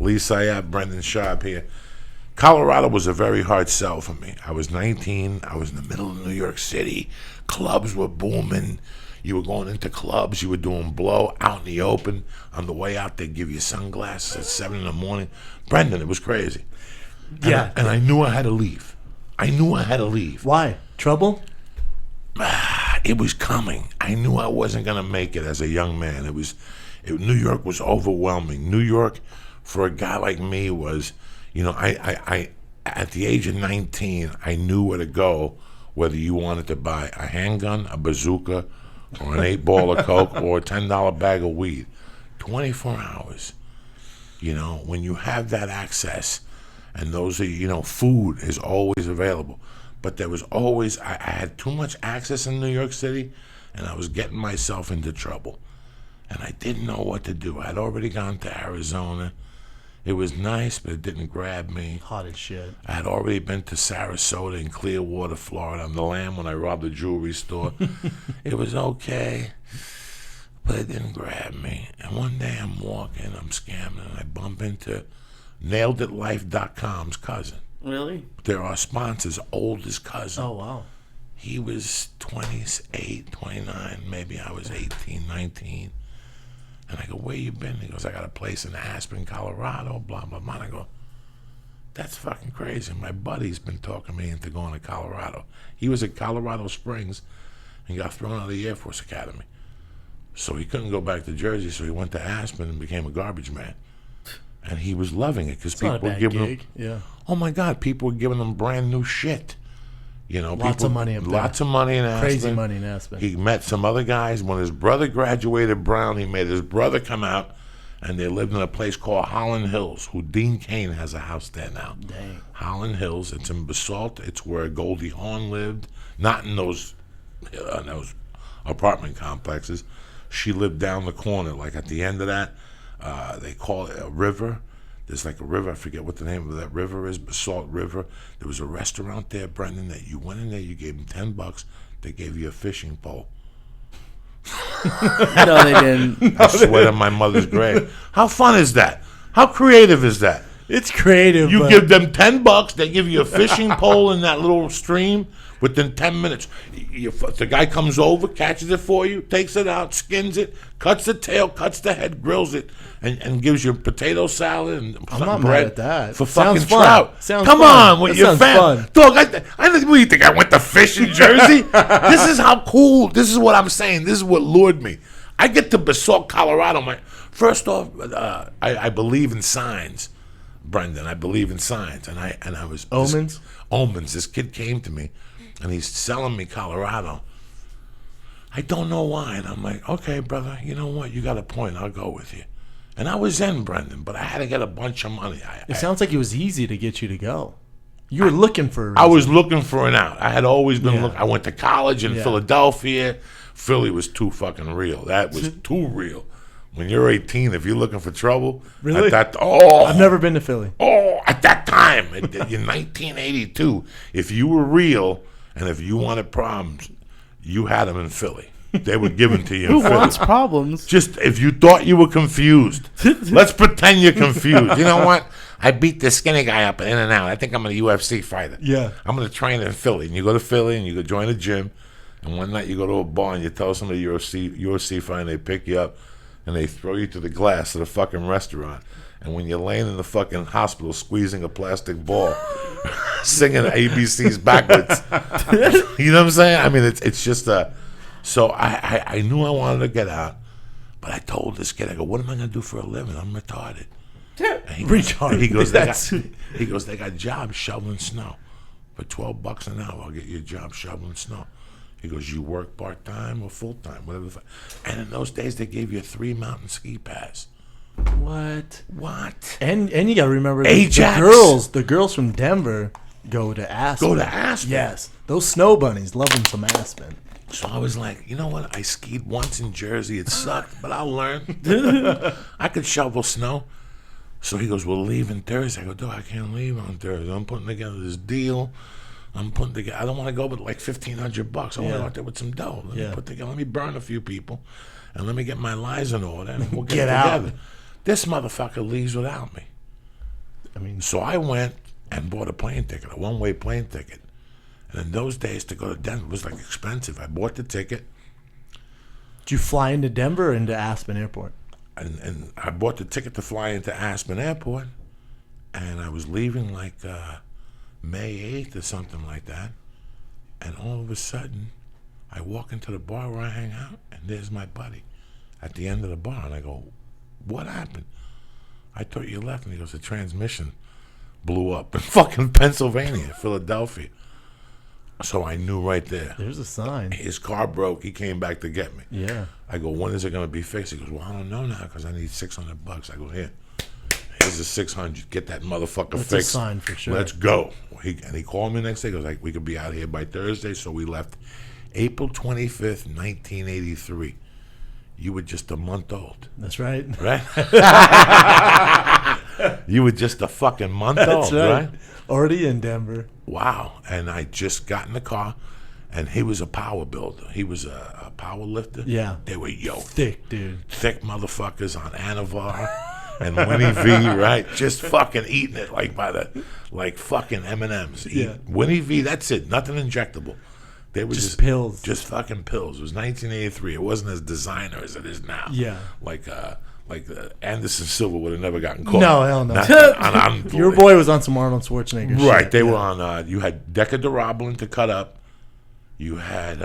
Lee Syatt, Brendan Schaub here. Colorado was a very hard sell for me. I was 19. I was in the middle of New York City. Clubs were booming. You were going into clubs. You were doing blow out in the open. On the way out, they'd give you sunglasses at 7 in the morning. Brendan, it was crazy. Yeah. And I knew I had to leave. Why? Trouble? It was coming. I knew I wasn't going to make it as a young man. New York was overwhelming. New York, for a guy like me, was, I at the age of 19, I knew where to go, whether you wanted to buy a handgun, a bazooka, or an 8-ball of Coke, or a $10 bag of weed. 24 hours. When you have that access, and those are, food is always available. But there was always, I had too much access in New York City, and I was getting myself into trouble. And I didn't know what to do. I had already gone to Arizona. It was nice, but it didn't grab me. Hot as shit. I had already been to Sarasota and Clearwater, Florida, on the lamb when I robbed a jewelry store. It was okay, but it didn't grab me. And one day I'm walking, I'm scamming, and I bump into NailedItLife.com's cousin. Really? They're our sponsor's oldest cousin. Oh, wow. He was 28, 29, maybe I was 18, 19. And I go, where you been? He goes, I got a place in Aspen, Colorado, blah, blah, blah. And I go, that's fucking crazy. My buddy's been talking me into going to Colorado. He was at Colorado Springs and got thrown out of the Air Force Academy. So he couldn't go back to Jersey, so he went to Aspen and became a garbage man. And he was loving it because people were giving him, oh my God, people were giving him brand new shit. Lots of money up there. Lots of money in Aspen. Crazy money in Aspen. He met some other guys. When his brother graduated Brown, he made his brother come out, and they lived in a place called Holland Hills, who Dean Cain has a house there now. Dang. Holland Hills, it's in Basalt. It's where Goldie Hawn lived. Not in those apartment complexes. She lived down the corner, like at the end of that. They call it a river. There's like a river, I forget what the name of that river is, Basalt River. There was a restaurant there, Brendan, that you went in there, you gave them $10, they gave you a fishing pole. No, they didn't. I swear to my mother's grave. How fun is that? How creative is that? It's creative. You give them $10, they give you a fishing pole in that little stream. Within 10 minutes, the guy comes over, catches it for you, takes it out, skins it, cuts the tail, cuts the head, grills it, and gives you a potato salad and I'm some not bread mad at that. for Sounds fucking fun. trout. Sounds Come fun. on, with That your sounds family. fun. Dog, what do you think? I went to fish in Jersey? This is how cool, this is what I'm saying. This is what lured me. I get to Basalt, Colorado. First off, I believe in signs. Brendan, I believe in signs, and I was Omens. Omens. This kid came to me, and he's selling me Colorado. I don't know why, and I'm like, okay, brother, you know what? You got a point. I'll go with you. And I was in, Brendan, but I had to get a bunch of money. It sounds like it was easy to get you to go. You were looking for a reason. I was looking for an out. I had always been looking. I went to college in Yeah. Philadelphia. Philly was too fucking real. That was too real. When you're 18, if you're looking for trouble, Really? I've never been to Philly. At that time, in 1982, if you were real and if you wanted problems, you had them in Philly. They were given to you in Who Philly. wants problems? Just if you thought you were confused, let's pretend you're confused. You know what? I beat this skinny guy up in and out. I think I'm a UFC fighter. Yeah. I'm going to train in Philly. And you go to Philly and you go join a gym. And one night you go to a bar and you tell somebody you're a UFC fighter and they pick you up and they throw you to the glass of the fucking restaurant. And when you're laying in the fucking hospital squeezing a plastic ball, singing ABCs backwards, you know what I'm saying? I mean, it's just a... So I knew I wanted to get out, but I told this kid, I go, what am I going to do for a living? I'm retarded. Retarded. He goes, they got jobs shoveling snow. For $12 an hour, I'll get you a job shoveling snow. He goes, you work part-time or full-time, whatever. And in those days, they gave you a 3-mountain ski pass. What? And you got to remember Ajax. the girls from Denver go to Aspen. Go to Aspen. Yes. Those snow bunnies love them some Aspen. So I was like, you know what? I skied once in Jersey. It sucked, but I'll learn. I could shovel snow. So he goes, we're leaving Thursday. I go, dude, I can't leave on Thursday. I'm putting together this deal. I don't want to go with like $1,500. I want to go out there with some dough. Let me burn a few people, and let me get my lies in order, and we'll get out. together. This motherfucker leaves without me. I mean, So I went and bought a plane ticket, a one-way plane ticket. And in those days, to go to Denver was like expensive. I bought the ticket. did you fly into Denver or into Aspen Airport? And I bought the ticket to fly into Aspen Airport. And I was leaving like May 8th or something like that. And all of a sudden, I walk into the bar where I hang out, and there's my buddy at the end of the bar. And I go, what happened? I thought you left. And he goes, the transmission blew up in fucking Pennsylvania, Philadelphia. So I knew right there. There's a sign. His car broke. He came back to get me. Yeah. I go, when is it going to be fixed? He goes, well, I don't know now because I need $600. I go, here's the 600. Get that motherfucker That's fixed. a sign for sure. Let's go. He called me the next day. He goes, like, we could be out here by Thursday. So we left April 25th, 1983. You were just a month old. That's right. Right? You were just a fucking month old, right? Already in Denver. Wow. And I just got in the car, and he was a power builder. He was a power lifter. Yeah. They were yoked. Thick, dude. Thick motherfuckers on Anavar and Winnie V, right? Just fucking eating it like fucking M&Ms. Yeah. Winnie V, that's it. Nothing injectable. They were Just pills. Just fucking pills. It was 1983. It wasn't as designer as it is now. Yeah. Like Anderson Silva would have never gotten caught. No, hell no. Your boy was on some Arnold Schwarzenegger shit. Right. They were on, you had Deca Durabolin to cut up. You had,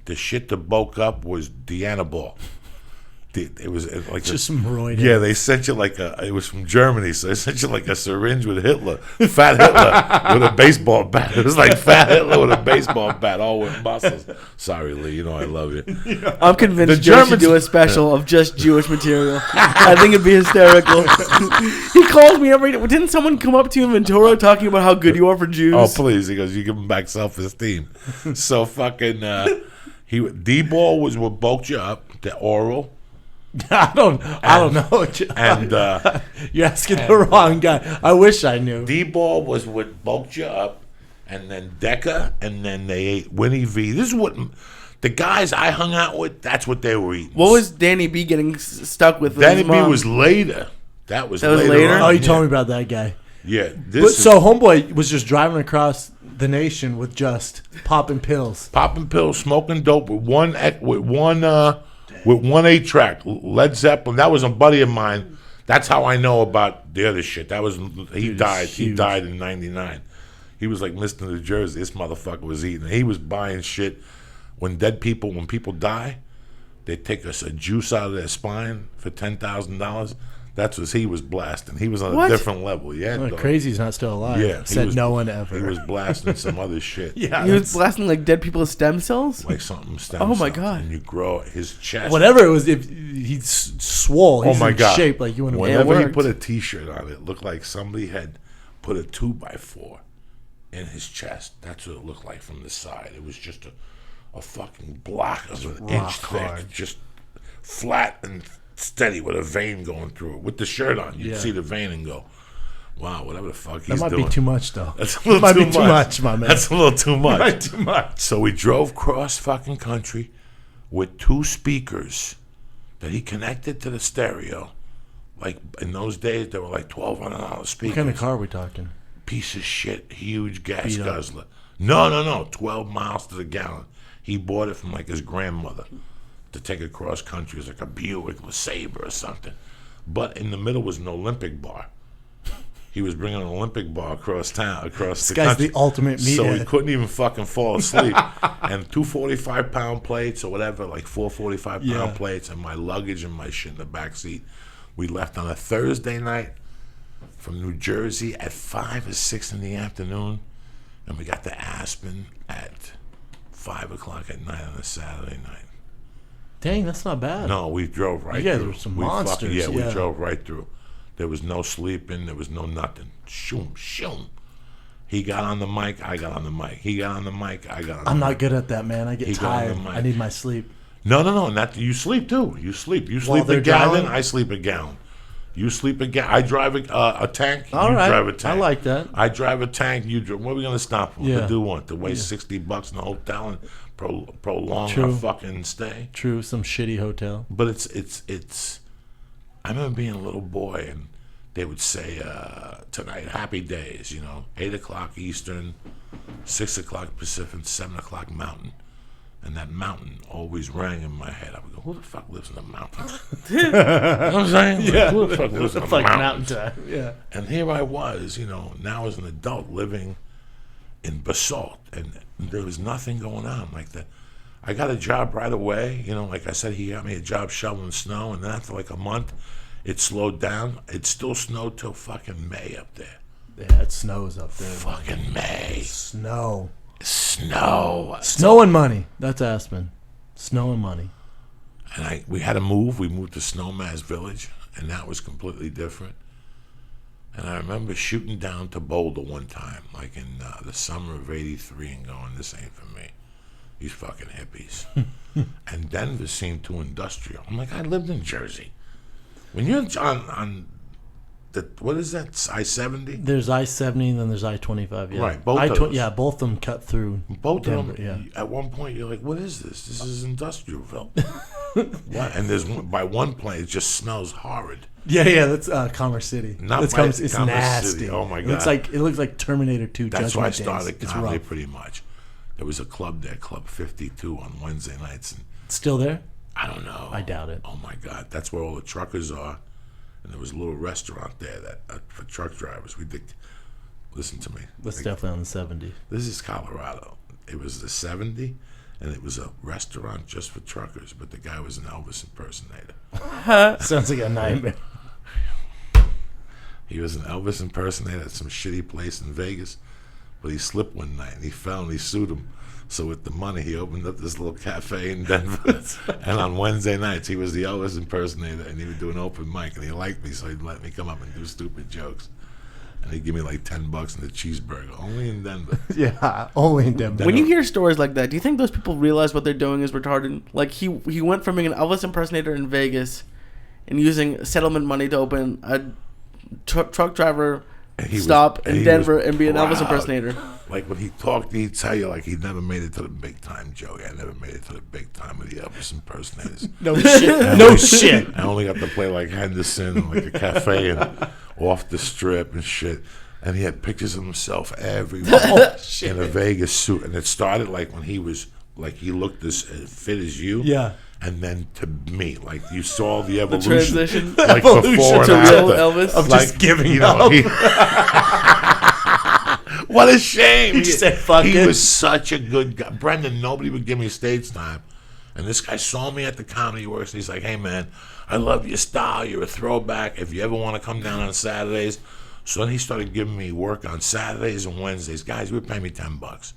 the shit to bulk up was Deanna Ball. It was like just some roid. Yeah, they sent you like it was from Germany, so they sent you like a syringe with Hitler, Fat Hitler with a baseball bat. It was like Fat Hitler with a baseball bat, all with muscles. Sorry, Lee, you know I love you. I'm convinced The Joe should Germans- do a special of just Jewish material. I think it'd be hysterical. He calls me every day. Didn't someone come up to you in Ventura talking about how good you are for Jews? Oh please, he goes, you give him back self-esteem. So fucking D-ball was what bulked you up, the oral. I don't know. And You're asking the wrong guy. I wish I knew. D-ball was what bulked you up, and then Deca, and then they ate Winnie V. This is what the guys I hung out with. That's what they were eating. What was Danny B getting stuck with? Danny his B mom? was later. That was was later. later? On. Oh, you Yeah. told me about that guy. Yeah. So homeboy was just driving across the nation with just popping pills. Popping pills, smoking dope with one 8-track, Led Zeppelin. That was a buddy of mine. That's how I know about the other shit. That was he died. He huge. died in '99. He was like Mr. New Jersey. This motherfucker was eating. He was buying shit. When people die, they take a juice out of their spine for $10,000. That's what he was blasting. He was on What? a different level. Yeah, Well, dog. Crazy's not still alive. Yeah, he Said was- no one ever. He was blasting some other shit. yeah. He was that's- blasting like dead people's stem cells? Like something stem Oh, my cells, God. And you grow his chest. Whatever it was, if he swole. He's Oh my in God! shape like you want to. Whenever he worked. put a T-shirt on, it looked like somebody had put a 2x4 in his chest. That's what it looked like from the side. It was just a fucking block of an rock inch thick, hard. just flat and steady with a vein going through it. With the shirt on, you'd Yeah. see the vein and go, "Wow, whatever the fuck That he's might doing." be too much, though. That's a little might too be too much, my man. That's a little too much. Might too much. So we drove cross fucking country with 2 speakers that he connected to the stereo. Like in those days, they were like $1,200 speakers. What kind of car are we talking? Piece of shit, huge gas Beat up. guzzler. No, 12 miles to the gallon. He bought it from like his grandmother to take it cross country. It was like a Buick LeSabre or something. But in the middle was an Olympic bar. He was bringing an Olympic bar across town, across the guy's country. the ultimate So he meathead. couldn't even fucking fall asleep. And 2 45-pound plates or whatever, like 4 45-pound Yeah. plates, and my luggage and my shit in the back seat. We left on a Thursday night from New Jersey at 5 or 6 in the afternoon, and we got to Aspen at 5 o'clock at night on a Saturday night. Dang, that's not bad. No, we drove right You guys through. were some We monsters, yeah, we yeah. drove right through. There was no sleeping. There was no nothing. Shoom, shoom. He got on the mic. I got on the mic. He got on the mic. I got on the I'm mic. not good at that, man. I get He got on the tired. mic. I need my sleep. No. And you sleep too. You sleep. You While sleep a they're gallon. driving? I sleep a gallon. You sleep a gallon. I drive a tank. All you right. drive a tank. I like that. I drive a tank. You drive. What are we gonna stop for? Yeah. To do what? To waste $60 in a hotel and prolong True. our fucking stay. True, some shitty hotel. But it's. I remember being a little boy and they would say, tonight, happy days, 8 o'clock Eastern, 6 o'clock Pacific, 7 o'clock Mountain. And that mountain always rang in my head. I would go, who the fuck lives in the mountain? You know what I'm saying? Like, who the fuck lives in the mountain time. Yeah. And here I was, now as an adult living in Basalt. And there was nothing going on like that. I got a job right away. Like I said, he got me a job shoveling snow. And then after like a month, it slowed down. It still snowed till fucking May up there. Yeah, it snows up there. Fucking May. Snow. Snow and money. That's Aspen. Snow and money. And we had to move. We moved to Snowmass Village, and that was completely different. And I remember shooting down to Boulder one time, like in the summer of '83, and going, "This ain't for me. These fucking hippies." And Denver seemed too industrial. I'm like, I lived in Jersey. When you're on what is that, I-70? There's I-70 and then there's I-25. Yeah. Right, both of those. Yeah, both of them cut through. Both Denver, of them. Yeah. At one point, you're like, "What is this? This is Industrialville." What? And by one point, it just smells horrid. Yeah, that's Commerce City. Not it's Commerce nasty. City. Oh my God! It looks like Terminator 2. That's why I Judgment started Days. comedy pretty much. There was a club there, Club 52, on Wednesday nights, and Still there? I don't know. I doubt it. Oh my God, that's where all the truckers are. And there was a little restaurant there that for truck drivers. Listen to me. That's definitely on the 70. This is Colorado. It was the 70, and it was a restaurant just for truckers, but the guy was an Elvis impersonator. Sounds like a nightmare. He was an Elvis impersonator at some shitty place in Vegas, but he slipped one night, and he fell, and he sued him. So with the money, he opened up this little cafe in Denver. And on Wednesday nights, he was the Elvis impersonator, and he would do an open mic, and he liked me, so he'd let me come up and do stupid jokes. And he'd give me like $10 and a cheeseburger, only in Denver. Yeah, only in Denver. When you hear stories like that, do you think those people realize what they're doing is retarded? Like, he went from being an Elvis impersonator in Vegas and using settlement money to open a truck driver stop in Denver and be an Elvis impersonator. Like when he talked, he'd tell you like he'd never made it to the big time, Joey. I never made it to the big time with the Elvis impersonators. No shit. No shit. I only got to play like Henderson and like a cafe and off the strip and shit. And he had pictures of himself everywhere in a Vegas suit. And it started like when he was like he looked as fit as you. Yeah. And then to me, like you saw the evolution, transition, like evolution before and to after. real Elvis. Of Like, just giving up. What a shame! He just said, "Fuck he it." was such a good guy, Brendan. Nobody would give me stage time, and this guy saw me at the Comedy Works, and he's like, "Hey man, I love your style. You're a throwback. If you ever want to come down on Saturdays." So then he started giving me work on Saturdays and Wednesdays. Guys, would pay me $10,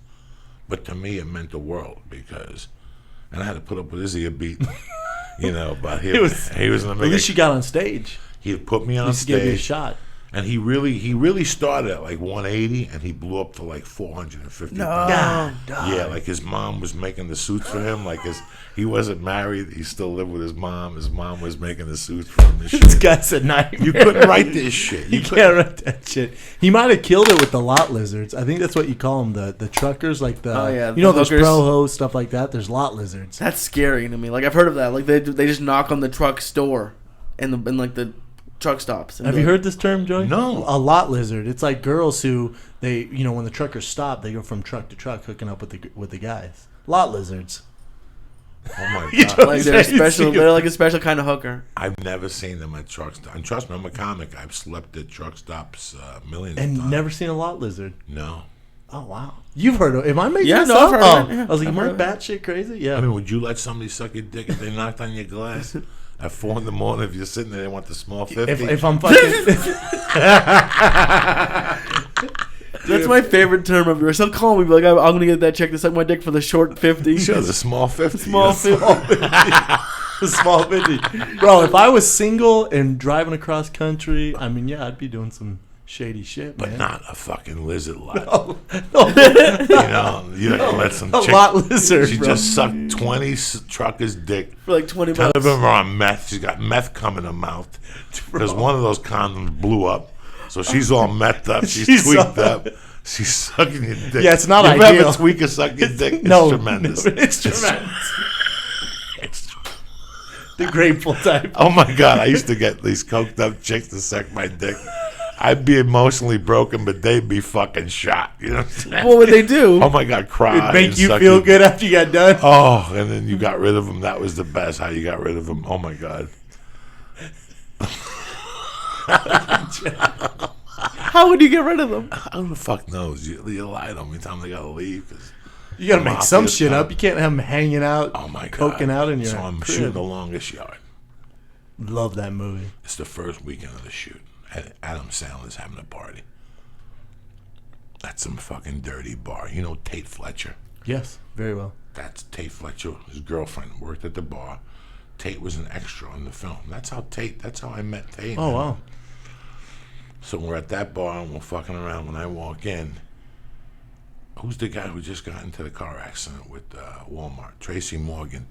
but to me it meant the world because, and I had to put up with his ear beat. But he was an amazing. At least you got on stage. He'd put me on At least give you a stage, shot. and he really started at like 180, and he blew up to like 450. God. Yeah, like his mom was making the suits for him. Like he wasn't married, he still lived with his mom. His mom was making the suits for him. And This shit. guy's a nightmare. You couldn't write this shit. You can't write that shit. He might have killed it with the lot lizards. I think that's what you call them, the truckers, like the those hookers. pro-ho stuff like that. There's lot lizards. That's scary to me. Like, I've heard of that. Like, they just knock on the truck store in like the truck stops. Have you heard this term, Joey? No. A lot lizard. It's like girls who when the truckers stop, they go from truck to truck hooking up with the guys. Lot lizards. Oh my You god! don't Like, they're say special. it. They're like a special kind of hooker. I've never seen them at truck stops. And trust me, I'm a comic. I've slept at truck stops millions of And times. never seen a lot lizard. No. Oh wow. You've heard of it. Am I making Yeah, this no, up? I've heard Oh, of it. Yeah, I was like, I've am I heard of it. batshit crazy? Yeah. I mean, would you let somebody suck your dick if they knocked on your glass at 4 a.m. if you're sitting there? They want the small 50. if I'm fucking That's my favorite term of yours. He'll call me, be like, I'm going to get that check to suck my dick for the short 50. Sure, the small 50. Small yes. 50. the small 50. Bro, if I was single and driving across country, I mean, yeah, I'd be doing some shady shit, But man. not a fucking lizard lot. No, You don't let some a chick. lot lizard, She bro. just sucked 20 truckers' dick. For like 20 10 of bucks. them are on meth. She's got meth coming in her mouth. Because one of those condoms blew up. So she's all methed up. She's tweaked up. She's sucking your dick. Yeah, it's not you ideal. You ever tweak or suck your dick? It's No, tremendous. no, it's tremendous. The grateful type. Oh my God, I used to get these coked up chicks to suck my dick. I'd be emotionally broken, but they'd be fucking shot. You know what I'm saying? What would they do? Oh my God, cry. It'd make and you suck feel your- good after you got done. Oh, and then you got rid of them. That was the best. How you got rid of them? Oh my God. How would you get rid of them? Who the fuck knows? You lie to them every time they gotta leave. 'Cause You gotta make some Mafia shit style. up. You can't have them hanging out, oh my God, coking out in your So I'm crib. shooting the longest yard. Love that movie. It's the first weekend of the shoot. Adam Sandler's having a party. That's some fucking dirty bar. You know Tate Fletcher? Yes, very well. That's Tate Fletcher. His girlfriend worked at the bar. Tate was an extra in the film. That's how I met Tate. Oh, wow. So we're at that bar and we're fucking around. When I walk in, who's the guy who just got into the car accident with Walmart? Tracy Morgan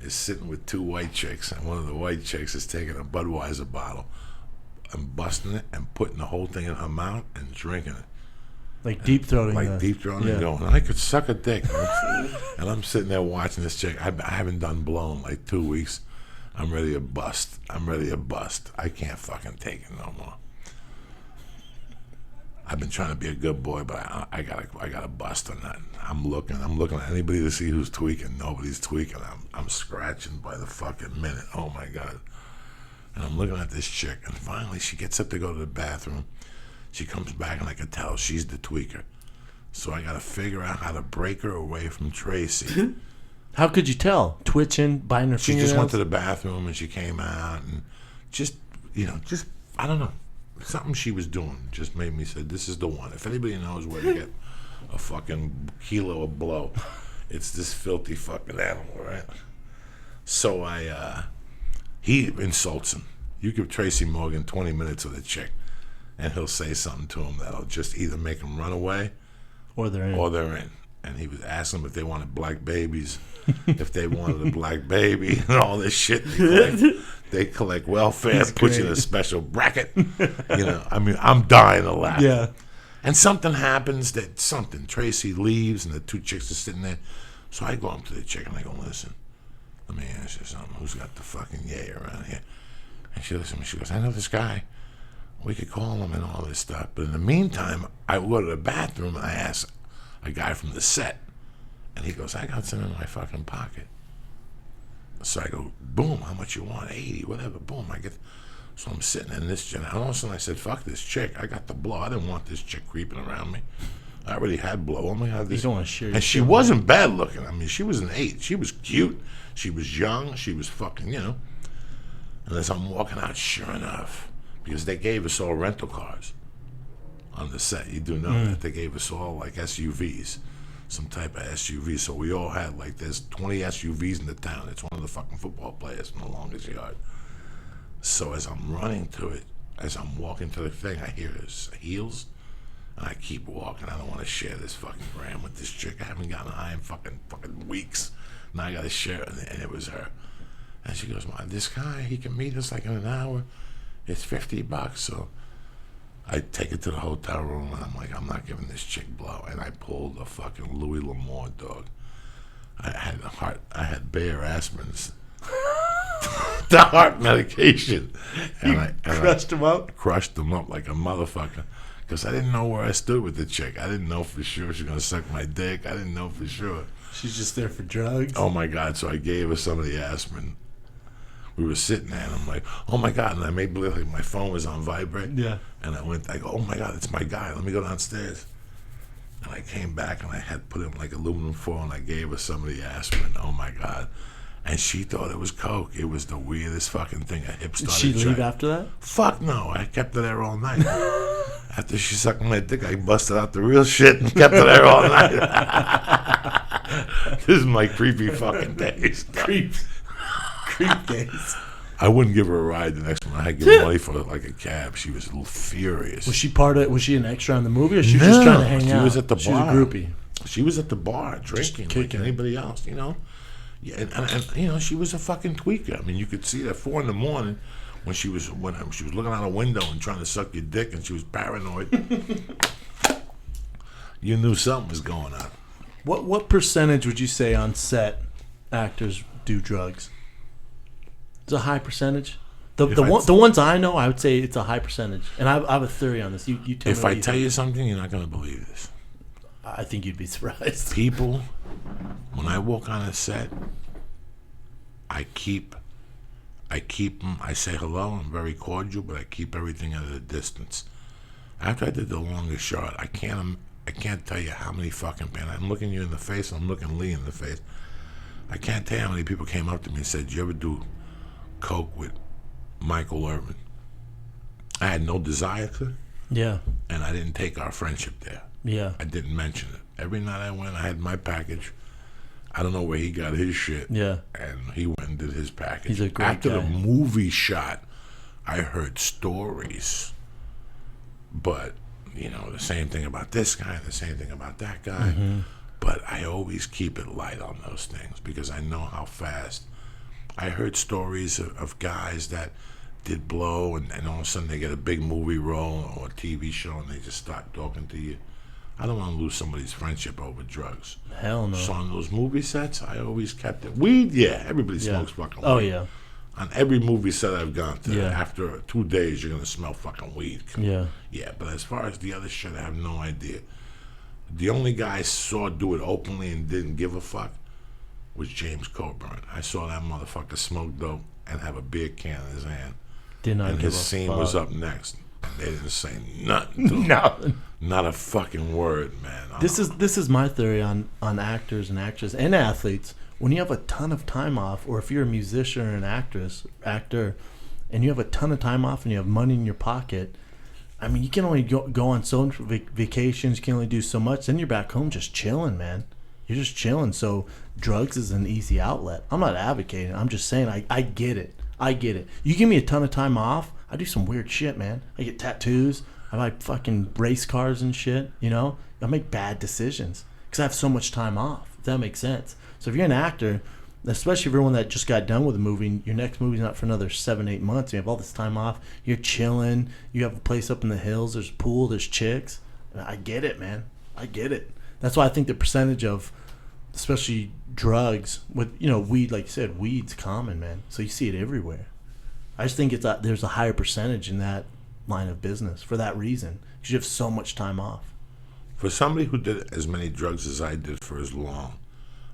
is sitting with two white chicks, and one of the white chicks is taking a Budweiser bottle and busting it and putting the whole thing in her mouth and drinking it. Like deep throating. Like deep throating and going, I could suck a dick. And I'm sitting there watching this chick. I haven't done blow in like 2 weeks. I'm ready to bust. I can't fucking take it no more. I've been trying to be a good boy, but I gotta bust on that. I'm looking at anybody to see who's tweaking. Nobody's tweaking. I'm scratching by the fucking minute. Oh my God. And I'm looking at this chick, and finally she gets up to go to the bathroom. She comes back, and I can tell she's the tweaker. So I gotta figure out how to break her away from Tracy. How could you tell? Twitching, biting her She fingernails? just went to the bathroom, and she came out, and just I don't know. Something she was doing just made me say, this is the one. If anybody knows where to get a fucking kilo of blow, it's this filthy fucking animal, right? So he insults him. You give Tracy Morgan 20 minutes with a chick, and he'll say something to him that'll just either make him run away Or they're in. And he was asking them if they wanted black babies, if they wanted a black baby, and all this shit. They collect welfare, put you in a special bracket. I mean, I'm dying to laugh. Yeah. And something happens Tracy leaves, and the two chicks are sitting there. So I go up to the chick, and I go, listen, let me ask you something. Who's got the fucking yay around here? And she looks at me, she goes, I know this guy. We could call him and all this stuff. But in the meantime, I go to the bathroom, and I ask a guy from the set, and he goes, I got some in my fucking pocket. So I go, boom, how much you want? 80, whatever, boom. So I'm sitting in this and all of a sudden I said, fuck this chick. I got the blow. I didn't want this chick creeping around me. I already had blow. Oh my God, this. You don't want to share your And she shit. wasn't bad looking. I mean, she was an 8. She was cute. She was young. She was fucking, And as I'm walking out, sure enough, because they gave us all rental cars on the set. You do know that they gave us all like SUVs, some type of SUV. So we all had like there's 20 SUVs in the town. It's one of the fucking football players from the longest yard. So as I'm running to it, as I'm walking to the thing, I hear his heels, and I keep walking. I don't want to share this fucking gram with this chick. I haven't gotten high in fucking weeks. Now I got to share it, and it was her. And she goes, "Man, this guy, he can meet us like in an hour. It's $50." So I take it to the hotel room, and I'm like, I'm not giving this chick blow. And I pulled a fucking Louis L'Amour, dog. I had Bayer aspirins, the heart medication, and I Crushed him up? crushed them up like a motherfucker. Because I didn't know where I stood with the chick. I didn't know for sure she was gonna suck my dick. I didn't know for sure. She's just there for drugs? Oh my God! So I gave her some of the aspirin. We were sitting there, and I'm like, oh my God. And I made believe like my phone was on vibrate. Yeah. And I go, oh my God, it's my guy. Let me go downstairs. And I came back, and I had put him like aluminum foil, and I gave her some of the aspirin. Oh my God. And she thought it was coke. It was the weirdest fucking thing. Her hips Did started she leave dry. after that? Fuck no. I kept her there all night. After she sucked my dick, I busted out the real shit and kept her there all night. This is my creepy fucking days. Creep days. I wouldn't give her a ride the next one. I had to give money for like a cab. She was a little furious. Was she an extra in the movie, or she was just trying to hang out? She was at the bar. She was a groupie. She was at the bar drinking like kicking it. anybody else, Yeah, and she was a fucking tweaker. I mean, you could see that 4 a.m. when she was looking out a window and trying to suck your dick, and she was paranoid. You knew something was going on. What percentage would you say on set actors do drugs? It's a high percentage. The ones I know, I would say it's a high percentage. And I have a theory on this. You tell me. If I tell you something, you're not going to believe this. I think you'd be surprised. People, when I walk on a set, I say hello, I'm very cordial, but I keep everything at a distance. After I did The Longest Shot, I can't tell you how many fucking people, I'm looking you in the face, I'm looking Lee in the face. I can't tell you how many people came up to me and said, "Did you ever do coke with Michael Irvin?" I had no desire to. Yeah. And I didn't take our friendship there. Yeah. I didn't mention it. Every night I went, I had my package. I don't know where he got his shit. Yeah. And he went and did his package. He's a great After guy. the movie shot, I heard stories. But, the same thing about this guy, the same thing about that guy. Mm-hmm. But I always keep it light on those things because I know how fast. I heard stories of guys that did blow and all of a sudden they get a big movie role or a TV show and they just start talking to you. I don't want to lose somebody's friendship over drugs. Hell no. So on those movie sets, I always kept it. Weed, yeah, everybody smokes fucking weed. Oh, yeah. On every movie set I've gone to, Yeah. after 2 days, you're going to smell fucking weed. Yeah. Yeah, but as far as the other shit, I have no idea. The only guy I saw do it openly and didn't give a fuck was James Coburn. I saw that motherfucker smoke dope and have a beer can in his hand. Did not And give his a scene fuck. was up next. And they didn't say nothing to him. Nothing. Not a fucking word, man. This is my theory on actors and actresses and athletes. When you have a ton of time off, or if you're a musician or an actor, and you have a ton of time off and you have money in your pocket, I mean, you can only go on so many vacations. You can only do so much. Then you're back home just chilling, man. You're just chilling. So drugs is an easy outlet. I'm not advocating. I'm just saying I get it. I get it. You give me a ton of time off, I do some weird shit, man. I get tattoos. I buy fucking race cars and shit, I make bad decisions because I have so much time off, if that makes sense. So if you're an actor, especially if you're one that just got done with a movie, your next movie's not for another 7-8 months, you have all this time off, you're chilling, you have a place up in the hills, there's a pool, there's chicks. I get it, man. I get it. That's why I think the percentage of, especially drugs, with, weed, like you said, weed's common, man. So you see it everywhere. I just think there's a higher percentage in that line of business for that reason, because you have so much time off. For somebody who did as many drugs as I did for as long,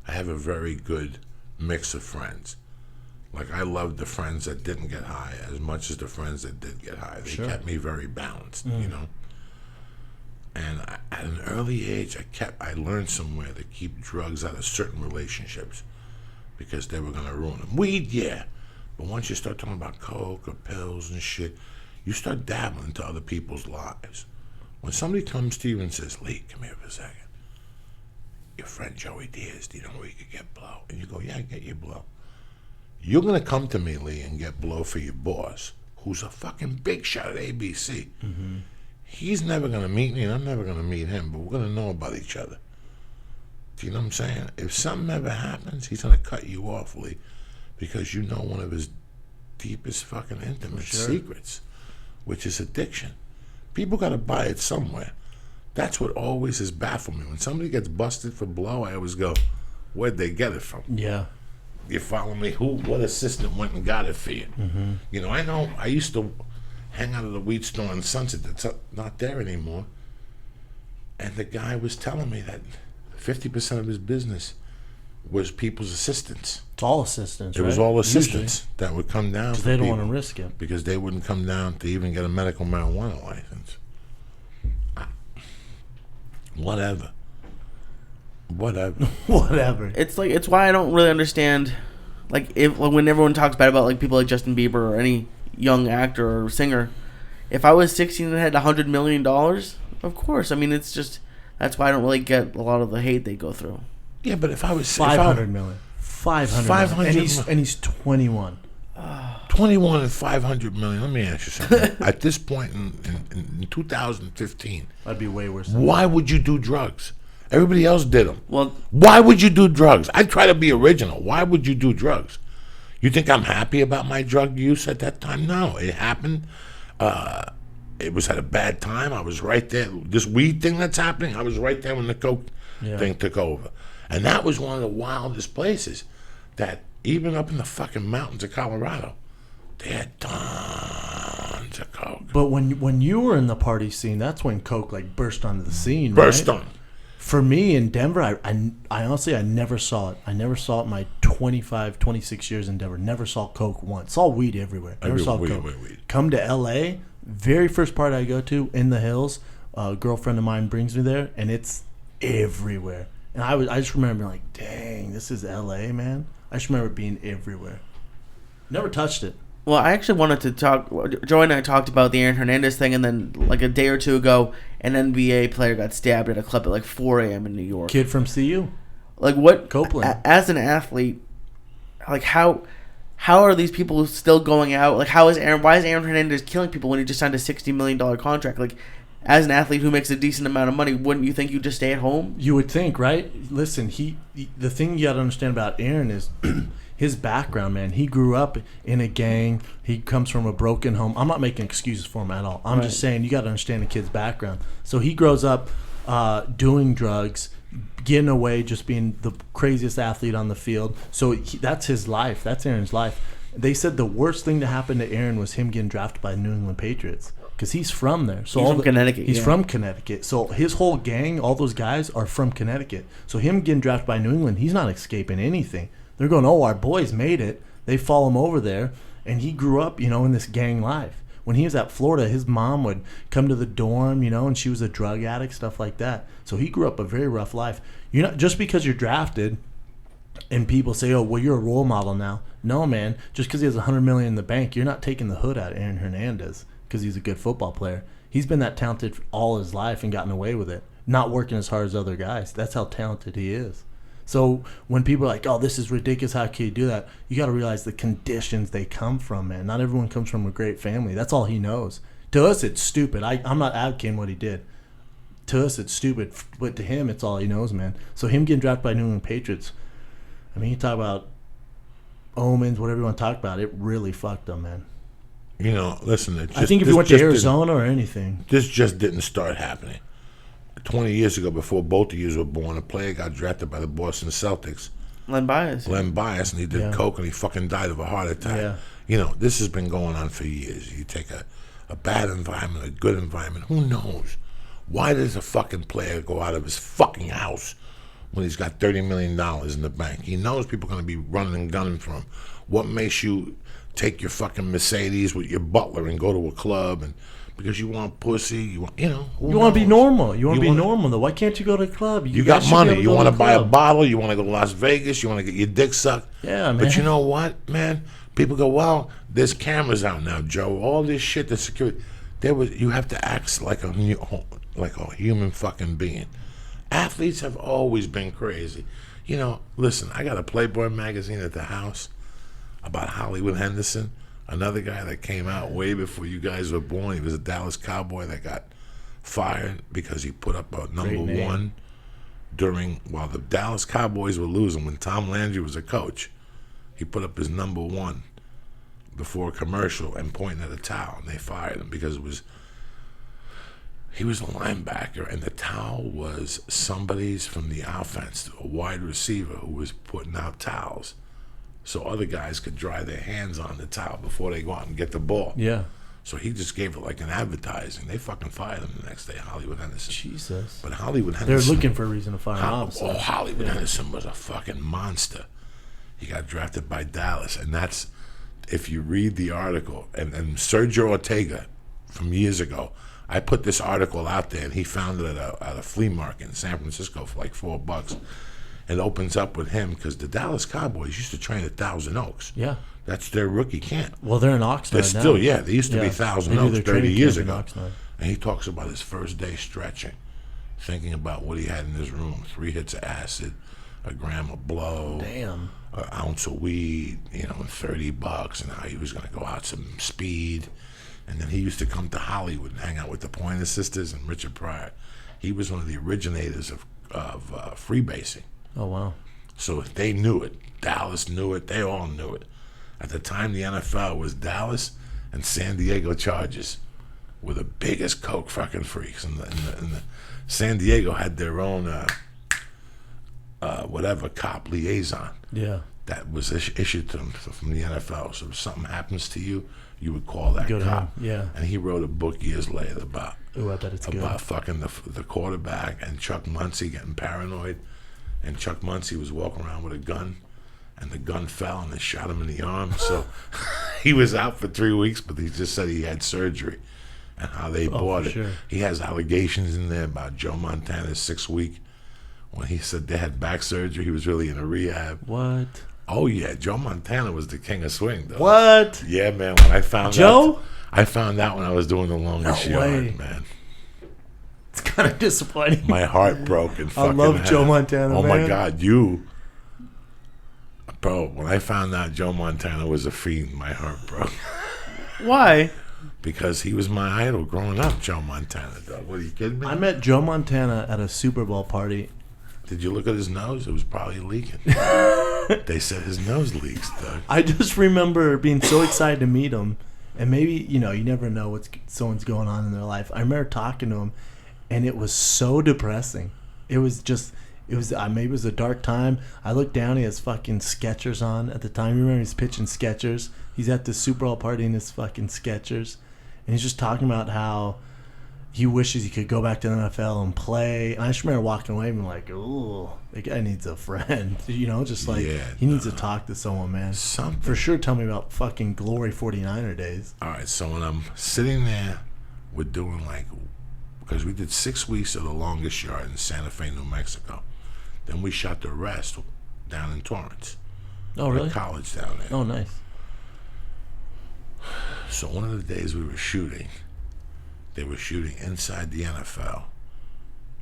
I have a very good mix of friends. Like, I loved the friends that didn't get high as much as the friends that did get high. They Sure. kept me very balanced, And at an early age, I learned somewhere to keep drugs out of certain relationships because they were going to ruin them. Weed, yeah. But once you start talking about coke or pills and shit, you start dabbling into other people's lives. When somebody comes to you and says, "Lee, come here for a second. Your friend Joey Diaz, do you know where you could get blow?" And you go, "Yeah, I get you blow." You're going to come to me, Lee, and get blow for your boss, who's a fucking big shot at ABC. Mm-hmm. He's never going to meet me, and I'm never going to meet him, but we're going to know about each other. Do you know what I'm saying? If something ever happens, he's going to cut you off, Lee, because you know one of his deepest fucking intimate secrets, which is addiction. People got to buy it somewhere. That's what always has baffled me. When somebody gets busted for blow, I always go, where'd they get it from? Yeah. You follow me? What assistant went and got it for you? Mm-hmm. I know I used to hang out at the weed store in Sunset that's not there anymore. And the guy was telling me that 50% of his business was people's assistants. It's all assistants, It was right? all assistants that would come down. Because they don't want to risk it. Because they wouldn't come down to even get a medical marijuana license. Whatever. Whatever. It's why I don't really understand, when everyone talks bad about people like Justin Bieber or any young actor or singer. If I was 16 and had $100 million, of course. I mean, it's just that's why I don't really get a lot of the hate they go through. Yeah, but if I was 500 million. 500 million. And he's 21. 21 and 500 million. Let me ask you something. At this point in 2015, That'd be way worse. Why would you do drugs? Everybody else did them. Well, why would you do drugs? I try to be original. Why would you do drugs? You think I'm happy about my drug use at that time? No, it happened. It was at a bad time. I was right there. This weed thing that's happening, I was right there when the coke thing took over. And that was one of the wildest places that even up in the fucking mountains of Colorado, They had tons of coke. But when you were in the party scene, that's when coke like burst onto the scene. Burst right? on. For me in Denver, I honestly I never saw it. I never saw it in my 25, 26 years in Denver. Never saw coke once. Saw weed everywhere. Never saw coke. Weed. Come to L.A., very first party I go to in the hills, a girlfriend of mine brings me there, and it's everywhere. And I just remember being like, dang, this is L.A., man. I just remember it being everywhere. Never touched it. Well, I actually wanted to talk. Joey and I talked about the Aaron Hernandez thing, and then like a day or two ago, an NBA player got stabbed at a club at like 4 a.m. in New York. Kid from CU. Like what? Copeland. As an athlete, like how are these people still going out? Like why is Aaron Hernandez killing people when he just signed a $60 million contract? Like as an athlete who makes a decent amount of money, wouldn't you think you'd just stay at home? You would think, right? Listen, the thing you got to understand about Aaron is his background, man. He grew up in a gang. He comes from a broken home. I'm not making excuses for him at all. I'm just saying you got to understand the kid's background. So he grows up doing drugs, getting away, just being the craziest athlete on the field. So that's his life. That's Aaron's life. They said the worst thing to happen to Aaron was him getting drafted by the New England Patriots. Because he's from there. So he's from Connecticut. He's from Connecticut. So his whole gang, all those guys, are from Connecticut. So him getting drafted by New England, he's not escaping anything. They're going, oh, our boys made it. They follow him over there. And he grew up, in this gang life. When he was at Florida, his mom would come to the dorm, and she was a drug addict, stuff like that. So he grew up a very rough life. You're not just because you're drafted and people say, oh, well, you're a role model now. No, man. Just because he has $100 million in the bank, you're not taking the hood out of Aaron Hernandez because he's a good football player. He's been that talented all his life and gotten away with it, not working as hard as other guys. That's how talented he is. So when people are like, oh, this is ridiculous, how can you do that? You got to realize the conditions they come from, man. Not everyone comes from a great family. That's all he knows. To us, it's stupid. I'm not advocating what he did. To us, it's stupid. But to him, it's all he knows, man. So him getting drafted by New England Patriots, I mean, you talk about omens, whatever you want to talk about, it really fucked him, man. Listen. I think if you went to Arizona or anything. This just didn't start happening. 20 years ago, before both of you were born, a player got drafted by the Boston Celtics. Len Bias, and he did coke, and he fucking died of a heart attack. Yeah. This has been going on for years. You take a bad environment, a good environment. Who knows? Why does a fucking player go out of his fucking house when he's got $30 million in the bank? He knows people are going to be running and gunning for him. What makes you take your fucking Mercedes with your butler and go to a club because you want pussy? You want to be normal. You want to be normal, though. Why can't you go to a club? You got money. You want to buy a bottle. You want to go to Las Vegas. You want to get your dick sucked. Yeah, man. But you know what, man? People go, well, there's cameras out now, Joe. All this shit, the security. You have to act like a human fucking being. Athletes have always been crazy. Listen, I got a Playboy magazine at the house about Hollywood Henderson, another guy that came out way before you guys were born. He was a Dallas Cowboy that got fired because he put up a number one while the Dallas Cowboys were losing. When Tom Landry was a coach, he put up his number one before a commercial and pointing at a towel, and they fired him because he was a linebacker, and the towel was somebody's from the offense, a wide receiver who was putting out towels so other guys could dry their hands on the towel before they go out and get the ball. Yeah. So he just gave it like an advertising. They fucking fired him the next day, Hollywood Henderson. Jesus. But Hollywood Henderson... They're looking for a reason to fire him off. Hollywood Henderson was a fucking monster. He got drafted by Dallas, and that's... If you read the article, and Sergio Ortega from years ago, I put this article out there, and he found it at a flea market in San Francisco for like $4. It opens up with him because the Dallas Cowboys used to train at Thousand Oaks. Yeah. That's their rookie camp. Well, they're in Oxnard now. They're still, they used to be Thousand Oaks 30 years ago. And he talks about his first day stretching, thinking about what he had in his room: 3 hits of acid, a gram of blow, an ounce of weed, and $30, and how he was going to go out some speed. And then he used to come to Hollywood and hang out with the Pointer Sisters and Richard Pryor. He was one of the originators of freebasing. Oh, wow. So if they knew it, Dallas knew it, they all knew it. At the time, the NFL was Dallas and San Diego Chargers were the biggest coke fucking freaks. And the San Diego had their own, cop liaison. Yeah. that was issued to him from the NFL. So if something happens to you, you would call that Go to cop. him, yeah. And he wrote a book years later about Ooh, I bet it's good. fucking the quarterback and Chuck Muncie getting paranoid. And Chuck Muncie was walking around with a gun, and the gun fell and they shot him in the arm. So he was out for 3 weeks, but he just said he had surgery. And how they bought it. Sure. He has allegations in there about Joe Montana's 6 week. When he said they had back surgery, he was really in a rehab. What? Oh yeah, Joe Montana was the king of swing, though. What? Yeah, man. When I found Joe? I found out when I was doing the longest No way. yard, man. It's kind of disappointing. My heart broke and I fucking love hell. Joe Montana, Oh my man. God, bro. When I found out Joe Montana was a fiend, my heart broke. Why? Because he was my idol growing up, Joe Montana, dog. What, are you kidding me? I met Joe Montana at a Super Bowl party. Did you look at his nose? It was probably leaking. They said his nose leaks, dog. I just remember being so excited to meet him, and maybe you never know what's someone's going on in their life. I remember talking to him, and it was so depressing. Maybe it was a dark time. I looked down, he has fucking Skechers on at the time. You remember he's pitching Skechers. He's at the Super Bowl party in his fucking Skechers, and he's just talking about how he wishes he could go back to the NFL and play. And I just remember walking away and being like, "Ooh, the guy needs a friend." Just like he needs to talk to someone, man. Something. For sure, tell me about fucking glory 49er days. All right, so when I'm sitting there, we're doing because we did 6 weeks of the longest yard in Santa Fe, New Mexico. Then we shot the rest down in Torrance. Oh, really? At college down there. Oh, nice. So one of the days we were shooting, they were shooting inside the NFL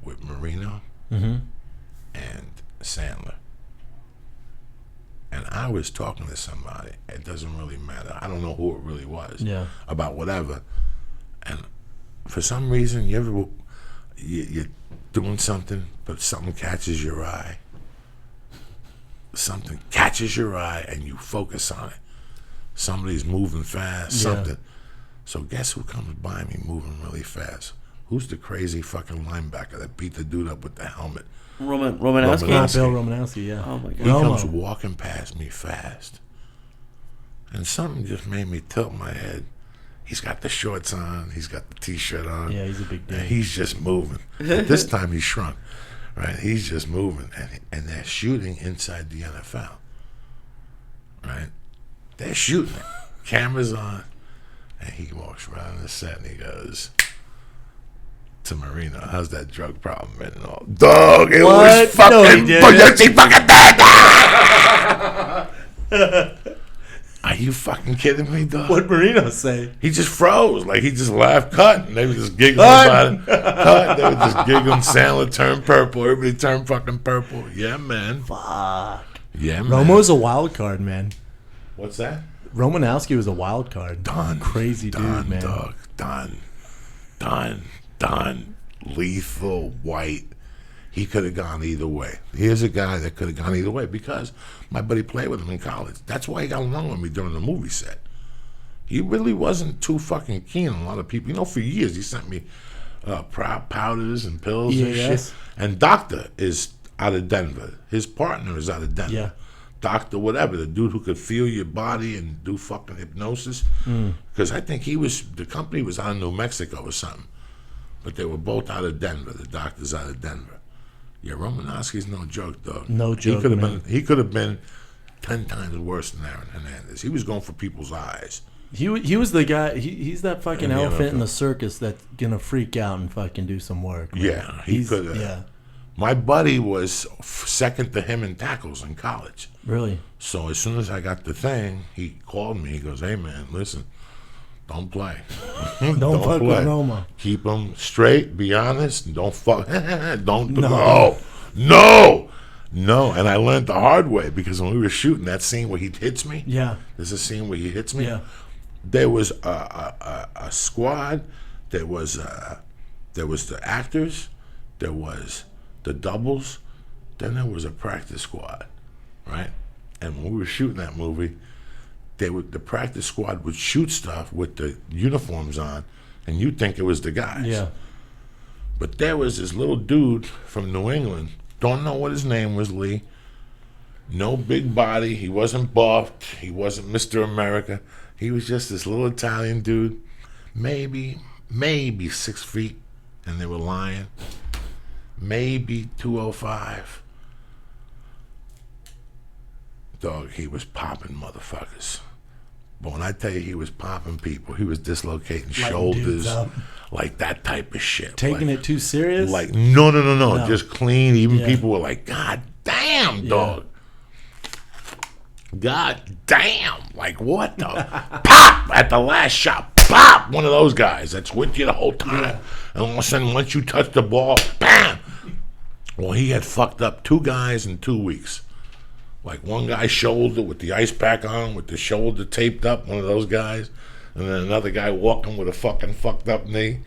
with Marino and Sandler. And I was talking to somebody. It doesn't really matter. I don't know who it really was. Yeah. About whatever. And for some reason, you're doing something, but something catches your eye. Something catches your eye, and you focus on it. Somebody's moving fast, something. So guess who comes by me moving really fast? Who's the crazy fucking linebacker that beat the dude up with the helmet? Romanowski. Bill Romanowski, yeah. Oh my God. He comes walking past me fast. And something just made me tilt my head. He's got the shorts on. He's got the T-shirt on. Yeah, he's a big dude. And he's just moving. But this time he shrunk. Right? He's just moving. And they're shooting inside the NFL. Right? They're shooting it. Cameras on. And he walks around the set and he goes to Marino, "How's that drug problem been and all?" Dog, it was fucking... No, he didn't. Yes, he fucking did. Are you fucking kidding me, dog? What'd Marino say? He just froze. Like, he just laughed, cut. And they were just giggling about it. Cut. They were just giggling. Sandler turned purple. Everybody turned fucking purple. Yeah, man. Fuck. Yeah, man. Romo's a wild card, man. What's that? Romanowski was a wild card. Done. Crazy dude, man. Dog. Done. Lethal, white. He could have gone either way. Here's a guy that could have gone either way because my buddy played with him in college. That's why he got along with me during the movie set. He really wasn't too fucking keen on a lot of people. For years he sent me powders and pills and shit. And Doctor is out of Denver. His partner is out of Denver. Yeah. Doctor whatever, the dude who could feel your body and do fucking hypnosis. Because I think the company was out of New Mexico or something. But they were both out of Denver. The Doctor's out of Denver. Yeah, Romanowski's no joke, though. No joke, He could have been 10 times worse than Aaron Hernandez. He was going for people's eyes. He was the guy. He's that fucking elephant in the circus that's gonna freak out and fucking do some work. Man. Yeah, he could have. Yeah. My buddy was second to him in tackles in college. Really? So as soon as I got the thing, he called me. He goes, "Hey man, listen, don't play. Don't fuck with Roma. Keep him straight. Be honest. Don't fuck. Don't. No. No. And I learned the hard way because when we were shooting that scene where he hits me. Yeah. There's a scene where he hits me. Yeah. There was a squad. There was the actors. There was the doubles. Then there was a practice squad, right? And when we were shooting that movie, the practice squad would shoot stuff with the uniforms on, and you'd think it was the guys. Yeah. But there was this little dude from New England. Don't know what his name was, Lee. No big body. He wasn't buffed. He wasn't Mr. America. He was just this little Italian dude. Maybe 6 feet, and they were lying. Maybe 205. Dog, he was popping motherfuckers. But when I tell you he was popping people, he was dislocating shoulders, like that type of shit. Taking it too serious? Like, no. Just clean. Even people were like, God damn, dog. God damn. Like, what the? Pop! At the last shot, pop! One of those guys that's with you the whole time. Yeah. And all of a sudden, once you touch the ball, bam! Well, he had fucked up 2 guys in 2 weeks. Like one guy's shoulder with the ice pack on, with the shoulder taped up, one of those guys. And then another guy walking with a fucking fucked up knee.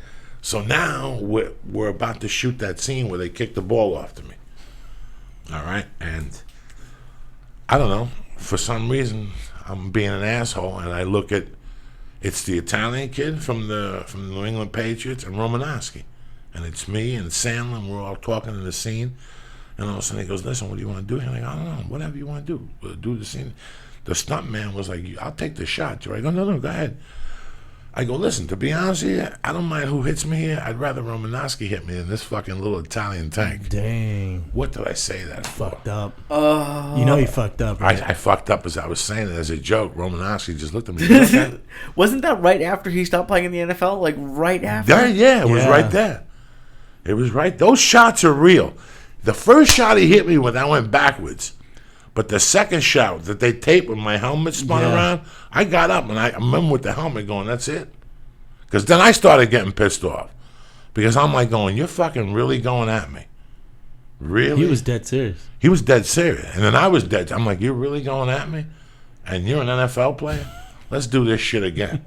So now we're about to shoot that scene where they kick the ball off to me. All right? And I don't know. For some reason, I'm being an asshole, and I look at, it's the Italian kid from the New England Patriots and Romanowski. And it's me and Sandler, and we're all talking in the scene. And all of a sudden he goes, listen, what do you want to do? And I'm like, I don't know, whatever you want to do. We'll do the scene. The stunt man was like, I'll take the shot. I go, no, go ahead. I go, listen, to be honest with you, I don't mind who hits me here. I'd rather Romanowski hit me than this fucking little Italian tank. Dang. What did I say that for? Fucked up. You know he fucked up, right? I fucked up as I was saying it as a joke. Romanowski just looked at me. Wasn't that right after he stopped playing in the NFL? Like right after? Yeah, it was right there. It was right. Those shots are real. The first shot he hit me with, I went backwards. But the second shot that they taped when my helmet spun around, I got up and I remember with the helmet going, that's it. Because then I started getting pissed off. Because I'm like going, you're fucking really going at me. Really? He was dead serious. He was dead serious. And then I was dead. I'm like, you're really going at me? And you're an NFL player? Let's do this shit again.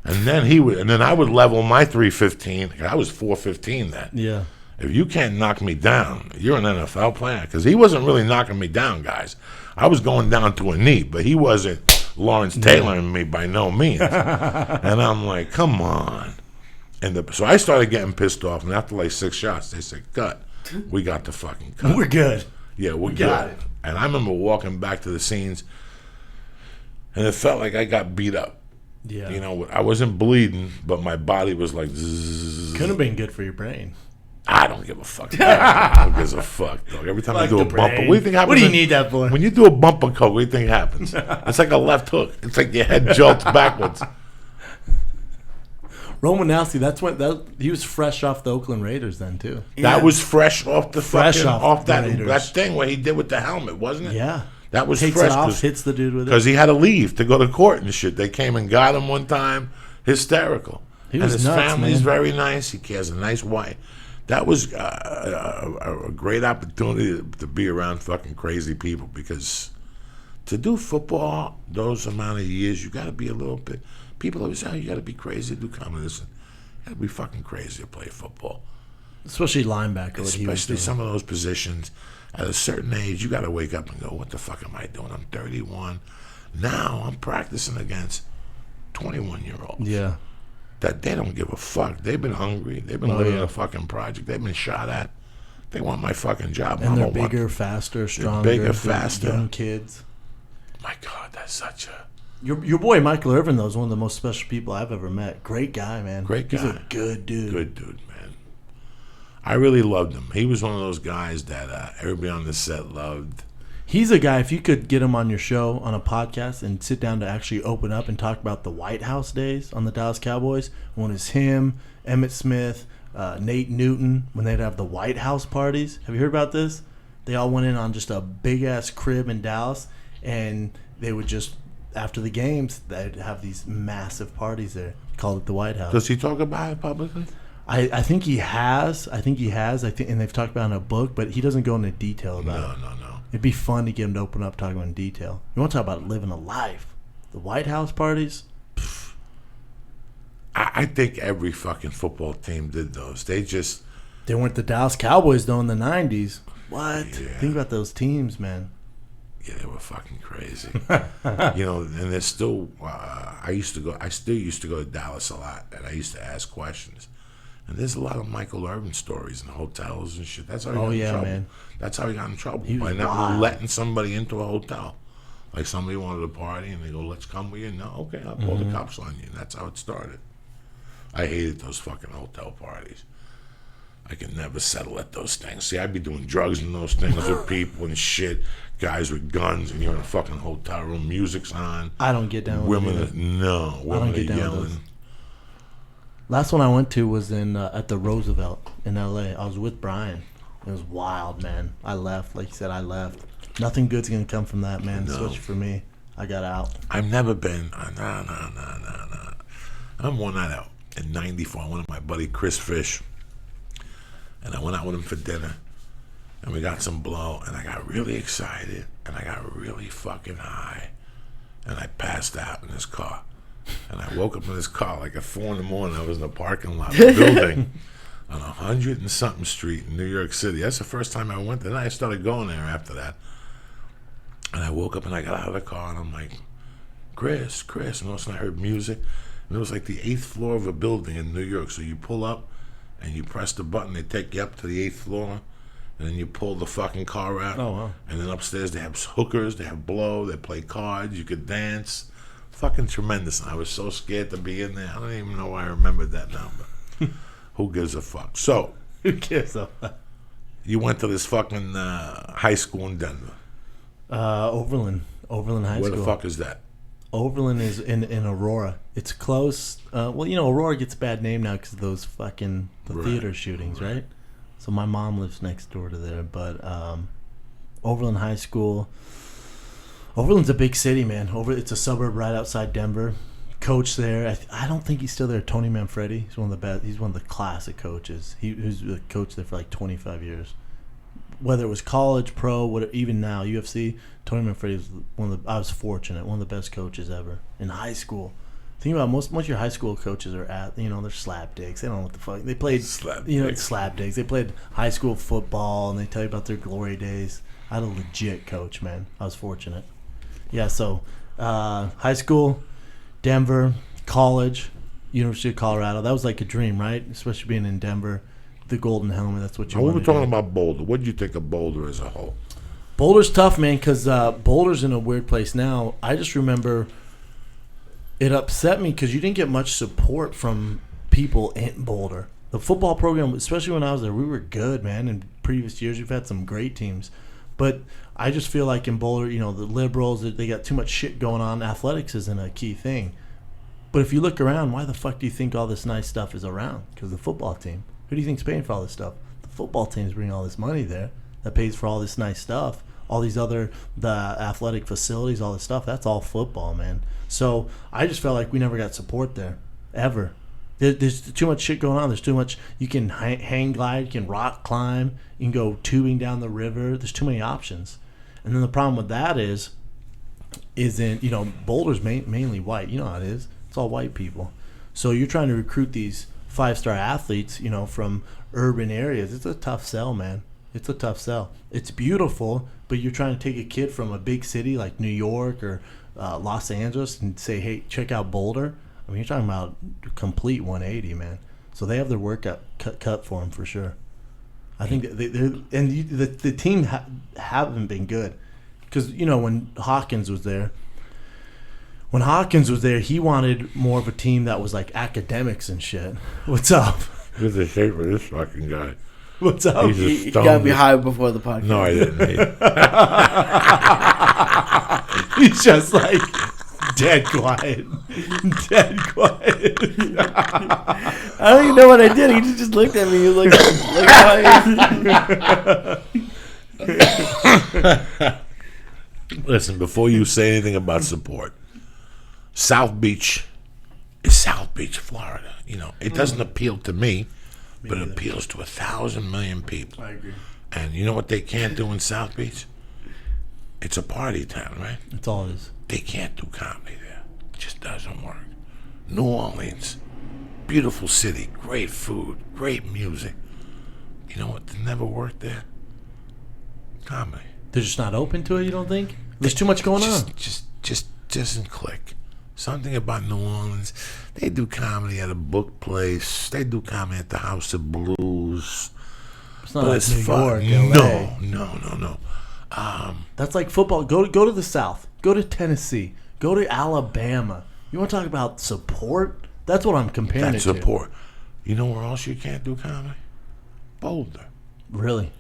And then I would level my 315. I was 415 then. Yeah. If you can't knock me down, you're an NFL player. Because he wasn't really knocking me down, guys. I was going down to a knee, but he wasn't Lawrence Tayloring me by no means. And I'm like, come on. So I started getting pissed off, and after like 6 shots, they said, cut. We got the fucking cut. We're good. Yeah, we got it. And I remember walking back to the scenes, and it felt like I got beat up. Yeah. You know, I wasn't bleeding, but my body was like zzz. Could have been good for your brain. I don't give a fuck. I don't give a fuck, dog. Every time I do a bumper, what do you think happens? What do you need that for? When you do a bumper coat, what do you think happens? It's like a left hook. It's like your head jolts backwards. Romanowski, that's when he was fresh off the Oakland Raiders then too. That was fresh off the that Raiders. thing where he did with the helmet, wasn't it? Yeah. That was Takes fresh. It off, hits the dude with it. Because he had to leave to go to court and shit. They came and got him one time. Hysterical. He was and his nuts, family's man. very nice. He has a nice wife. That was a great opportunity to be around fucking crazy people, because to do football those amount of years, you got to be a little bit. People always say, you got to be crazy to do comedy. Listen, you got to be fucking crazy to play football. Especially linebacker. Especially some of those positions. At a certain age, you got to wake up and go, what the fuck am I doing? I'm 31. Now I'm practicing against 21-year-olds. Yeah. That they don't give a fuck. They've been hungry. They've been living in a fucking project. They've been shot at. They want my fucking job. And they're bigger, faster, stronger. Bigger, faster. Young kids. My God, that's such a... Your boy Michael Irvin, though, is one of the most special people I've ever met. Great guy, man. Great guy. He's a good dude. Good dude, man. I really loved him. He was one of those guys that everybody on the set loved. He's a guy, if you could get him on your show, on a podcast, and sit down to actually open up and talk about the White House days on the Dallas Cowboys, when it's him, Emmitt Smith, Nate Newton, when they'd have the White House parties. Have you heard about this? They all went in on just a big-ass crib in Dallas, and they would just, after the games, they'd have these massive parties there. Called it the White House. Does he talk about it publicly? I think he has. And they've talked about it in a book, but he doesn't go into detail about it. No. It'd be fun to get him to open up, talk about in detail. You want to talk about living a life? The White House parties? Pff. I think every fucking football team did those. They weren't the Dallas Cowboys, though, in the 90s. What? Yeah. Think about those teams, man. Yeah, they were fucking crazy. And there's still, I still used to go to Dallas a lot, and I used to ask questions. And there's a lot of Michael Irvin stories in hotels and shit. That's how he got in trouble. Man. That's how he got in trouble. By not letting somebody into a hotel. Like somebody wanted a party and they go, let's come with you. No, okay, I'll call the cops on you. And that's how it started. I hated those fucking hotel parties. I could never settle at those things. See, I'd be doing drugs in those things with people and shit. Guys with guns, and you're in a fucking hotel room. Music's on. I don't get down with women are yelling. Last one I went to was in at the Roosevelt in L.A. I was with Brian. It was wild, man. I left. Like you said, I left. Nothing good's going to come from that, man. No. Especially for me. I got out. I've never been. No. I'm one night out. In 94, I went with my buddy Chris Fish. And I went out with him for dinner. And we got some blow. And I got really excited. And I got really fucking high. And I passed out in his car. And I woke up in his car like at 4 in the morning. I was in the parking lot of a building on 100 and something street in New York City. That's the first time I went there. And I started going there after that. And I woke up and I got out of the car and I'm like, Chris. And all of a sudden I heard music. And it was like the 8th floor of a building in New York. So you pull up and you press the button. They take you up to the 8th floor. And then you pull the fucking car out. Oh, wow. And then upstairs they have hookers. They have blow. They play cards. You could dance. Fucking tremendous. And I was so scared to be in there. I don't even know why I remembered that now. But who gives a fuck? So. Who gives a fuck? You went to this fucking high school in Denver. Overland High School. Where the fuck is that? Overland is in Aurora. It's close. Well, Aurora gets a bad name now because of those fucking theater shootings, right? So my mom lives next door to there. But Overland High School. Overland's a big city, man. It's a suburb right outside Denver. Coach there. I don't think he's still there. Tony Manfredi. He's one of the best. He's one of the classic coaches. He was a coach there for like 25 years. Whether it was college, pro, whatever, even now, UFC, Tony Manfredi was I was fortunate, one of the best coaches ever in high school. Think about most of your high school coaches are they're slap dicks. They don't know what the fuck. They played, slap dicks. They played high school football, and they tell you about their glory days. I had a legit coach, man. I was fortunate. Yeah, so high school, Denver, college, University of Colorado. That was like a dream, right? Especially being in Denver. The Golden Helmet, that's what you want to do. We were talking about Boulder. What did you think of Boulder as a whole? Boulder's tough, man, because Boulder's in a weird place now. I just remember it upset me because you didn't get much support from people in Boulder. The football program, especially when I was there, we were good, man. In previous years, we've had some great teams. But I just feel like in Boulder, the liberals, they got too much shit going on. Athletics isn't a key thing. But if you look around, why the fuck do you think all this nice stuff is around? Because the football team. Who do you think's paying for all this stuff? The football team's bringing all this money there that pays for all this nice stuff. All these the athletic facilities, all this stuff, that's all football, man. So I just felt like we never got support there, ever. There's too much shit going on. There's too much. You can hang glide, you can rock climb, you can go tubing down the river. There's too many options. And then the problem with that is Boulder's mainly white. You know how it is. It's all white people. So you're trying to recruit these 5-star athletes, from urban areas. It's a tough sell, man. It's a tough sell. It's beautiful, but you're trying to take a kid from a big city like New York or Los Angeles and say, hey, check out Boulder. I mean, you're talking about complete 180, man. So they have their work cut for them for sure. I think the team haven't been good because when Hawkins was there. When Hawkins was there, he wanted more of a team that was like academics and shit. What's up? Who's the shape of this fucking guy? What's up? He got me high before the podcast. No, I didn't. He's just like dead quiet. Dead quiet. I don't even know what I did. He just looked at me. He was like Listen, before you say anything about support, South Beach is South Beach, Florida. It doesn't appeal to me, but it appeals to 1,000 million people. I agree. And you know what they can't do in South Beach? It's a party town, right? That's all it is. They can't do comedy there. It just doesn't work. New Orleans, beautiful city, great food, great music. You know what never worked there? Comedy. They're just not open to it, you don't think? There's too much going on. Just doesn't click. Something about New Orleans. They do comedy at a book place. They do comedy at the House of Blues. It's not like New fun. York, LA. No. That's like football. Go to the South. Go to Tennessee. Go to Alabama. You want to talk about support? That's what I'm comparing That's it to. support. You know where else you can't do comedy? Boulder. Really?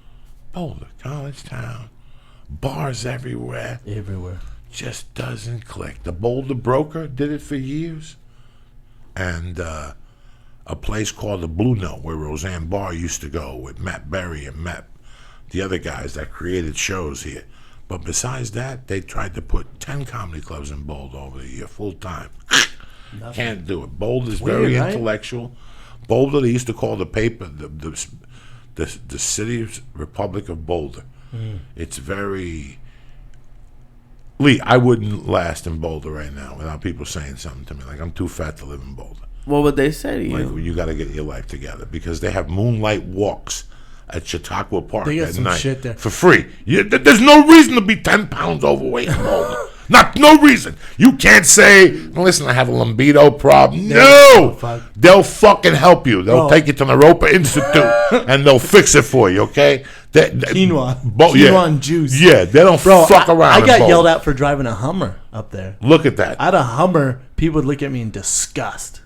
Boulder, college town. Bars everywhere. Everywhere. Just doesn't click. The Boulder Broker did it for years. And a place called the Blue Note, where Roseanne Barr used to go with Matt Berry and the other guys that created shows here. But besides that, they tried to put 10 comedy clubs in Boulder over the year, full time. Can't do it. Boulder's Weird, very right? intellectual. Boulder, they used to call the paper the City's Republic of Boulder. It's very... Lee, I wouldn't last in Boulder right now without people saying something to me. Like, I'm too fat to live in Boulder. What would they say to you? Like, you got to get your life together, because they have moonlight walks at Chautauqua Park They got at some night shit there. for free. There's no reason to be 10 pounds overweight in Boulder. No reason. You can't say, listen, I have a libido problem. No! They'll fucking help you. They'll take you to the Naropa Institute and they'll fix it for you, okay? Quinoa and juice. Yeah, they don't fuck around. I got in yelled Boulder. at for driving a Hummer up there. Look at that. I had a Hummer. People would look at me in disgust.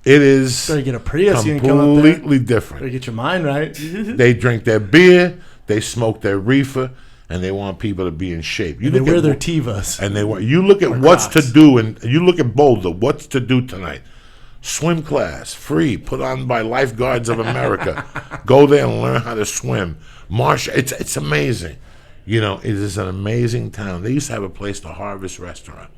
It is Better get a Prius. You can come up there. completely different. Better get your mind right. They drink their beer, they smoke their reefer, and they want people to be in shape. They wear their Tevas. And you look at what's to do, and you look at Boulder. What's to do tonight? Swim class, free, put on by Lifeguards of America. Go there and learn how to swim. It's amazing. You know, it is an amazing town. They used to have a place, the Harvest Restaurant.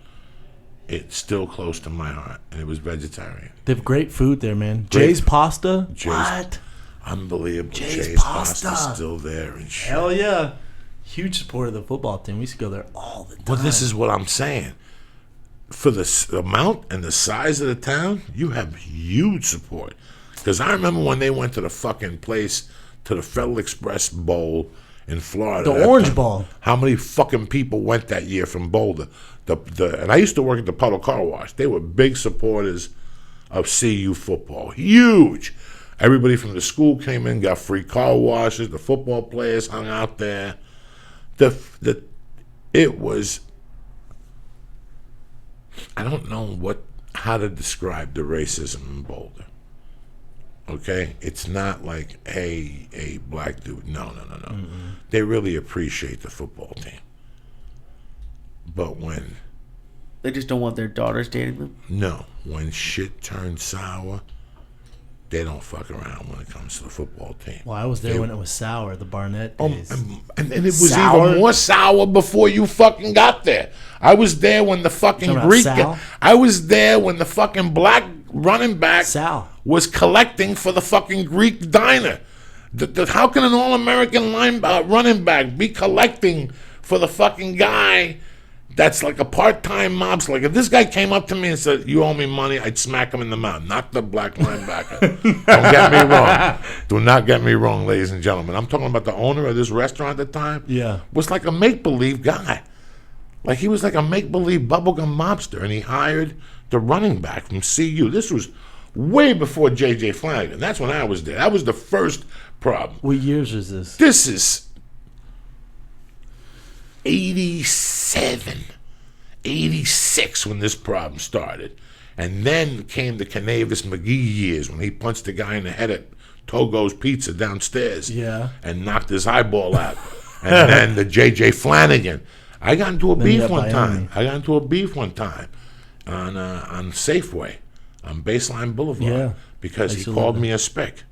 It's still close to my heart, and it was vegetarian. They have great food there, man. Great Jay's Pasta. Jay's- What? Unbelievable. Jay's Pasta's Pasta. still there and shit. Hell yeah. Huge supporter of the football team. We used to go there all the time. Well, this is what I'm saying. For the amount and the size of the town, you have huge support. Because I remember when they went to the fucking place, to the Federal Express Bowl in Florida. The Orange Bowl. How many fucking people went that year from Boulder? And I used to work at the Puddle Car Wash. They were big supporters of CU football. Huge. Everybody from the school came in, got free car washes. The football players hung out there. It was... I don't know how to describe the racism in Boulder. Okay? It's not like, hey, a black dude. No. Mm-hmm. They really appreciate the football team. But when... They just don't want their daughters dating them? No. When shit turns sour, they don't fuck around when it comes to the football team. Well, I was there when it was sour, the Barnett days. And it was Sour? even more sour before you fucking got there. I was there when the fucking Talking about Greek... Sal? I was there when the fucking black running back Sal. was collecting for the fucking Greek diner. How can an All-American running back be collecting for the fucking guy that's like a part-time mobster? Like, if this guy came up to me and said, you owe me money, I'd smack him in the mouth. Not the black linebacker. Don't get me wrong. Do not get me wrong, ladies and gentlemen. I'm talking about the owner of this restaurant at the time. Yeah. Was like a make-believe guy. Like, he was like a make-believe bubblegum mobster, and he hired the running back from CU. This was way before J.J. Flanagan. That's when I was there. That was the first problem. What years is this? This is 87, 86 when this problem started. And then came the Canavis McGee years when he punched the guy in the head at Togo's Pizza downstairs. Yeah. And knocked his eyeball out. And then the J.J. Flanagan. I got into a beef one time. On Safeway on Baseline Boulevard. Yeah. Because he called me a spick.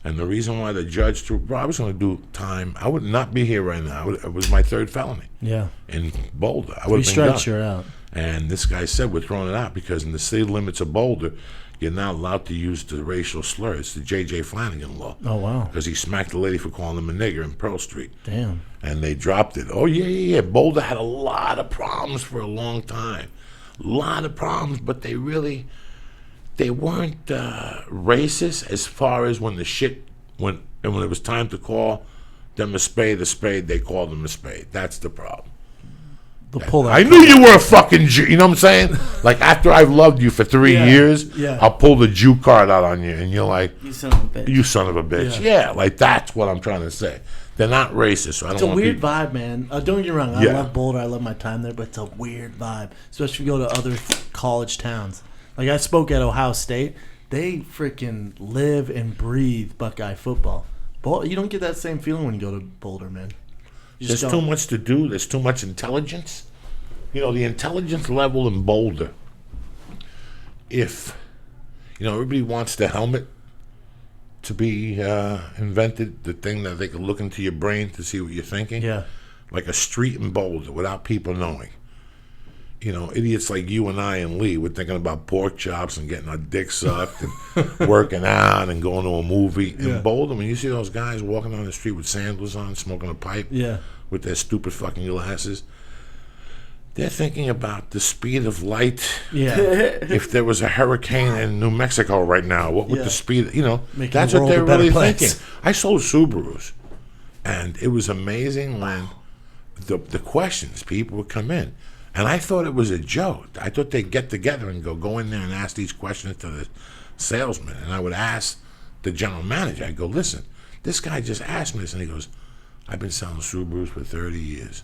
And the reason why the judge threw, bro, I was going to do time. I would not be here right now. It was my third felony. Yeah. In Boulder. I would have been Strikes done. you're out. And this guy said, we're throwing it out because in the city limits of Boulder, you're not allowed to use the racial slur. It's the J.J. Flanagan law. Oh, wow. Because he smacked the lady for calling him a nigger in Pearl Street. Damn. And they dropped it. Oh, yeah. Boulder had a lot of problems for a long time. A lot of problems, but they weren't racist as far as when when it was time to call them a spade, they called them a spade. That's the problem. They'll pull that. I knew you were a fucking Jew. You know what I'm saying? Like, after I've loved you for 3 years, I'll pull the Jew card out on you, and you're like, You son of a bitch. you son of a bitch. Yeah, like, that's what I'm trying to say. They're not racist, so I don't It's a want weird people... vibe, man. Don't get me wrong. I love Boulder. I love my time there, but it's a weird vibe, especially if you go to other college towns. Like, I spoke at Ohio State. They freaking live and breathe Buckeye football. You don't get that same feeling when you go to Boulder, man. There's too much to do. There's too much intelligence. You know, the intelligence level in Boulder, if, you know, everybody wants the helmet to be invented, the thing that they can look into your brain to see what you're thinking. Yeah. Like a street in Boulder without people knowing. You know, idiots like you and I and Lee, we're thinking about pork chops and getting our dicks sucked and working out and going to a movie. In Boulder, when you see those guys walking down the street with sandals on, smoking a pipe with their stupid fucking glasses, they're thinking about the speed of light. Yeah. If there was a hurricane in New Mexico right now, what would the speed, you know, Making that's the what world they're a better really place. thinking. I sold Subarus, and it was amazing when the questions, people would come in. And I thought it was a joke. I thought they'd get together and go in there and ask these questions to the salesman. And I would ask the general manager, I'd go, listen, this guy just asked me this. And he goes, I've been selling Subarus for 30 years.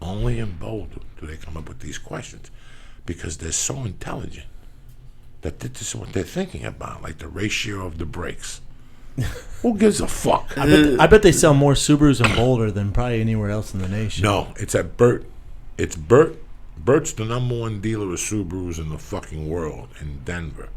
Only in Boulder do they come up with these questions, because they're so intelligent that this is what they're thinking about, like the ratio of the brakes. Who gives a fuck? I bet they sell more Subarus in Boulder than probably anywhere else in the nation. No, it's at Burt. It's Burt. Burt's the number one dealer of Subarus in the fucking world in Denver.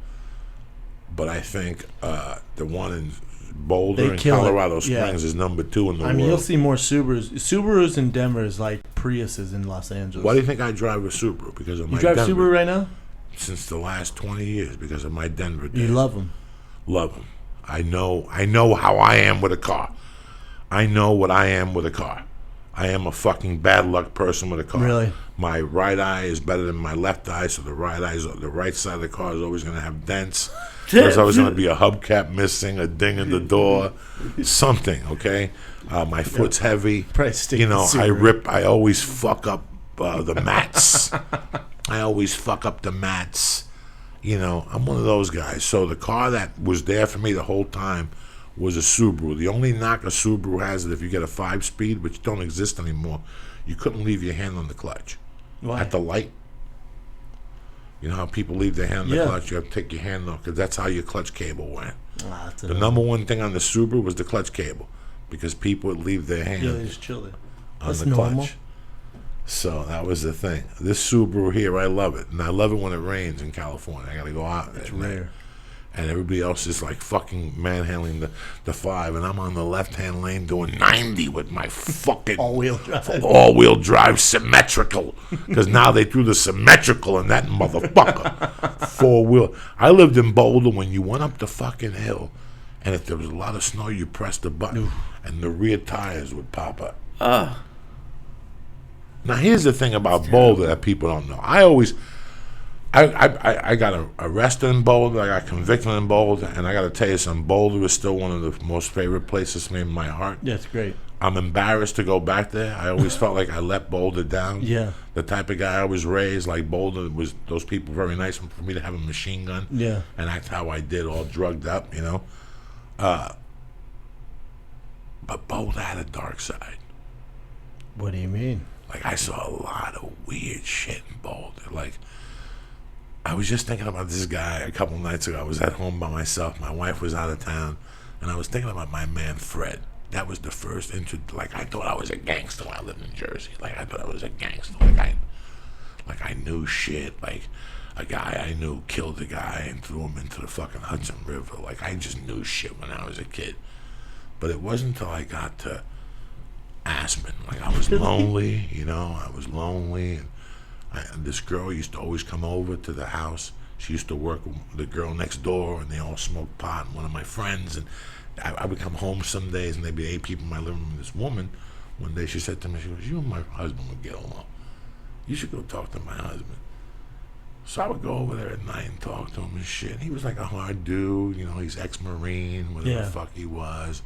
But I think the one in Boulder and Colorado Springs is number 2 in the world. I mean, you'll see more Subarus. Subarus in Denver is like Priuses in Los Angeles. Why do you think I drive a Subaru? Because of my Denver. You drive Denver. Subaru right now? Since the last 20 years, because of my Denver days. You love them. Love them. I know how I am with a car. I know what I am with a car. I am a fucking bad luck person with a car. Really? My right eye is better than my left eye, so the right side of the car is always going to have dents. There's always going to be a hubcap missing, a ding in the door, something, okay? My foot's heavy. You know, I always fuck up the mats. I always fuck up the mats. You know, I'm one of those guys. So the car that was there for me the whole time was a Subaru. The only knock a Subaru has is if you get a 5-speed, which don't exist anymore, you couldn't leave your hand on the clutch. Why? At the light. You know how people leave their hand on the clutch? You have to take your hand off, because that's how your clutch cable went. The number one thing on the Subaru was the clutch cable, because people would leave their hand they just chill there. on That's the normal. clutch. So that was the thing. This Subaru here, I love it. And I love it when it rains in California. I got to go out. It's rare. And everybody else is like fucking manhandling the 5, and I'm on the left-hand lane doing 90 with my fucking all-wheel drive symmetrical, because now they threw the symmetrical in that motherfucker. 4-wheel. I lived in Boulder when you went up the fucking hill, and if there was a lot of snow, you pressed the button, and the rear tires would pop up. Now here's the thing about Boulder that people don't know. I got arrested in Boulder. I got convicted in Boulder, and I got to tell you something. Boulder is still one of the most favorite places for me in my heart. Yeah, it's great. I'm embarrassed to go back there. I always felt like I let Boulder down. Yeah. The type of guy I was raised, like Boulder was those people very nice for me to have a machine gun. Yeah. And that's how I did, all drugged up, you know. But Boulder had a dark side. What do you mean? Like, I saw a lot of weird shit in Boulder. Like, I was just thinking about this guy a couple nights ago. I was at home by myself. My wife was out of town. And I was thinking about my man, Fred. That was the first like, I thought I was a gangster when I lived in Jersey. Like, I thought I was a gangster. Like I knew shit. Like, a guy I knew killed a guy and threw him into the fucking Hudson River. Like, I just knew shit when I was a kid. But it wasn't until I got to Aspen. Like, I was lonely, you know. I was lonely. And this girl used to always come over to the house. She used to work with the girl next door, and they all smoked pot. And one of my friends, and I would come home some days, and there'd be 8 people in my living room. This woman, one day, she said to me, she goes, "You and my husband would get along. You should go talk to my husband." So I would go over there at night and talk to him and shit. He was like a hard dude, you know. He's ex-Marine, whatever the fuck he was.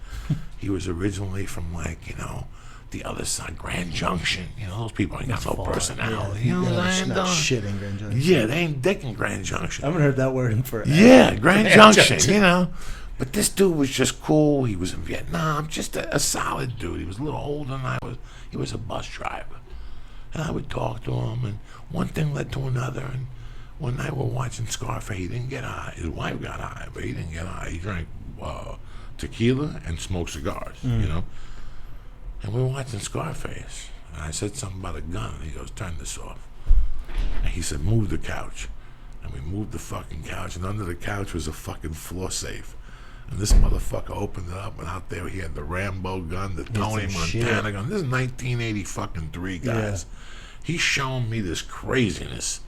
He was originally from, like, you know, The other side, Grand Junction. You know, those people ain't got no far. personality. Yeah, You know what I'm saying? not shit in Grand Junction. Yeah, they ain't dicking Grand Junction. I haven't heard that word in forever. Yeah, Grand Junction, you know. But this dude was just cool. He was in Vietnam, just a solid dude. He was a little older than I was. He was a bus driver. And I would talk to him, and one thing led to another. And one night we're watching Scarface. He didn't get high. His wife got high, but he didn't get high. He drank tequila and smoked cigars, you know. And we were watching Scarface. And I said something about a gun. And he goes, turn this off. And he said, move the couch. And we moved the fucking couch. And under the couch was a fucking floor safe. And this motherfucker opened it up. And out there he had the Rambo gun, the Tony Montana gun. This is 1983, guys. Yeah. He's showing me this craziness.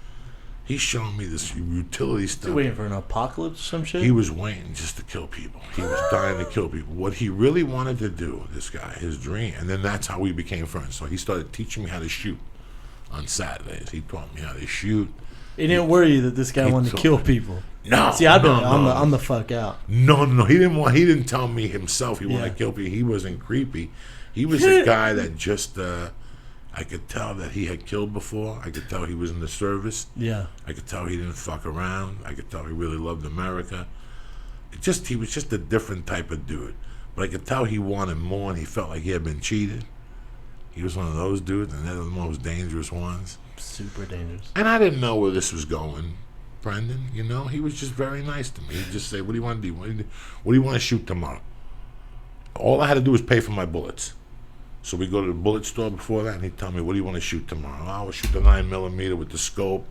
He's showing me this utility stuff. He waiting for an apocalypse or some shit? He was waiting just to kill people. He was dying to kill people. What he really wanted to do, this guy, his dream, and then that's how we became friends. So he started teaching me how to shoot on Saturdays. He taught me how to shoot. It didn't worry you that this guy wanted to kill people. No. See, I've been on the fuck out. No. He didn't tell me himself he wanted to kill people. He wasn't creepy. He was a guy that just I could tell that he had killed before. I could tell he was in the service. Yeah. I could tell he didn't fuck around. I could tell he really loved America. He was just a different type of dude. But I could tell he wanted more, and he felt like he had been cheated. He was one of those dudes, and they're the most dangerous ones. Super dangerous. And I didn't know where this was going, Brendan. You know, he was just very nice to me. He'd just say, what do you want to do? What do you want to shoot tomorrow? All I had to do was pay for my bullets. So we go to the bullet store before that, and he'd tell me, what do you want to shoot tomorrow? I'll shoot the 9mm with the scope.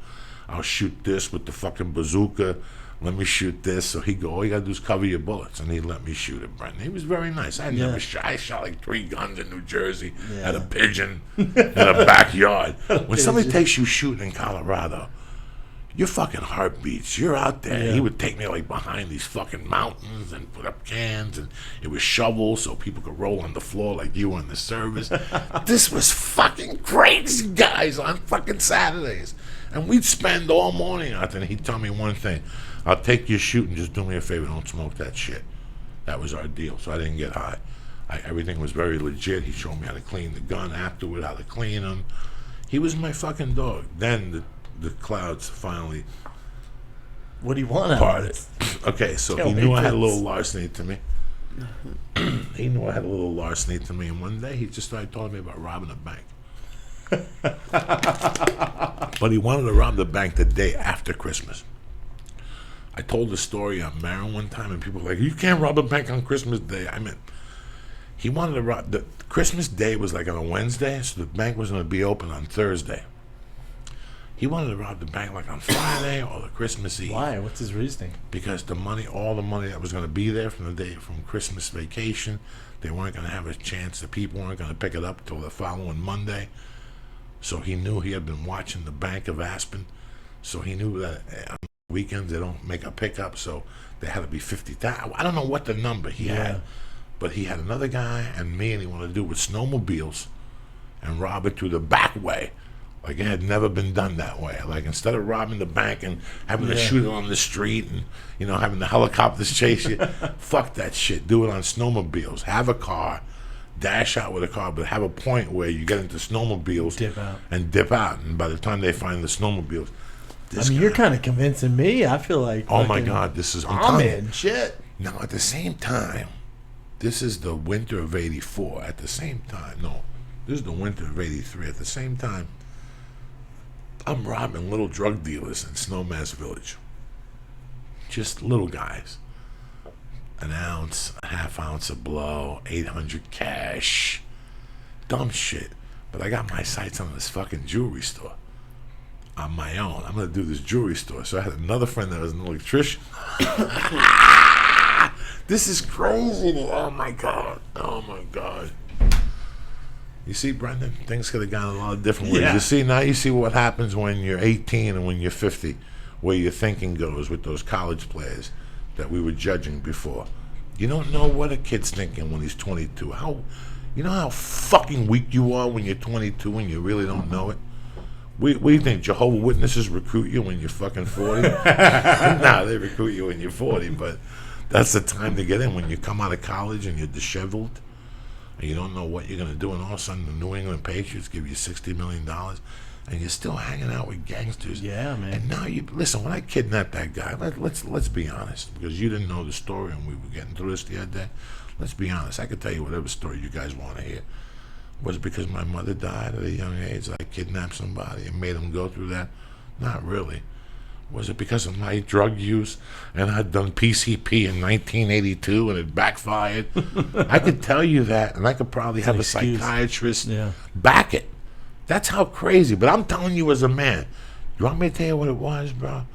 I'll shoot this with the fucking bazooka. Let me shoot this. So he'd go, all you got to do is cover your bullets. And he'd let me shoot it, Brendan. He was very nice. I shot like 3 guns in New Jersey, had a pigeon in a backyard. When somebody takes you shooting in Colorado, your fucking heart beats. You're out there. Yeah. He would take me like behind these fucking mountains and put up cans, and it was shovels so people could roll on the floor like you were in the service. This was fucking crazy, guys, on fucking Saturdays. And we'd spend all morning out there, and he'd tell me one thing. I'll take your shoot and just do me a favor, don't smoke that shit. That was our deal, so I didn't get high. Everything was very legit. He showed me how to clean the gun afterward, how to clean them. He was my fucking dog. Then the clouds finally What do you want parted. Okay, so he knew I had a little larceny to me. He knew I had a little larceny to me, and one day he just started talking to me about robbing a bank. But he wanted to rob the bank the day after Christmas. I told the story on Marin one time, and people were like, you can't rob a bank on Christmas Day. I mean, he wanted to rob. The Christmas Day was like on a Wednesday, so the bank was going to be open on Thursday. He wanted to rob the bank like on Friday or the Christmas Eve. Why? What's his reasoning? Because all the money that was going to be there from Christmas vacation, they weren't going to have a chance. The people weren't going to pick it up till the following Monday. So he knew he had been watching the Bank of Aspen. So he knew that on weekends they don't make a pickup. So they had to be 50,000. I don't know what the number he had, but he had another guy and me, and he wanted to do it with snowmobiles and rob it through the back way. Like it had never been done that way. Like instead of robbing the bank and having to shoot it on the street and having the helicopters chase you, fuck that shit. Do it on snowmobiles. Have a car, dash out with a car, but have a point where you get into snowmobiles, dip out. And by the time they find the snowmobiles, you're kind of convincing me. I feel like oh my God, this is I'm in shit. Now at the same time, this is the winter of '84. At the same time, no, this is the winter of '83. At the same time, I'm robbing little drug dealers in Snowmass Village. Just little guys. An ounce, a half ounce of blow, 800 cash. Dumb shit. But I got my sights on this fucking jewelry store. On my own. I'm going to do this jewelry store. So I had another friend that was an electrician. This is crazy. Oh my God. Oh my God. You see, Brendan, things could have gone a lot of different ways. Yeah. You see what happens when you're 18 and when you're 50, where your thinking goes with those college players that we were judging before. You don't know what a kid's thinking when he's 22. You know how fucking weak you are when you're 22 and you really don't know it? We think Jehovah's Witnesses recruit you when you're fucking 40? No, they recruit you when you're 40, but that's the time to get in. When you come out of college and you're disheveled, and you don't know what you're going to do, and all of a sudden the New England Patriots give you $60 million, and you're still hanging out with gangsters. Yeah, man. And now you listen. When I kidnapped that guy, let's be honest, because you didn't know the story, and we were getting through this the other day. Let's be honest. I could tell you whatever story you guys want to hear. Was it because my mother died at a young age that I kidnapped somebody and made them go through that? Not really. Was it because of my drug use and I'd done PCP in 1982 and it backfired? I could tell you that, and I could probably have a psychiatrist back it. That's how crazy. But I'm telling you as a man. You want me to tell you what it was, bro?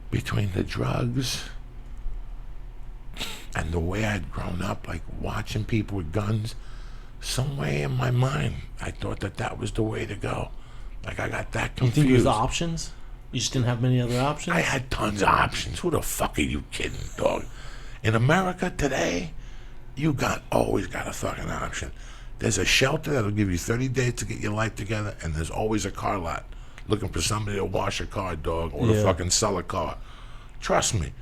Between the drugs and the way I'd grown up, like watching people with guns, some way in my mind, I thought that was the way to go. Like I got that confused. You think it was options? You just didn't have many other options? I had tons of options. Who the fuck are you kidding, dog? In America today, you always got a fucking option. There's a shelter that'll give you 30 days to get your life together, and there's always a car lot looking for somebody to wash a car, dog, or to fucking sell a car. Trust me.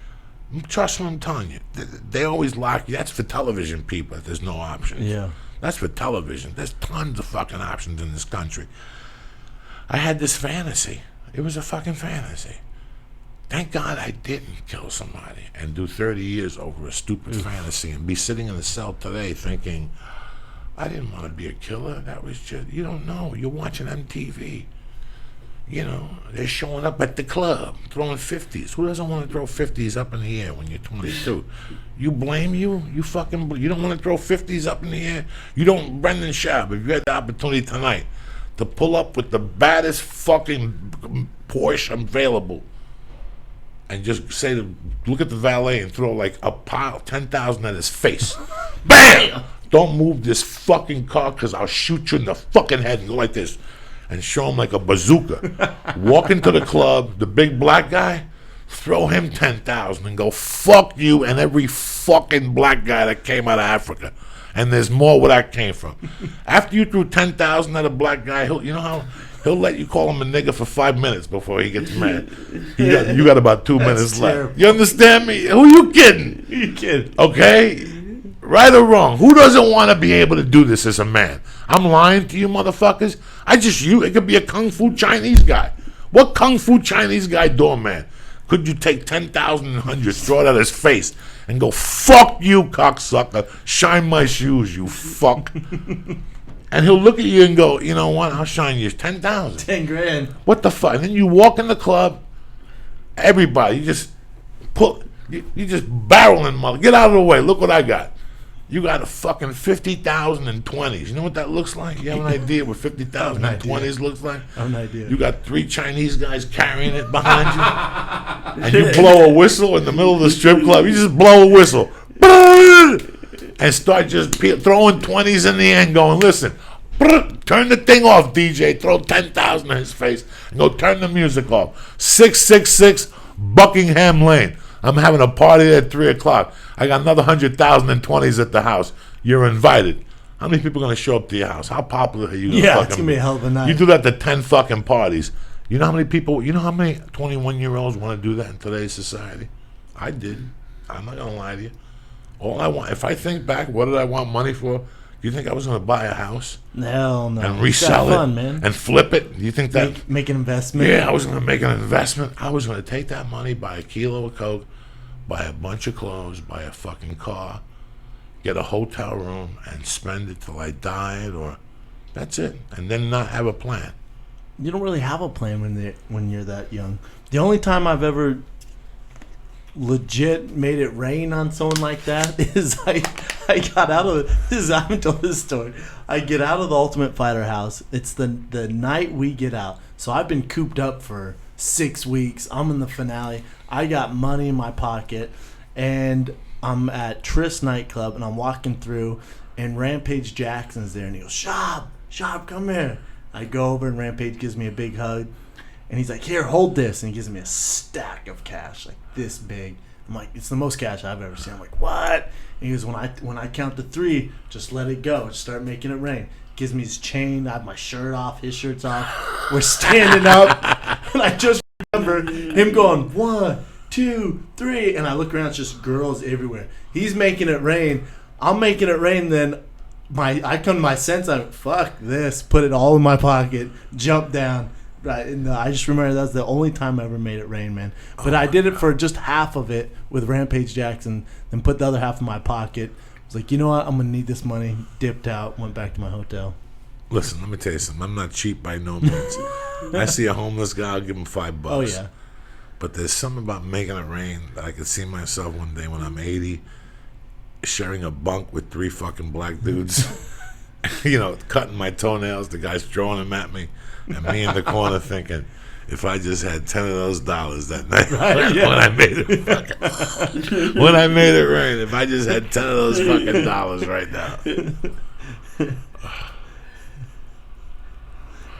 Trust me, I'm telling you. They always lock you. That's for television people if there's no options. Yeah. That's for television. There's tons of fucking options in this country. I had this fantasy. It was a fucking fantasy. Thank God I didn't kill somebody and do 30 years over a stupid fantasy and be sitting in a cell today thinking, I didn't want to be a killer. That was just, you don't know. You're watching MTV. You know, they're showing up at the club, throwing 50s. Who doesn't want to throw 50s up in the air when you're 22? You blame you? You don't want to throw 50s up in the air? You don't, Brendan Schaub, if you had the opportunity tonight to pull up with the baddest fucking Porsche available and just say look at the valet and throw like a pile, 10,000 at his face. BAM! Don't move this fucking car because I'll shoot you in the fucking head and go like this. And show him like a bazooka. Walk into the club, the big black guy, throw him 10,000 and go, fuck you and every fucking black guy that came out of Africa. And there's more where that came from. After you threw 10,000 at a black guy, he'll let you call him a nigger for 5 minutes before he gets mad. You got about 2 minutes left. You understand me? Who you kidding? You kidding? Okay? Right or wrong, who doesn't want to be able to do this as a man? I'm lying to you motherfuckers. It could be a Kung Fu Chinese guy. What Kung Fu Chinese guy doorman could you take 10,000 and hundreds, throw it at his face, and go, fuck you, cocksucker, shine my shoes, you fuck. And he'll look at you and go, you know what, I'll shine you 10,000. 10 grand. What the fuck? And then you walk in the club, everybody, you just barreling, mother. Get out of the way, look what I got. You got a fucking 50,000 in 20s. You know what that looks like? You have an idea what 50,000 in 20s looks like? I have an idea. You got 3 Chinese guys carrying it behind you. And you blow a whistle in the middle of the strip club. You just blow a whistle. And start just throwing 20s in the end going, listen, turn the thing off, DJ. Throw 10,000 in his face. And go turn the music off. 666 Buckingham Lane. I'm having a party at 3 o'clock. I got another 100,000 in 20s at the house. You're invited. How many people are going to show up to your house? How popular are you? Yeah, it's going to be a hell of a night. You do that to 10 fucking parties. You know how many 21-year-olds want to do that in today's society? I did. I'm not going to lie to you. All I want, if I think back, what did I want money for? You think I was going to buy a house? Hell no. And resell it fun, man. and flip it? You think that? Make an investment? Yeah, I was going to make an investment. I was going to take that money, buy a kilo of Coke, buy a bunch of clothes, buy a fucking car, get a hotel room, and spend it till I died, or that's it. And then not have a plan. You don't really have a plan when you're that young. The only time I've ever legit made it rain on someone like that is I got out of I haven't told this story. I get out of the Ultimate Fighter house. It's the night we get out. So I've been cooped up for 6 weeks. I'm in the finale. I got money in my pocket, and I'm at Tris nightclub, and I'm walking through, and Rampage Jackson's there, and he goes, Schaub, come here. I go over, and Rampage gives me a big hug, and he's like, here, hold this, and he gives me a stack of cash, like this big. I'm like, it's the most cash I've ever seen. I'm like, what? And he goes, when I count to 3, just let it go, just start making it rain. Gives me his chain, I have my shirt off, his shirt's off. We're standing up, and I just remember him going 1, 2, 3, and I look around, it's just girls everywhere. He's making it rain. I'm making it rain. Then I come to my sense. I went, fuck this. Put it all in my pocket. Jump down. Right. And I just remember that's the only time I ever made it rain, man. But I did it for just half of it with Rampage Jackson, then put the other half in my pocket. I was like, you know what? I'm gonna need this money. Dipped out. Went back to my hotel. Listen, let me tell you something. I'm not cheap by no means. I see a homeless guy, I'll give him $5. Oh yeah. But there's something about making it rain that I could see myself one day when I'm 80, sharing a bunk with 3 fucking black dudes. Cutting my toenails. The guy's throwing them at me, and me in the corner thinking, if I just had 10 of those dollars that night when I made it rain, if I just had 10 of those fucking dollars right now.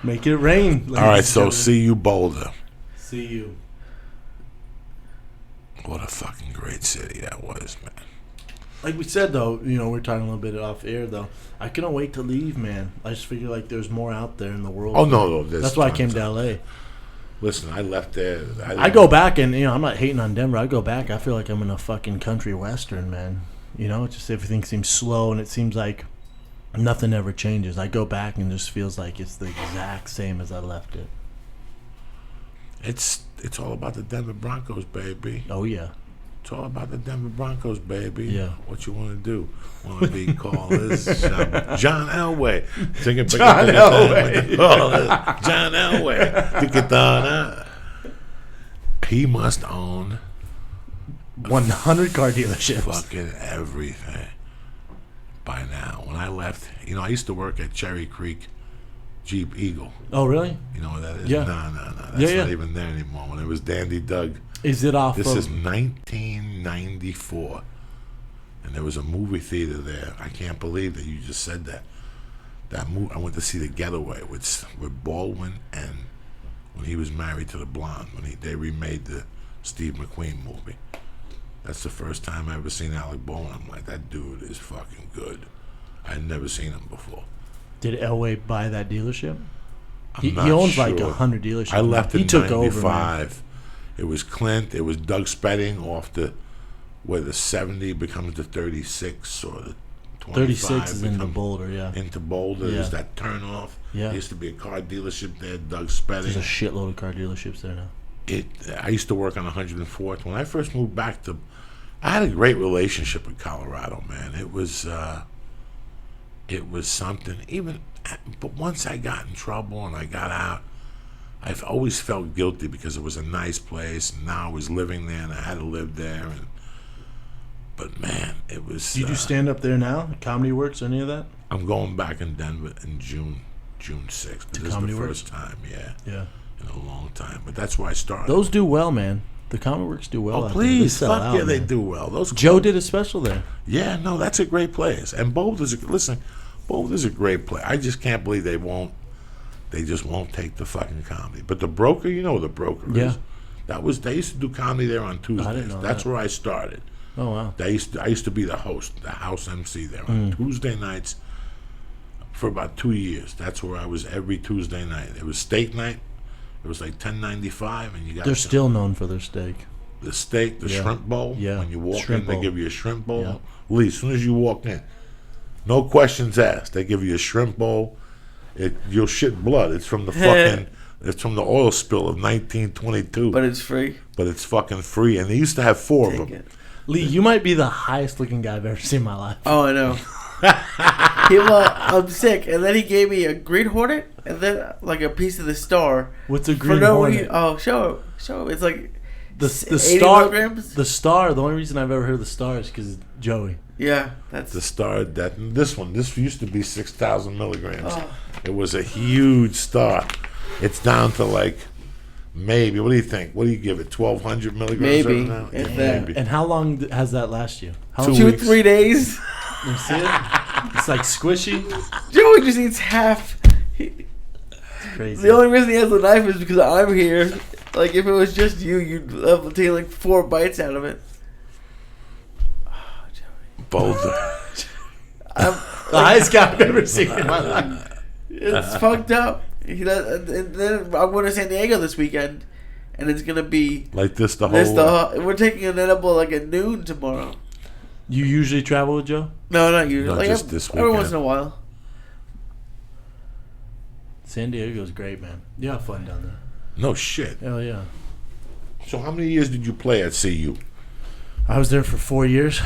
Make it rain. All right, so see you, Boulder. See you. What a fucking great city that was, man. Like we said, though, we're talking a little bit off air, though. I couldn't wait to leave, man. I just figure like there's more out there in the world. Oh, no. That's why I came to L.A. Listen, I left there. I go back, and, I'm not hating on Denver. I go back, I feel like I'm in a fucking country western, man. It's just everything seems slow, and it seems like nothing ever changes. I go back and it just feels like it's the exact same as I left it. It's all about the Denver Broncos, baby. Oh, yeah. It's all about the Denver Broncos, baby. Yeah. What you want to do? Want to be called as John Elway. John Elway. John Elway. He must own 100 car dealerships. Fucking everything. By now, when I left, I used to work at Cherry Creek Jeep Eagle. Oh, really? You know what that is? Yeah. No. That's not even there anymore. When it was Dandy Doug. Is it off This of... is 1994. And there was a movie theater there. I can't believe that you just said that. That movie, I went to see The Getaway with Baldwin, and when he was married to the blonde, when they remade the Steve McQueen movie. That's the first time I ever seen Alec Baldwin. I'm like, that dude is fucking good. I had never seen him before. Did Elway buy that dealership? He not owns sure. like 100 dealerships. I left he in took 95. over, man. It was Clint. It was Doug Spedding off where the 70 becomes the 36 or the 25. 36 is into Boulder, yeah. Into Boulder. Yeah. There's that turn off. Yeah. There used to be a car dealership there, Doug Spedding. There's a shitload of car dealerships there now. I used to work on 104th. When I first moved back I had a great relationship with Colorado, man. It was something. But once I got in trouble and I got out, I've always felt guilty because it was a nice place, and now I was living there and I had to live there. But man, it was. Do you do stand up there now? Comedy Works or any of that? I'm going back in Denver in June 6th. To This is Comedy the Works? first time, yeah, Yeah. in a long time. But that's where I started. Those do well, man. The Comedy Works do well. Oh, out please, there. They sell fuck out, yeah, they man. do well. Those Joe did a special there. Yeah, no, that's a great place. And Boulder's a great place. I just can't believe they just won't take the fucking comedy. But the Broker, the Broker is. Yeah. They used to do comedy there on Tuesdays. I didn't know That's that. where I started. Oh, wow. I used to be the host, the house MC there on Tuesday nights for about 2 years. That's where I was every Tuesday night. It was steak night. It was like $10.95, and you got They're still known for their steak. the steak, the shrimp bowl. Yeah. When you walk Shrimp in, they bowl. give you a shrimp bowl. Yeah. Lee, as soon as you walk in, no questions asked. They give you a shrimp bowl. You'll shit blood. It's from the fucking. It's from the oil spill of 1922. But it's free. But it's fucking free, and they used to have 4 of them. It. Lee, you might be the highest looking guy I've ever seen in my life. Oh, I know. I'm sick, and then he gave me a Green Hornet, and then like a piece of the Star. What's a For Green no Hornet? reason. Oh, show him. It's like The 80 Star. milligrams? The Star. The only reason I've ever heard of the Star is because Joey. Yeah, that's The Star. This used to be 6,000 milligrams. Oh. It was a huge Star. It's down to like maybe. What do you think? What do you give it? 1,200 milligrams Maybe, right now? if Yeah, that. maybe. And how long has that last you? How 2 long? 2 weeks. 3 days. You see it? It's like squishy. Joey just eats half. It's crazy. The only reason he has the knife is because I'm here. Like if it was just you, you'd take like 4 bites out of it. Oh, Joey. Boulder. The highest guy I've ever seen in my life. It's fucked up. And then I'm going to San Diego this weekend, and it's gonna be Like this the whole. we're taking an edible like at noon tomorrow. You usually travel with Joe? No, not usually. No, Like, just this every once weekend. in a while. San Diego's great, man. You have fun down there. No shit. Hell yeah. So how many years did you play at CU? I was there for 4 years.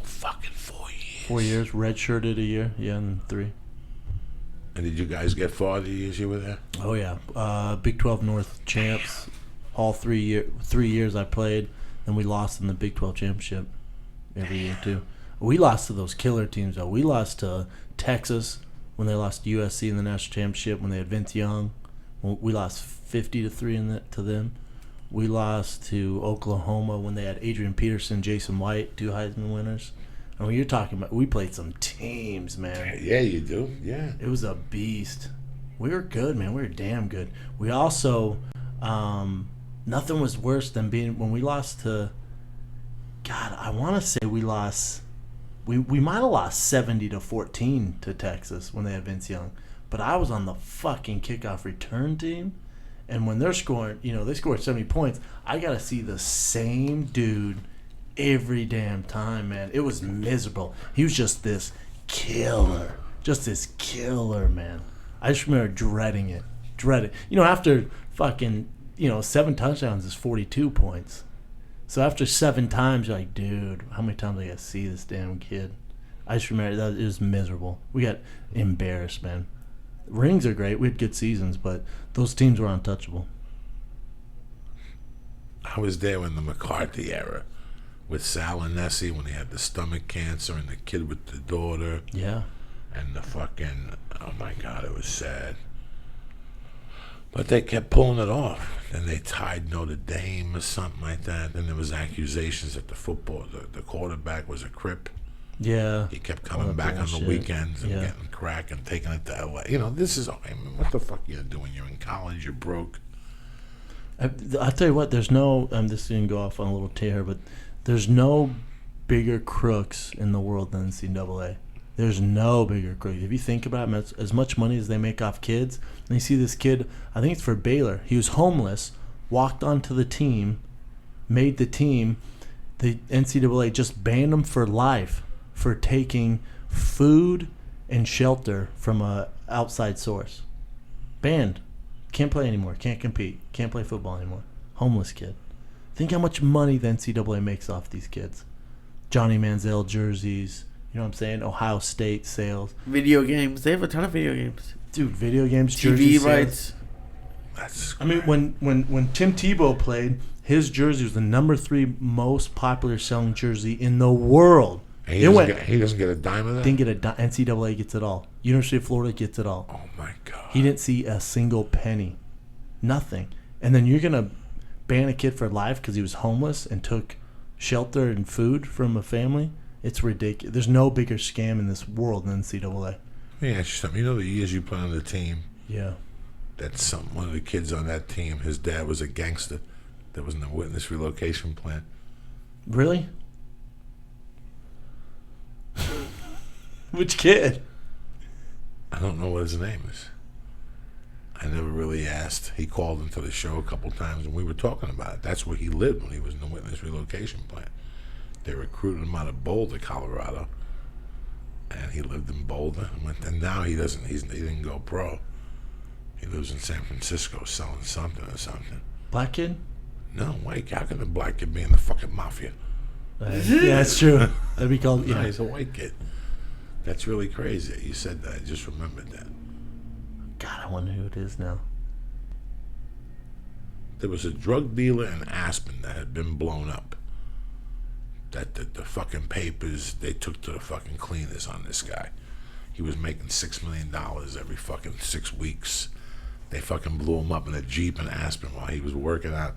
Fucking 4 years. 4 years. Redshirted a year. Yeah, and 3. And did you guys get far the years you were there? Oh yeah. Big 12 North champs. All 3 years I played. Then we lost in the Big 12 championship every year too. We lost to those killer teams though. We lost to Texas when they lost to USC in the national championship when they had Vince Young. We lost 50-3 to them. We lost to Oklahoma when they had Adrian Peterson, Jason White, 2 Heisman winners. And when you're talking about, we played some teams, man. Yeah, you do. Yeah. It was a beast. We were good, man. We were damn good. We also, nothing was worse than when we lost to, God, I want to say we lost, we might have lost 70-14 to Texas when they had Vince Young. But I was on the fucking kickoff return team. And when they're scoring, they scored 70 points. I got to see the same dude every damn time, man. It was miserable. He was just this killer. Just this killer, man. I just remember dreading it. After fucking, 7 touchdowns is 42 points. So after 7 times, you're like, dude, how many times I got to see this damn kid? I just remember that it was miserable. We got embarrassed, man. Rings are great. We had good seasons, but those teams were untouchable. I was there in the McCarthy era with Sal and Nessie when he had the stomach cancer and the kid with the daughter. Yeah. And the fucking, oh my God, it was sad. But they kept pulling it off. Then they tied Notre Dame or something like that. Then there was accusations that the quarterback was a Crip. Yeah. He kept coming back on the weekends and getting crack and taking it to LA. This is, what the fuck are you doing? You're in college, you're broke. I'll tell you what, there's no, this is going to go off on a little tear, but there's no bigger crooks in the world than NCAA. There's no bigger crooks. If you think about it, as much money as they make off kids, and you see this kid, I think it's for Baylor, he was homeless, walked onto the team, made the team, the NCAA just banned him for life for taking food and shelter from a outside source. Banned. Can't play anymore. Can't compete. Can't play football anymore. Homeless kid. Think how much money the NCAA makes off these kids. Johnny Manziel jerseys. You know what I'm saying? Ohio State sales. Video games. They have a ton of video games. Dude, video games, jersey TV rights. That's I mean, when Tim Tebow played, his jersey was the number 3 most popular selling jersey in the world. and he doesn't get a dime of that? Didn't get a dime. NCAA gets it all. University of Florida gets it all. Oh my God. He didn't see a single penny. Nothing. And then you're going to ban a kid for life because he was homeless and took shelter and food from a family? It's ridiculous. There's no bigger scam in this world than NCAA. Let me ask you something. The years you played on the team, Yeah. one of the kids on that team, his dad was a gangster that was in the witness relocation plan. Really? Which kid? I don't know what his name is. I never really asked. He called into the show a couple times, and we were talking about it. That's where he lived when he was in the witness relocation plan. They recruited him out of Boulder, Colorado, and he lived in Boulder. And now he didn't go pro. He lives in San Francisco selling something or something. Black kid? No, white. How can a black kid be in the fucking mafia? Yeah, that's true. That'd be called. No, Yeah. he's a white kid. That's really crazy. You said that. I just remembered that. God, I wonder who it is now. There was a drug dealer in Aspen that had been blown up. That the fucking papers, they took to the fucking cleaners on this guy. He was making $6 million every fucking 6 weeks. They fucking blew him up in a Jeep in Aspen while he was working out.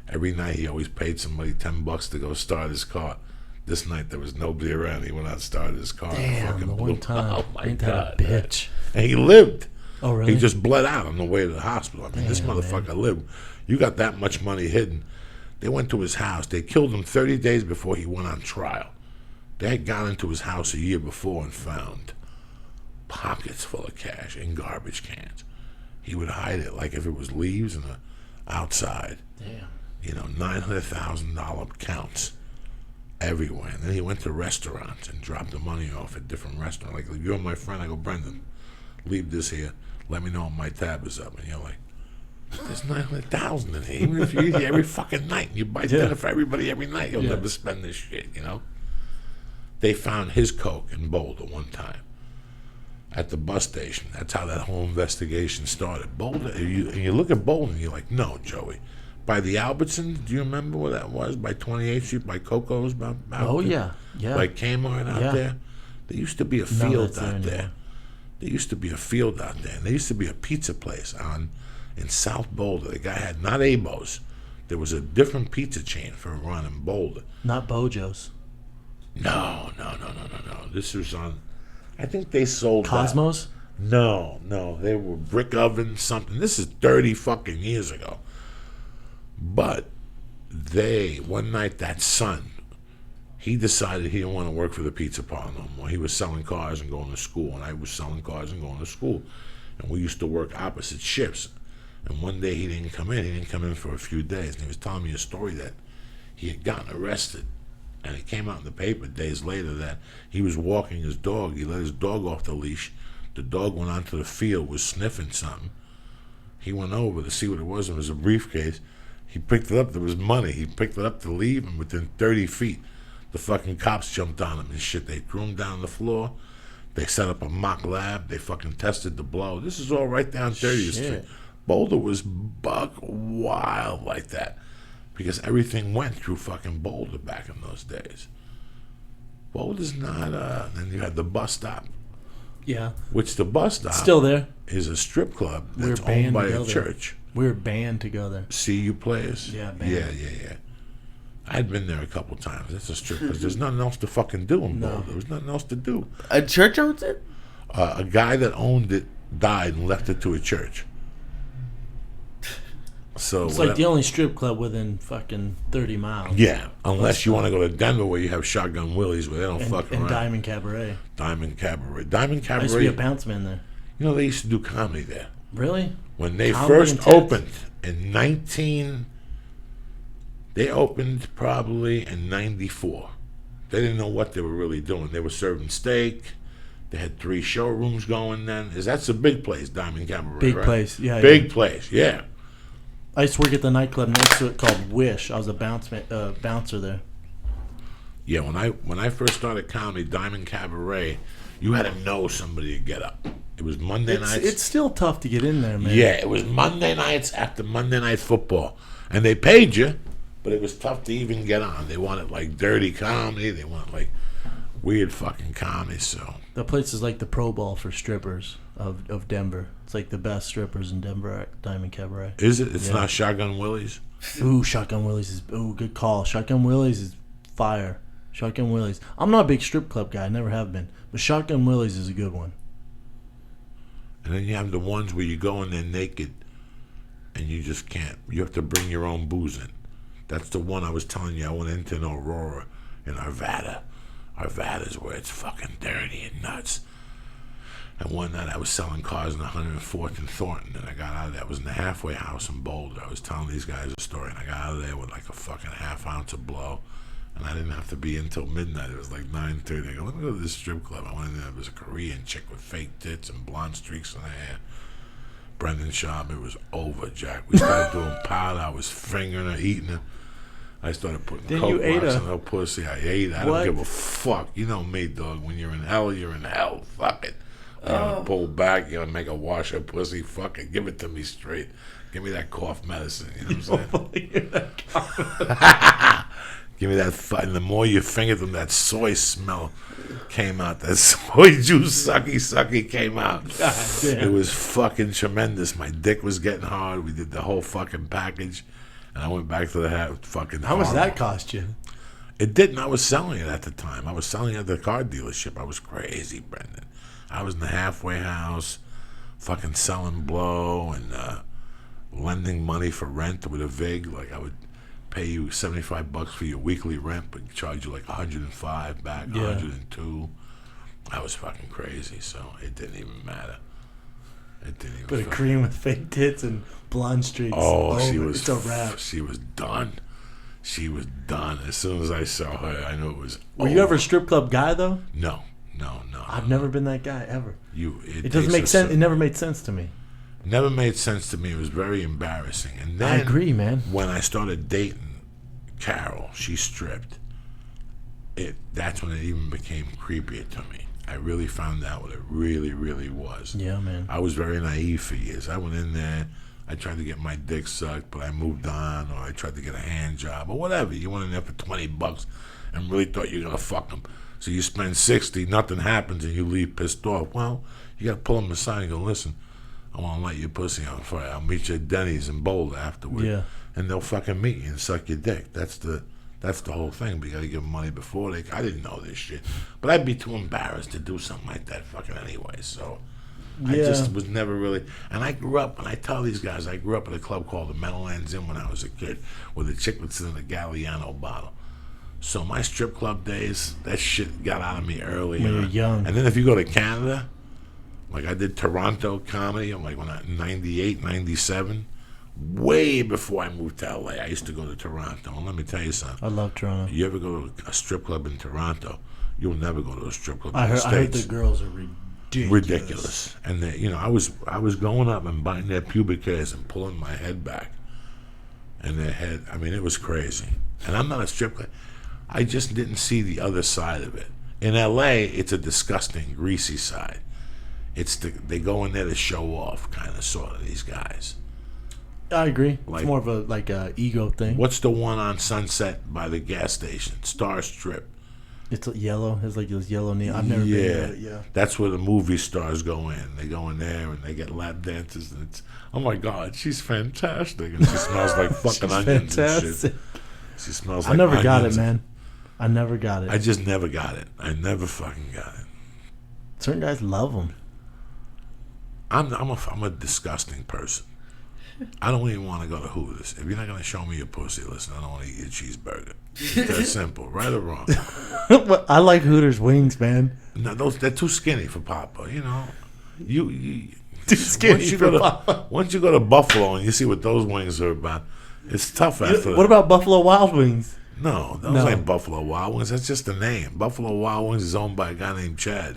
Every night he always paid somebody $10 to go start his car. This night there was nobody around. He went out and started his car. Damn, and the blew one him. time. Oh my Ain't God. that a bitch? And he lived. Oh, really? He just bled out on the way to the hospital. I mean, this Damn, motherfucker lived. You got that much money hidden. They went to his house. They killed him 30 days before he went on trial. They had gone into his house a year before and found pockets full of cash in garbage cans. He would hide it like if it was leaves in the outside. Damn. $900,000 counts. everywhere. And then he went to restaurants and dropped the money off at different restaurants. Like, you're my friend. I go, Brendan, leave this here. Let me know when my tab is up. And you're like, there's 900,000 in here. Even if you eat here every fucking night, you buy dinner for everybody every night, you'll never spend this shit, you know? They found his coke in Boulder one time at the bus station. That's how that whole investigation started. Boulder, and you look at Boulder and you're like, no, Joey. By the Albertsons, do you remember where that was? By 28th Street, by Coco's? Oh, yeah. By Kmart out there? There used to be a field out there. There used to be a field out there. And there used to be a pizza place in South Boulder. The guy had, not Abo's. There was a different pizza chain for a run in Boulder. Not Bojo's. No. This was on, I think they sold Cosmos? That. No. They were brick oven something. This is 30 fucking years ago. But one night, that son, he decided he didn't want to work for the pizza parlor no more. He was selling cars and going to school, and I was selling cars and going to school. And we used to work opposite shifts. And one day he didn't come in. He didn't come in for a few days. And he was telling me a story that he had gotten arrested. And it came out in the paper days later that he was walking his dog. He let his dog off the leash. The dog went onto the field, was sniffing something. He went over to see what it was. It was a briefcase. He picked it up. There was money. He picked it up to leave, and within 30 feet, the fucking cops jumped on him and shit. They threw him down the floor. They set up a mock lab. They fucking tested the blow. This is all right down 30th Street. Boulder was buck wild like that because everything went through fucking Boulder back in those days. Boulder's not, then you had the bus stop. Yeah. Which the bus stop still there is a strip club that's owned by a church. We were banned to go there. CU Players? Yeah, banned. Yeah. I'd been there a couple times. That's a strip because there's nothing else to fucking do in Boulder. There was nothing else to do. A church owns it? A guy that owned it died and left it to a church. So it's like the only strip club within fucking 30 miles. Yeah, unless you want to go to Denver where you have Shotgun Willies where they don't fuck around. And Diamond Cabaret. Diamond Cabaret. I used to be a bounce man there. You know, they used to do comedy there. Really? When they first opened in they opened probably in 94. They didn't know what they were really doing. They were serving steak. They had 3 showrooms going then. That's a big place, Diamond Cabaret, Big right? place, yeah. Big place, yeah. I used to work at the nightclub next to it called Wish. I was a bouncer there. Yeah, when I first started comedy, Diamond Cabaret, you had to know somebody to get up. It was Monday nights. It's still tough to get in there, man. Yeah, it was Monday nights after Monday Night Football. And they paid you, but it was tough to even get on. They wanted, like, dirty comedy. They wanted, like, weird fucking comedy, so. The place is like the Pro Bowl for strippers of Denver. It's like the best strippers in Denver at Diamond Cabaret. Is it? It's not Shotgun Willie's? Ooh, Shotgun Willie's is... Ooh, good call. Shotgun Willie's is fire. Shotgun Willie's. I'm not a big strip club guy. I never have been. But Shotgun Willie's is a good one. And then you have the ones where you go in there naked and you just can't. You have to bring your own booze in. That's the one I was telling you. I went into in Aurora in Arvada. Arvada's where it's fucking dirty and nuts. And one night I was selling cars in 104th and Thornton, and I got out of there. I was in the halfway house in Boulder. I was telling these guys a story, and I got out of there with like a fucking half ounce of blow. And I didn't have to be in until midnight. It was like 9:30. I go, let me go to this strip club. I went in there. There was a Korean chick with fake tits and blonde streaks in her hair. Brendan Schaub. It was over, Jack. We started doing powder. I was fingering her, eating her. I started putting coke rocks in her pussy. I ate it. I don't give a fuck. You know me, dog. When you're in hell, you're in hell. Fuck it. You're gonna pull back. You're gonna make her wash her pussy. Fuck it. Give it to me straight. Give me that cough medicine. You know what I'm saying? Give me that. And the more you fingered them, that soy smell came out. That soy juice sucky came out. God damn. It was fucking tremendous. My dick was getting hard. We did the whole fucking package. And I went back to the fucking. How much did that cost you? It didn't. I was selling it at the time. I was selling it at the car dealership. I was crazy, Brendan. I was in the halfway house, fucking selling blow and lending money for rent with a VIG. Like I would pay you $75 for your weekly rent, but charge you like $105 back, $102. I was fucking crazy, so it didn't even matter. It didn't even. But a cream with fake tits and blonde streaks. Oh, she was. It's a wrap. She was done. She was done. As soon as I saw her, I knew it was Were you ever a strip club guy though? No. I've never been that guy ever. It It doesn't make sense. It never made sense to me. Never made sense to me. It was very embarrassing. And then I agree, man. when I started dating Carol, she stripped. That's when it even became creepier to me. I really found out what it really, really was. Yeah, man. I was very naive for years. I went in there, I tried to get my dick sucked, but I moved on, or I tried to get a hand job, or whatever. You went in there for $20 and really thought you were going to fuck them. So you spend 60, nothing happens, and you leave pissed off. Well, you got to pull them aside and go, listen, I want to light your pussy on fire. I'll meet you at Denny's in Boulder afterward. Yeah. And they'll fucking meet you and suck your dick. That's the whole thing. But you got to give them money before I didn't know this shit. But I'd be too embarrassed to do something like that fucking anyway. So I just was never really. And I grew up, and I tell these guys, I grew up at a club called the Meadowlands Inn when I was a kid, where the chick would sit in a Galliano bottle. So my strip club days, that shit got out of me early. When you're young. And then if you go to Canada, like I did Toronto comedy, I'm like when I 98, 97, way before I moved to LA, I used to go to Toronto. And let me tell you something. I love Toronto. You ever go to a strip club in Toronto, you'll never go to a strip club in I the heard States. the girls are ridiculous. And they, I was going up and biting their pubic hairs and pulling my head back. And their head, I mean, it was crazy. And I'm not a strip club. I just didn't see the other side of it. In LA, it's a disgusting, greasy side. They go in there to show off, kind of, sort of, these guys. I agree. Like, it's more of a ego thing. What's the one on Sunset by the gas station? Star Strip. It's yellow. It's like those yellow neon. I've never been there. Yeah. That's where the movie stars go in. They go in there and they get lap dances, and it's, oh my God, she's fantastic, and she smells like fucking onions fantastic. and shit. She smells like I never onions. got it, man. I never got it. I just never got it. I never fucking got it. Certain guys love them. I'm a disgusting person. I don't even want to go to Hooters. If you're not going to show me your pussy, listen, I don't want to eat your cheeseburger. That's simple, right or wrong. I like Hooters wings, man. No, they're too skinny for Papa. You know, you Too skinny once you for go to, Papa. Once you go to Buffalo and you see what those wings are about, it's tough after. What about Buffalo Wild Wings? No, those ain't Buffalo Wild Wings. That's just a name. Buffalo Wild Wings is owned by a guy named Chad.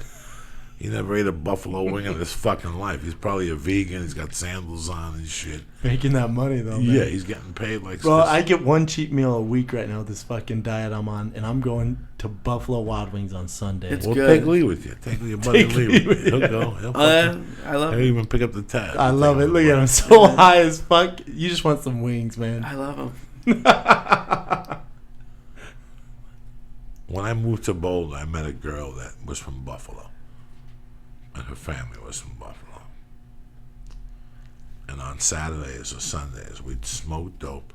He never ate a buffalo wing in his fucking life. He's probably a vegan. He's got sandals on and shit. Making that money though, man. Yeah, he's getting paid like. Bro, I get one cheat meal a week right now. This fucking diet I'm on, and I'm going to Buffalo Wild Wings on Sunday. It's Well, good. take Lee with you. Take your buddy Lee with you. He'll go. I love He'll it. even pick up the tab. I love it. Look at him, so high as fuck. You just want some wings, man. I love him. When I moved to Boulder, I met a girl that was from Buffalo. And her family was from Buffalo. And on Saturdays or Sundays, we'd smoke dope,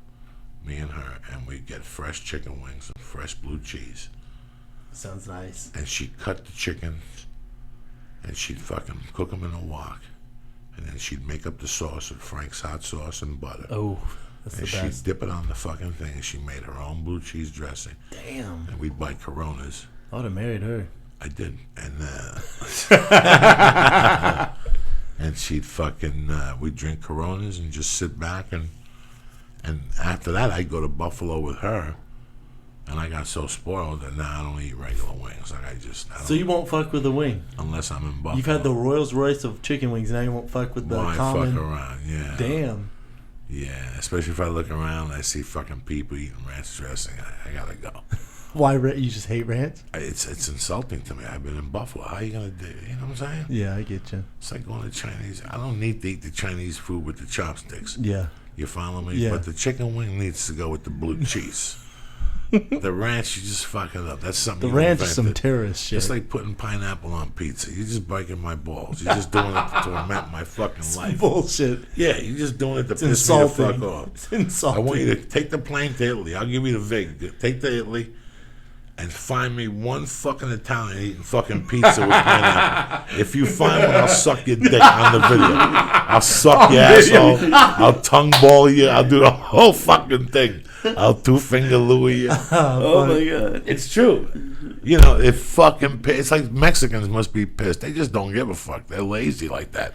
me and her, and we'd get fresh chicken wings and fresh blue cheese. Sounds nice. And she'd cut the chickens, and she'd fucking cook them in a wok. And then she'd make up the sauce with Frank's hot sauce and butter. Oh, that's and the she'd best. dip it on the fucking thing, and she made her own blue cheese dressing. Damn. And we'd buy Coronas. I would have married her. I did, and and she'd fucking we'd drink Coronas and just sit back, and after that I'd go to Buffalo with her, and I got so spoiled that now I don't eat regular wings. Like I don't, So you won't fuck with the wing? unless I'm in Buffalo. You've had the Rolls Royce of chicken wings. Now you won't fuck with the Why common. fuck around? Yeah. Damn. Yeah, especially if I look around and I see fucking people eating ranch dressing. I gotta go. Why you just hate ranch? It's insulting to me. I've been in Buffalo. How you gonna do? You know what I'm saying? Yeah, I get you. It's like going to Chinese. I don't need to eat the Chinese food with the chopsticks. Yeah. You follow me? Yeah. But the chicken wing needs to go with the blue cheese. The ranch, you just fuck it up. That's something. The you ranch is some invented. terrorist shit. It's like putting pineapple on pizza. You're just breaking my balls. You're just doing it to torment my fucking life. Bullshit. Yeah, you're just doing it to It's piss me the insulting. fuck off. It's insulting. I want you to take the plane to Italy. I'll give you the vig. Take to Italy and find me one fucking Italian eating fucking pizza with pineapple. If you find one, I'll suck your dick on the video. I'll suck your asshole. I'll tongue ball you. I'll do the whole fucking thing. I'll two-finger Louie you. Oh my god. It's true. You know, it's like Mexicans must be pissed. They just don't give a fuck. They're lazy like that.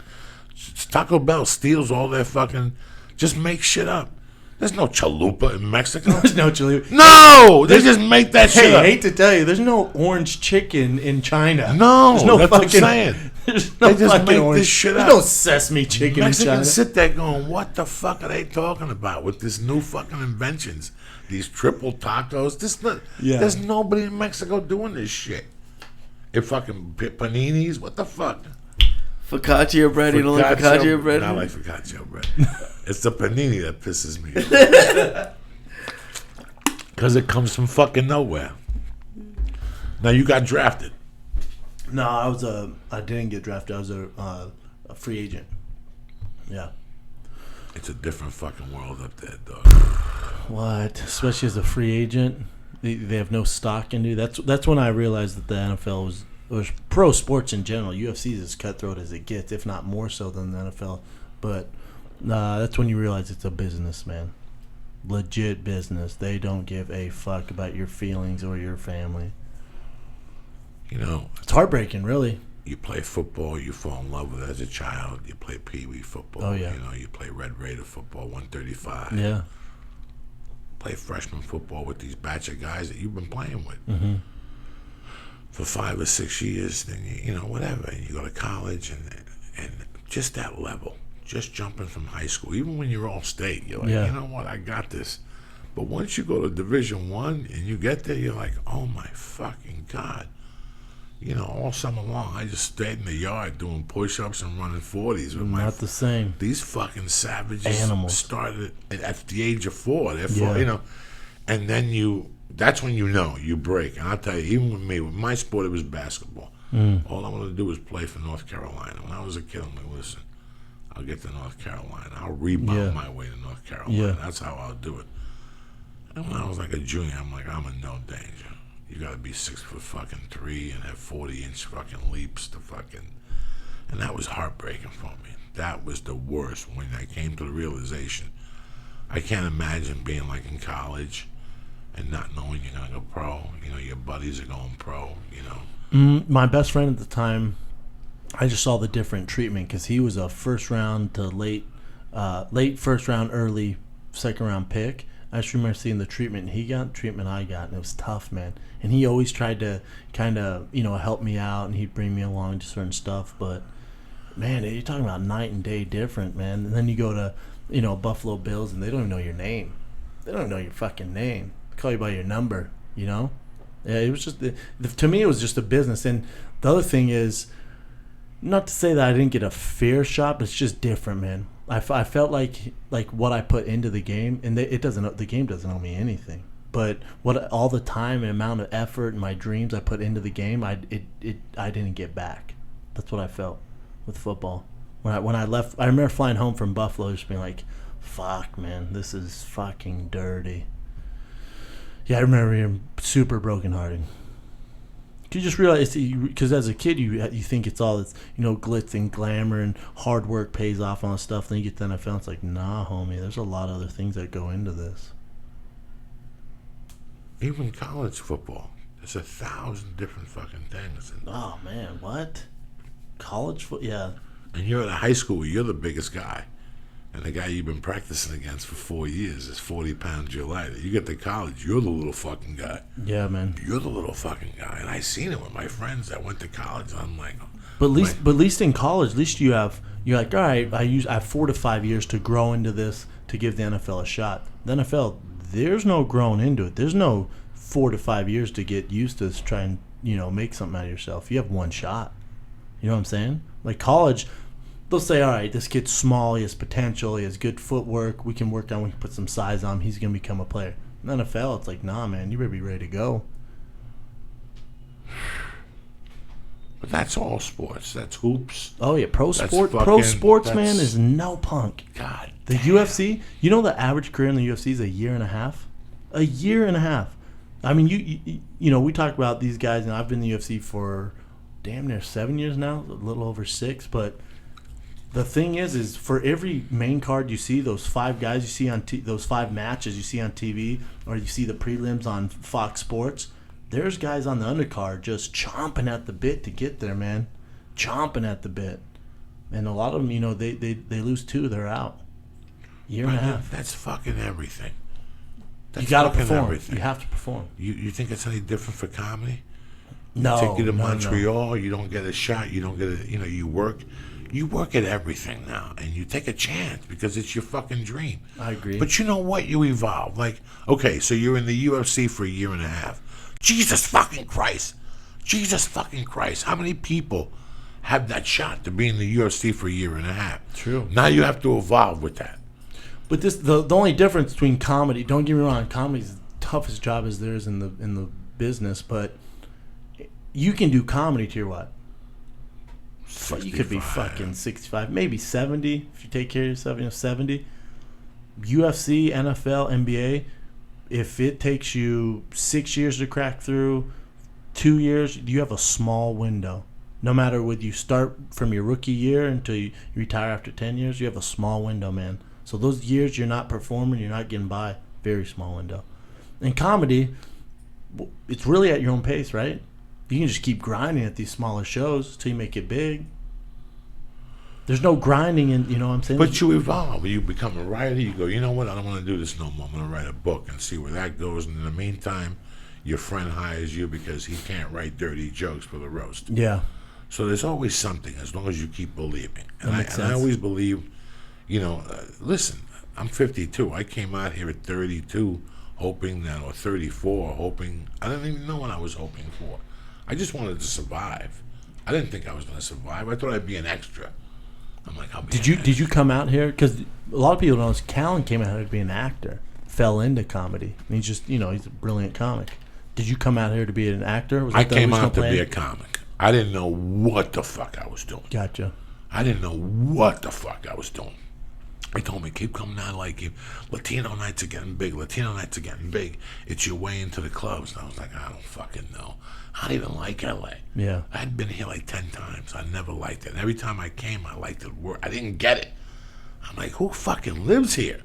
Taco Bell steals all their fucking, just make shit up. There's no chalupa in Mexico. There's no chalupa. No, they just make that shit Hey, up. I hate to tell you, there's no orange chicken in China. No, there's no that's fucking, what I'm saying. There's no They just fucking make orange. this shit there's up. no sesame chicken in China. Mexicans sit there going, what the fuck are they talking about with this new fucking inventions? These triple tacos. There's nobody in Mexico doing this shit. It fucking paninis. What the fuck? Focaccia bread. You don't like focaccia bread? I like focaccia bread. It's the panini that pisses me off. Because it comes from fucking nowhere. Now you got drafted. No, I didn't get drafted. I was a free agent. Yeah. It's a different fucking world up there, dog. What? Especially as a free agent, they have no stock in you. That's when I realized that the NFL was pro sports in general. UFC is as cutthroat as it gets, if not more so than the NFL. But that's when you realize it's a business, man. Legit business. They don't give a fuck about your feelings or your family. You know, it's heartbreaking, really. You play football, you fall in love with it as a child. You play Pee Wee football. Oh, yeah. You know, you play Red Raider football, 135. Yeah. Play freshman football with these batch of guys that you've been playing with for 5 or 6 years. Then you know, whatever. And you go to college, and just that level, just jumping from high school, even when you're all state, you're like, you know what, I got this. But once you go to Division I and you get there, you're like, oh my fucking God. You know, all summer long, I just stayed in the yard doing push-ups and running 40s with my. Not the same. These fucking savages Animals started at the age of 4. Therefore, you know, and then that's when you break. And I'll tell you, even with me, with my sport, it was basketball. All I wanted to do was play for North Carolina. When I was a kid, I'm like, listen, I'll get to North Carolina. I'll rebound my way to North Carolina. Yeah. That's how I'll do it. And when I was like a junior, I'm like, I'm in no danger. You gotta be 6'3" and have 40-inch fucking leaps to fucking, and that was heartbreaking for me. That was the worst when I came to the realization. I can't imagine being like in college and not knowing you're gonna go pro. You know, your buddies are going pro. You know, my best friend at the time, I just saw the different treatment because he was a first round to late first round, early second round pick. I just remember seeing the treatment he got, treatment I got, and it was tough, man. And he always tried to kind of, help me out, and he'd bring me along to certain stuff. But, man, you're talking about night and day different, man. And then you go to, Buffalo Bills, and they don't even know your name. They don't know your fucking name. They call you by your number, Yeah, it was just, to me, it was just a business. And the other thing is, not to say that I didn't get a fair shot, but it's just different, man. I felt like what I put into the game, and the game doesn't owe me anything. But all the time and amount of effort and my dreams I put into the game, I didn't get back. That's what I felt with football. When I left, I remember flying home from Buffalo, just being like, "Fuck, man, this is fucking dirty." Yeah, I remember being super brokenhearted. You just realize, because as a kid you think it's all this, glitz and glamour and hard work pays off on stuff. Then you get to the NFL, it's like, nah, homie, there's a lot of other things that go into this. Even college football, there's 1,000 different fucking things. Oh man, what? College football? Yeah. And you're in a high school where you're the biggest guy, and the guy you've been practicing against for 4 years is 40 pounds your lighter. You get to college, you're the little fucking guy. Yeah, man. You're the little fucking guy. And I seen it with my friends that went to college. And I'm like, but at least in college, at least you're like, all right, I have 4 to 5 years to grow into this to give the NFL a shot. The NFL, there's no growing into it. There's no 4 to 5 years to get used to try and make something out of yourself. You have one shot. You know what I'm saying? Like college, they'll say, all right, this kid's small, he has potential, he has good footwork, we can put some size on him, he's going to become a player. In the NFL, it's like, nah, man, you better be ready to go. But that's all sports. That's hoops. Oh, yeah, pro sports, man, is no punk. God The damn. UFC, the average career in the UFC is a year and a half? A year and a half. I mean, we talk about these guys, and I've been in the UFC for damn near 7 years now, a little over 6, but the thing is for every main card you see, those 5 guys you see on those 5 matches you see on TV, or you see the prelims on Fox Sports, there's guys on the undercard just chomping at the bit to get there, man. Chomping at the bit. And a lot of them, they lose 2, they're out. Year and a half. That's fucking everything. That's You got to fucking perform. everything. You have to perform. You think it's any different for comedy? No, Take you to no, Montreal, you don't get a shot, you don't get a, you work at everything now, and you take a chance because it's your fucking dream. I agree. But you know what? You evolve. Like, okay, so you're in the UFC for a year and a half. Jesus fucking Christ. How many people have that shot to be in the UFC for a year and a half? True. Now you have to evolve with that. But the only difference between comedy, don't get me wrong, comedy's the toughest job as there is in the business, but you can do comedy to your what? 65. You could be fucking 65, maybe 70 if you take care of yourself, 70. UFC, NFL, NBA, if it takes you 6 years to crack through, 2 years, you have a small window. No matter whether you start from your rookie year until you retire after 10 years, you have a small window, man. So those years you're not performing, you're not getting by, very small window. In comedy, it's really at your own pace, right? You can just keep grinding at these smaller shows until you make it big. There's no grinding in, you know what I'm saying? But you evolve. You become a writer. You go, you know what? I don't want to do this no more. I'm going to write a book and see where that goes. And in the meantime, your friend hires you because he can't write dirty jokes for the roast. Yeah. So there's always something as long as you keep believing. And That makes I sense. always believe, listen, I'm 52. I came out here at 32 hoping that, or 34, hoping, I didn't even know what I was hoping for. I just wanted to survive. I didn't think I was going to survive. I thought I'd be an extra. I'm like, I'll be an Did you come out here? Because a lot of people don't know Callan came out here to be an actor, fell into comedy. And he's just, he's a brilliant comic. Did you come out here to be an actor? Was I that the came original out to plan? be a comic. I didn't know what the fuck I was doing. Gotcha. I didn't know what the fuck I was doing. They told me, keep coming out like you. Latino nights are getting big. It's your way into the clubs. And I was like, I don't fucking know. I don't even like LA. Yeah. I had been here like 10 times. I never liked it. And every time I came, I liked the word. I didn't get it. I'm like, who fucking lives here?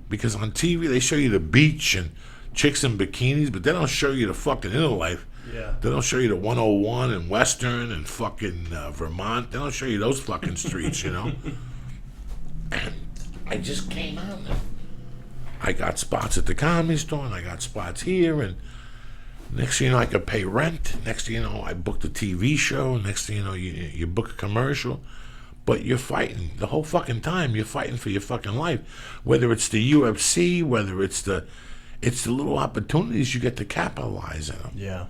Because on TV, they show you the beach and chicks in bikinis, but they don't show you the fucking inner life. Yeah. They don't show you the 101 and Western and fucking Vermont. They don't show you those fucking streets, And I just came out there. I got spots at the Comedy Store, and I got spots here, and next thing you know, I could pay rent. Next thing you know, I booked a TV show. Next thing you know, you book a commercial. But you're fighting the whole fucking time. You're fighting for your fucking life. Whether it's the UFC, whether it's the little opportunities you get to capitalize in them. Yeah.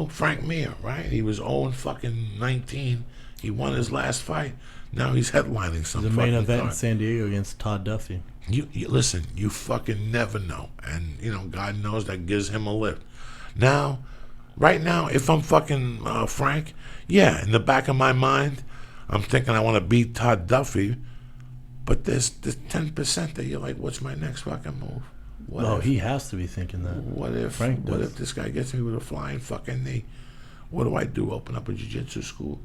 Frank Mir, right? He was 0-19. He won his last fight. Now he's headlining some The fucking main event in card. San Diego against Todd Duffy. You listen, you fucking never know. And, God knows that gives him a lift. Now, right now, if I'm fucking Frank, yeah, in the back of my mind, I'm thinking I want to beat Todd Duffy, but there's 10% that you're like, what's my next fucking move? What if, He has to be thinking that. what if Frank what does. if this guy gets me with a flying fucking knee? What do I do? Open up a jiu-jitsu school?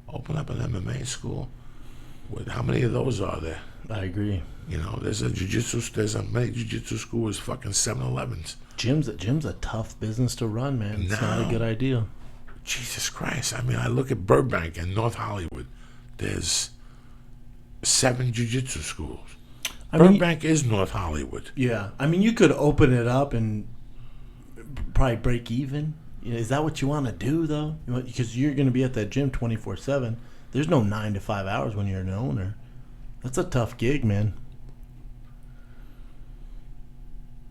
Open up an MMA school? How many of those are there? I agree. There's a many jiu-jitsu schools, fucking 7-Elevens. Gym's a tough business to run, man. It's not a No. good idea. Jesus Christ. I mean, I look at Burbank and North Hollywood. There's 7 jiu-jitsu schools. Burbank is North Hollywood. Yeah. I mean, you could open it up and probably break even. Is that what you want to do, though? Because you're going to be at that gym 24/7. There's no 9 to 5 hours when you're an owner. That's a tough gig, man.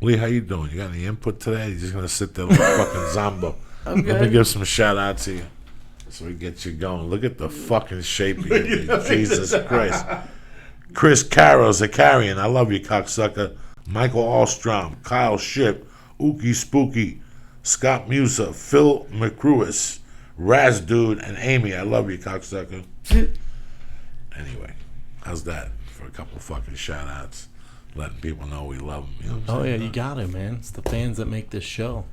Lee, how you doing? You got any input today? You're just going to sit there like fucking Zombo. I'm Let me good. give some shout-outs to you so we get you going. Look at the fucking shape of you. Jesus Christ. Chris Caro Zakarian, I love you, cocksucker. Michael Allstrom, Kyle Ship, Ookie Spooky, Scott Musa, Phil McCruis, Raz Dude, and Amy, I love you, cocksucker. Anyway, how's that for a couple fucking shout-outs? Letting people know we love them. You know what I'm Oh, yeah, saying? you got it, man. It's the fans that make this show.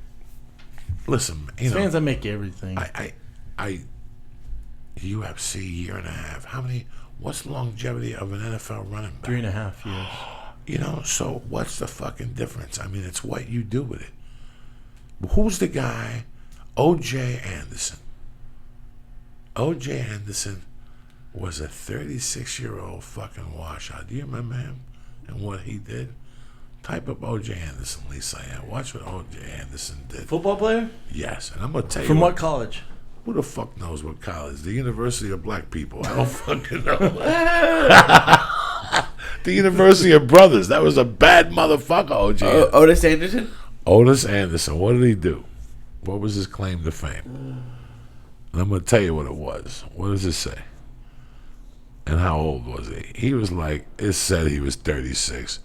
Listen, It's fans that make everything. I UFC year and a half. What's the longevity of an NFL running back? 3.5 years. So what's the fucking difference? I mean, it's what you do with it. Who's the guy? O.J. Anderson. O.J. Anderson was a 36-year-old fucking washout. Do you remember him? and what he did. Type up O.J. Anderson, Lee Syatt. Watch what O.J. Anderson did. Football player? Yes, and I'm gonna tell you. From what college? Who the fuck knows what college? The University of Black People. I don't fucking know. The University of Brothers. That was a bad motherfucker, O.J. Otis Anderson? Otis Anderson. What did he do? What was his claim to fame? And I'm going to tell you what it was. What does it say? And how old was he? He was like, it said he was 36.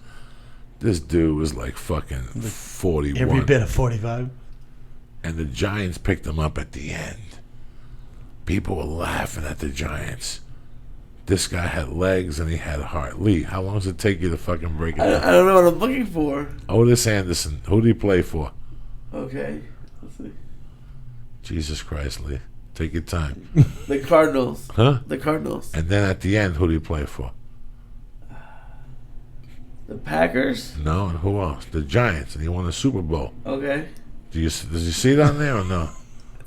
This dude was like fucking 41. Every bit of 45. And the Giants picked him up at the end. People were laughing at the Giants. This guy had legs and he had heart. Lee, how long does it take you to fucking break it down? I don't know what I'm looking for. Otis Anderson. Who did he play for? Okay. Let's see. Jesus Christ, Lee. Take your time. The Cardinals. Huh? The Cardinals. And then at the end, who did he play for? The Packers? No, and who else? The Giants, and he won the Super Bowl. Okay. Does you see it on there or no?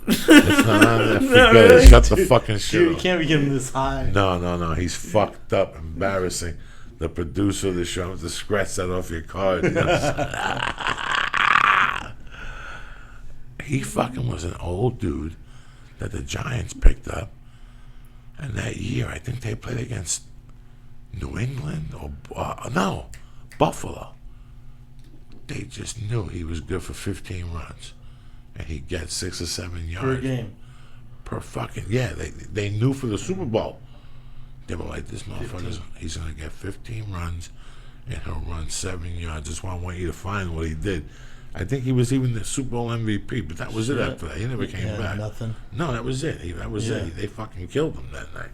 It's not on there. Forget it. Shut the fucking shit Dude, you off. can't be getting this high. No. He's fucked up. Embarrassing. The producer of the show has to scratch that off your card. You know? He fucking was an old dude that the Giants picked up. And that year, I think they played against New England or no, Buffalo. They just knew he was good for 15 runs. And he'd get 6 or 7 yards. Per game. Per fucking, yeah. They knew for the Super Bowl. They were like, this motherfucker, he's going to get 15 runs and he'll run 7 yards. That's why I want you to find what he did. I think he was even the Super Bowl MVP, but that was it after that. He never came back. Nothing. No, that was it. That was it. They fucking killed him that night.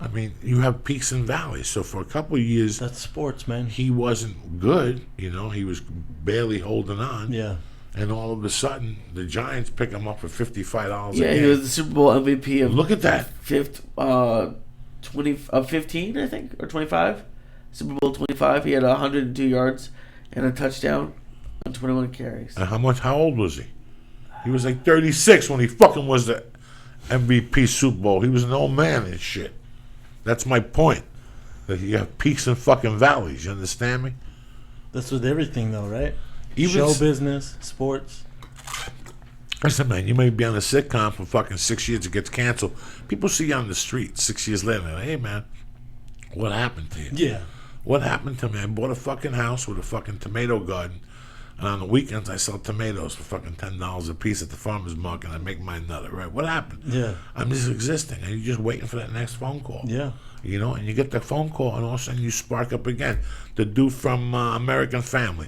I mean, you have peaks and valleys. So for a couple of years, That's sports, man. he wasn't good. You know, he was barely holding on. Yeah. And all of a sudden, the Giants pick him up for $55 a Yeah, game. he was the Super Bowl MVP of Look at that. 15, I think, or 25. Super Bowl 25. He had 102 yards and a touchdown on 21 carries. And how old was he? He was like 36 when he fucking was the MVP Super Bowl. He was an old man and shit. That's my point. That you have peaks and fucking valleys. You understand me? That's with everything, though, right? Even Show business, sports. Listen, man, you may be on a sitcom for fucking 6 years, it gets canceled. People see you on the street 6 years later, they're like, hey, man, what happened to you? Yeah. What happened to me? I bought a fucking house with a fucking tomato garden, and on the weekends I sell tomatoes for fucking $10 a piece at the farmer's market, and I make my another, right? What happened? Yeah. I'm just existing, and you're just waiting for that next phone call. Yeah. You know, and you get the phone call, and all of a sudden you spark up again. The dude from American Family,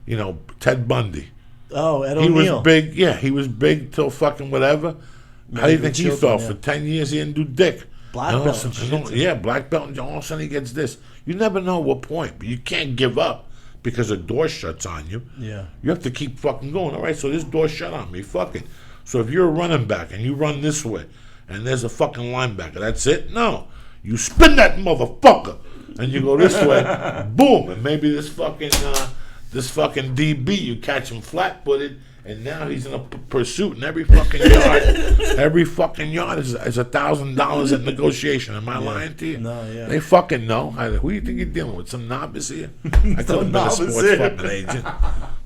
you know, Ted Bundy. Oh, Ed He O'Neill. was big, yeah, he was big till fucking whatever. How do you think he children, felt? yeah. For 10 years he didn't do dick. Black And all of a belt and sudden- shit. Yeah, black belt, and all of a sudden he gets this. You never know what point, but you can't give up because a door shuts on you. Yeah. You have to keep fucking going. All right, so this door shut on me, fuck it. So if you're a running back and you run this way and there's a fucking linebacker, that's it? No. You spin that motherfucker and you go this way, boom, and maybe this fucking DB, you catch him flat-footed, and now he's in a pursuit, and every fucking yard is $1,000 at negotiation. Am I lying to you? No, yeah. They fucking know. Who do you think you're dealing with? Some novice here? I could have been a novice sports here. fucking agent.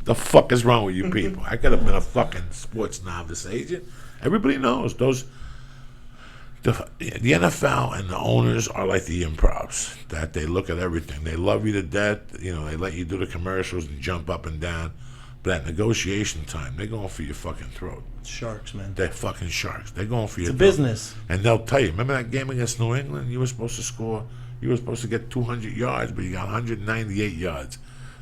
The fuck is wrong with you people? I could have been a fucking sports novice agent. Everybody knows those. The NFL and the owners are like the improvs, that they look at everything. They love you to death. You know, they let you do the commercials and jump up and down. But at negotiation time, they're going for your fucking throat. Sharks, man. They're fucking sharks. They're going for your It's a throat. business. And they'll tell you, remember that game against New England? You were supposed to score, you were supposed to get 200 yards, but you got 198 yards.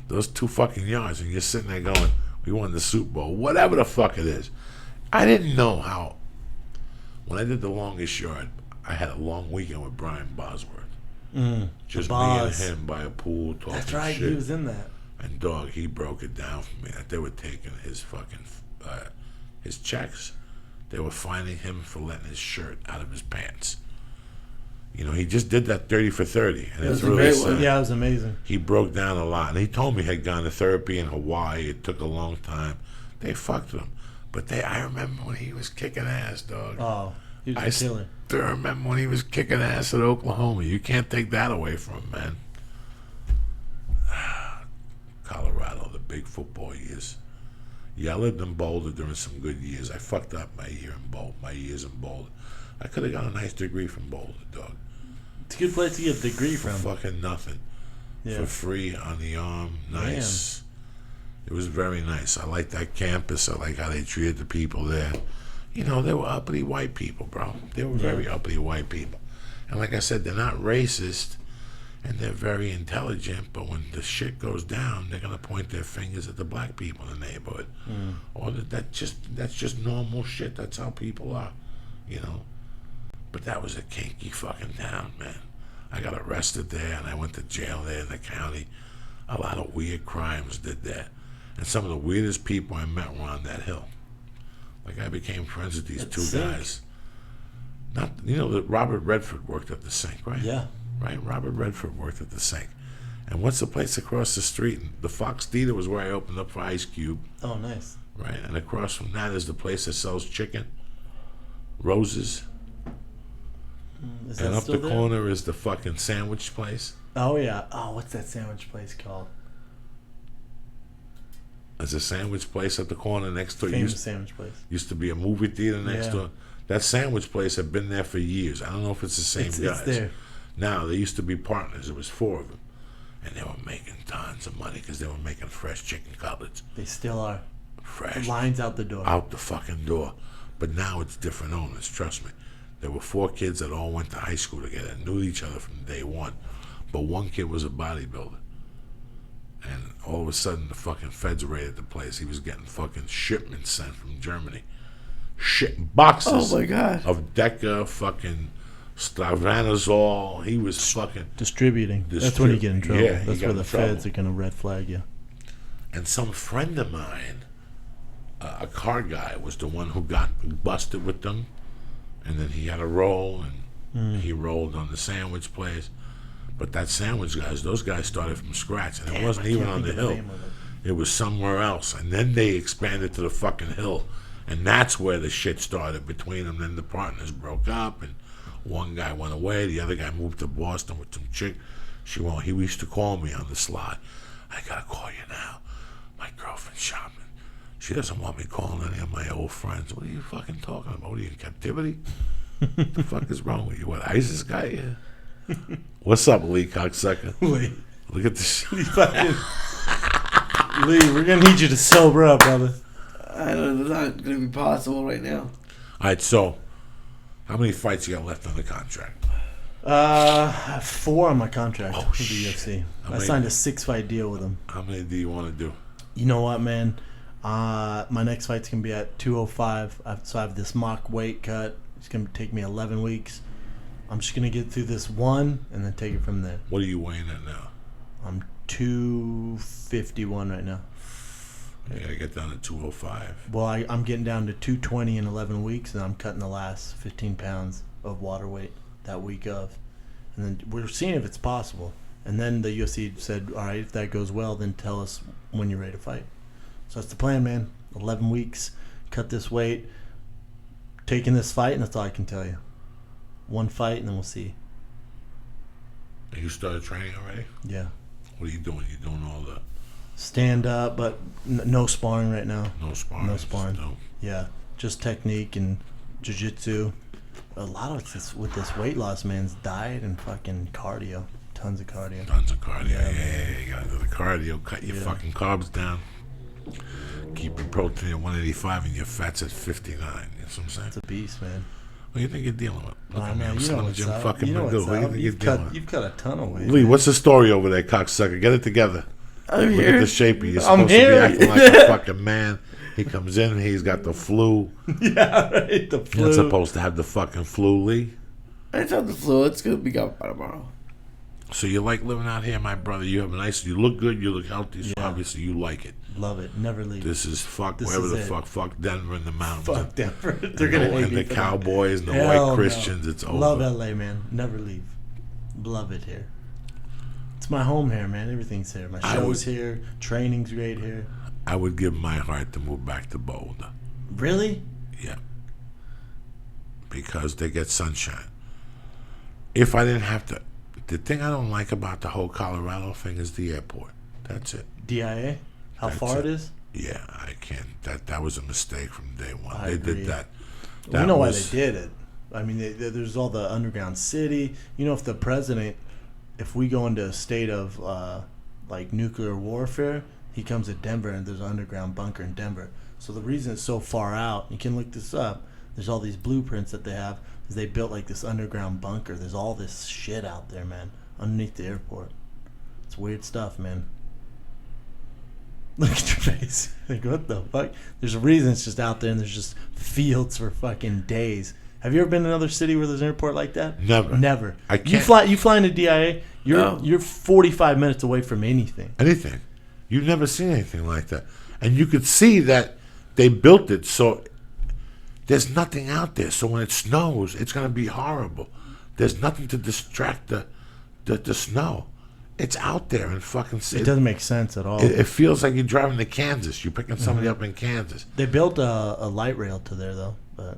Those 2 fucking yards, and you're sitting there going, we won the Super Bowl. Whatever the fuck it is. I didn't know how. When I did the longest yard, I had a long weekend with Brian Bosworth. Just me and boss. him by a pool talking That's right. shit. He was in that. And dog, he broke it down for me that they were taking his fucking his checks. They were fining him for letting his shirt out of his pants. You know, he just did that 30 for 30, and it's was a really great sad. one. Yeah, it was amazing. He broke down a lot, and he told me he had gone to therapy in Hawaii. It took a long time. They fucked him, but I remember when he was kicking ass, dog. Oh, he was I a killer. still remember when he was kicking ass at Oklahoma. You can't take that away from him, man. big football years. Yeah, I lived in Boulder during some good years. I fucked up my years in Boulder. I could have got a nice degree from Boulder, dog. It's a good place to get a degree For from. fucking nothing. Yeah. For free on the arm. Nice. It was very nice. I liked that campus. I like how they treated the people there. You know, they were uppity white people, bro. They were very uppity white people. And like I said, they're not racist and they're very intelligent, but when the shit goes down, they're going to point their fingers at the black people in the neighborhood. Or that's just normal shit. That's how people are, you know. But that was a kinky fucking town, man. I got arrested there and I went to jail there in the county. A lot of weird crimes did that. And some of the weirdest people I met were on that hill. Like, I became friends with these two guys. Not, you know, that Robert Redford worked at the Sink, right? Yeah. Right, Robert Redford worked at the Sink. And what's the place across the street? The Fox Theater was where I opened up for Ice Cube. Oh, nice. Right, and across from that is the place that sells chicken. Roses. Is And that up still the there? corner is the fucking sandwich place. Oh, yeah. Oh, what's that sandwich place called? There's a sandwich place at the corner next to it. Famous sandwich place. Used to be a movie theater next Yeah. door. That sandwich place had been there for years. I don't know if it's the same guys. It's there. Now, they used to be partners. There was 4 of them. And they were making tons of money because they were making fresh chicken cutlets. They still are. Fresh. Lines out the door. Out the fucking door. But now it's different owners, trust me. There were 4 kids that all went to high school together, knew each other from day one. But one kid was a bodybuilder. And all of a sudden, the fucking feds raided the place. He was getting fucking shipments sent from Germany. Boxes Oh my god. of Deca, fucking Stavranazole. He was fucking... Distributing. That's when you get in trouble. Yeah, he That's got where in the trouble. feds are going to red flag you. And some friend of mine, a car guy, was the one who got busted with them. And then he had a roll, and he rolled on the sandwich place. But that sandwich guys, those guys started from scratch. And it wasn't even on the hill. It was somewhere else. And then they expanded to the fucking hill. And that's where the shit started between them. Then the partners broke up, and one guy went away. The other guy moved to Boston with some chick. He used to call me on the slide. I gotta call you now. My girlfriend's shopping. She doesn't want me calling any of my old friends. What are you fucking talking about? What are you in captivity? What the fuck is wrong with you? What, ISIS guy? Yeah. What's up, Lee cocksucker? Lee. Look at this. Lee, we're going to need you to sober up, brother. I don't know. It's not going to be possible right now. All right, so how many fights you got left on the contract? 4 on my contract with the shit. UFC. How I many- signed a 6-fight deal with them. How many do you want to do? You know what, man? My next fight's going to be at 205. So I have this mock weight cut. It's going to take me 11 weeks. I'm just going to get through this one and then take it from there. What are you weighing at now? I'm 251 right now. You gotta get down to 205. Well, I'm getting down to 220 in 11 weeks, and I'm cutting the last 15 pounds of water weight that week of. And then we're seeing if it's possible. And then the UFC said, all right, if that goes well, then tell us when you're ready to fight. So that's the plan, man. 11 weeks, cut this weight, taking this fight, and that's all I can tell you. One fight, and then we'll see. You started training already? Yeah. What are you doing? You doing all the Stand up, but no sparring right now. no sparring? No sparring. No. Yeah, just technique and jiu-jitsu. A lot of this with this weight loss, man's diet and fucking cardio. Tons of cardio. Tons of cardio. Yeah, Yeah, you gotta do the cardio. Cut your fucking carbs down. Keep your protein at 185 and your fats at 59. You know what I'm saying? It's a beast, man. What do you think you're dealing with? Look I at me, know. I'm You know Slim what's Jim up. fucking You know Magoo. what's What do you up. think you're dealing with? You've cut a ton of weight. Lee, what's the story over there, cocksucker? Get it together. I'm Look here. at the shape. You're I'm supposed to here. be acting like a fucking man. He comes in, he's got the flu. Yeah, right. The You're flu. not supposed to have the fucking flu, Lee. I just have the flu. It's going to be gone by tomorrow. So you like living out here, my brother. You have a nice, you look good, you look healthy, so Yeah. obviously you like it. Love it. Never leave. This is This wherever is the it. fuck Denver and the mountains. Fuck Denver. And They're gonna the, hate and me the for Cowboys and the that. white Hell no. Christians. It's over. Love LA, man. Never leave. Love it here. It's my home here, man. Everything's here. My I show's would- here. Training's great here. I would give my heart to move back to Boulder. Really? Yeah. Because they get sunshine. If I didn't have to, the thing I don't like about the whole Colorado thing is the airport. That's it. DIA? How far it is? Yeah, I can't. That was a mistake from day one. I They agree. did that. We know why they did it. I mean, there's all the underground city. You know, if we go into a state of like nuclear warfare, he comes to Denver and there's an underground bunker in Denver. So the reason it's so far out, you can look this up. There's all these blueprints that they have. Is they built like this underground bunker. There's all this shit out there, man, underneath the airport. It's weird stuff, man. Look at your face. Like, what the fuck? There's a reason it's just out there and there's just fields for fucking days. Have you ever been in another city where there's an airport like that? Never. I can't. You fly into DIA, you're 45 minutes away from anything. Anything. You've never seen anything like that. And you could see that they built it so there's nothing out there. So when it snows, it's going to be horrible. There's nothing to distract the snow. It's out there and fucking. It doesn't make sense at all. It feels like you're driving to Kansas. You're picking somebody up in Kansas. They built a light rail to there though, but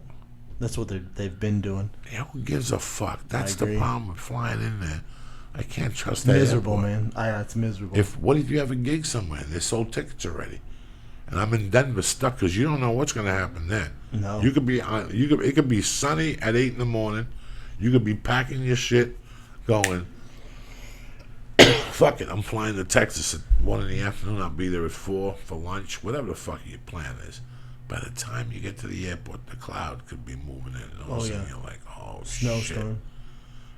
that's what they've been doing. Yeah, who gives a fuck? That's I agree. the problem with flying in there. I can't trust that. Miserable, airport. man. It's miserable. What if you have a gig somewhere and they sold tickets already, and I'm in Denver stuck because you don't know what's going to happen there. No. You could be on. It could be sunny at 8 a.m. You could be packing your shit, going. Fuck it, I'm flying to Texas at 1 p.m. I'll be there at 4 for lunch, whatever the fuck your plan is. By the time you get to the airport, the cloud could be moving in. And all of a sudden you're like, oh, snowstorm.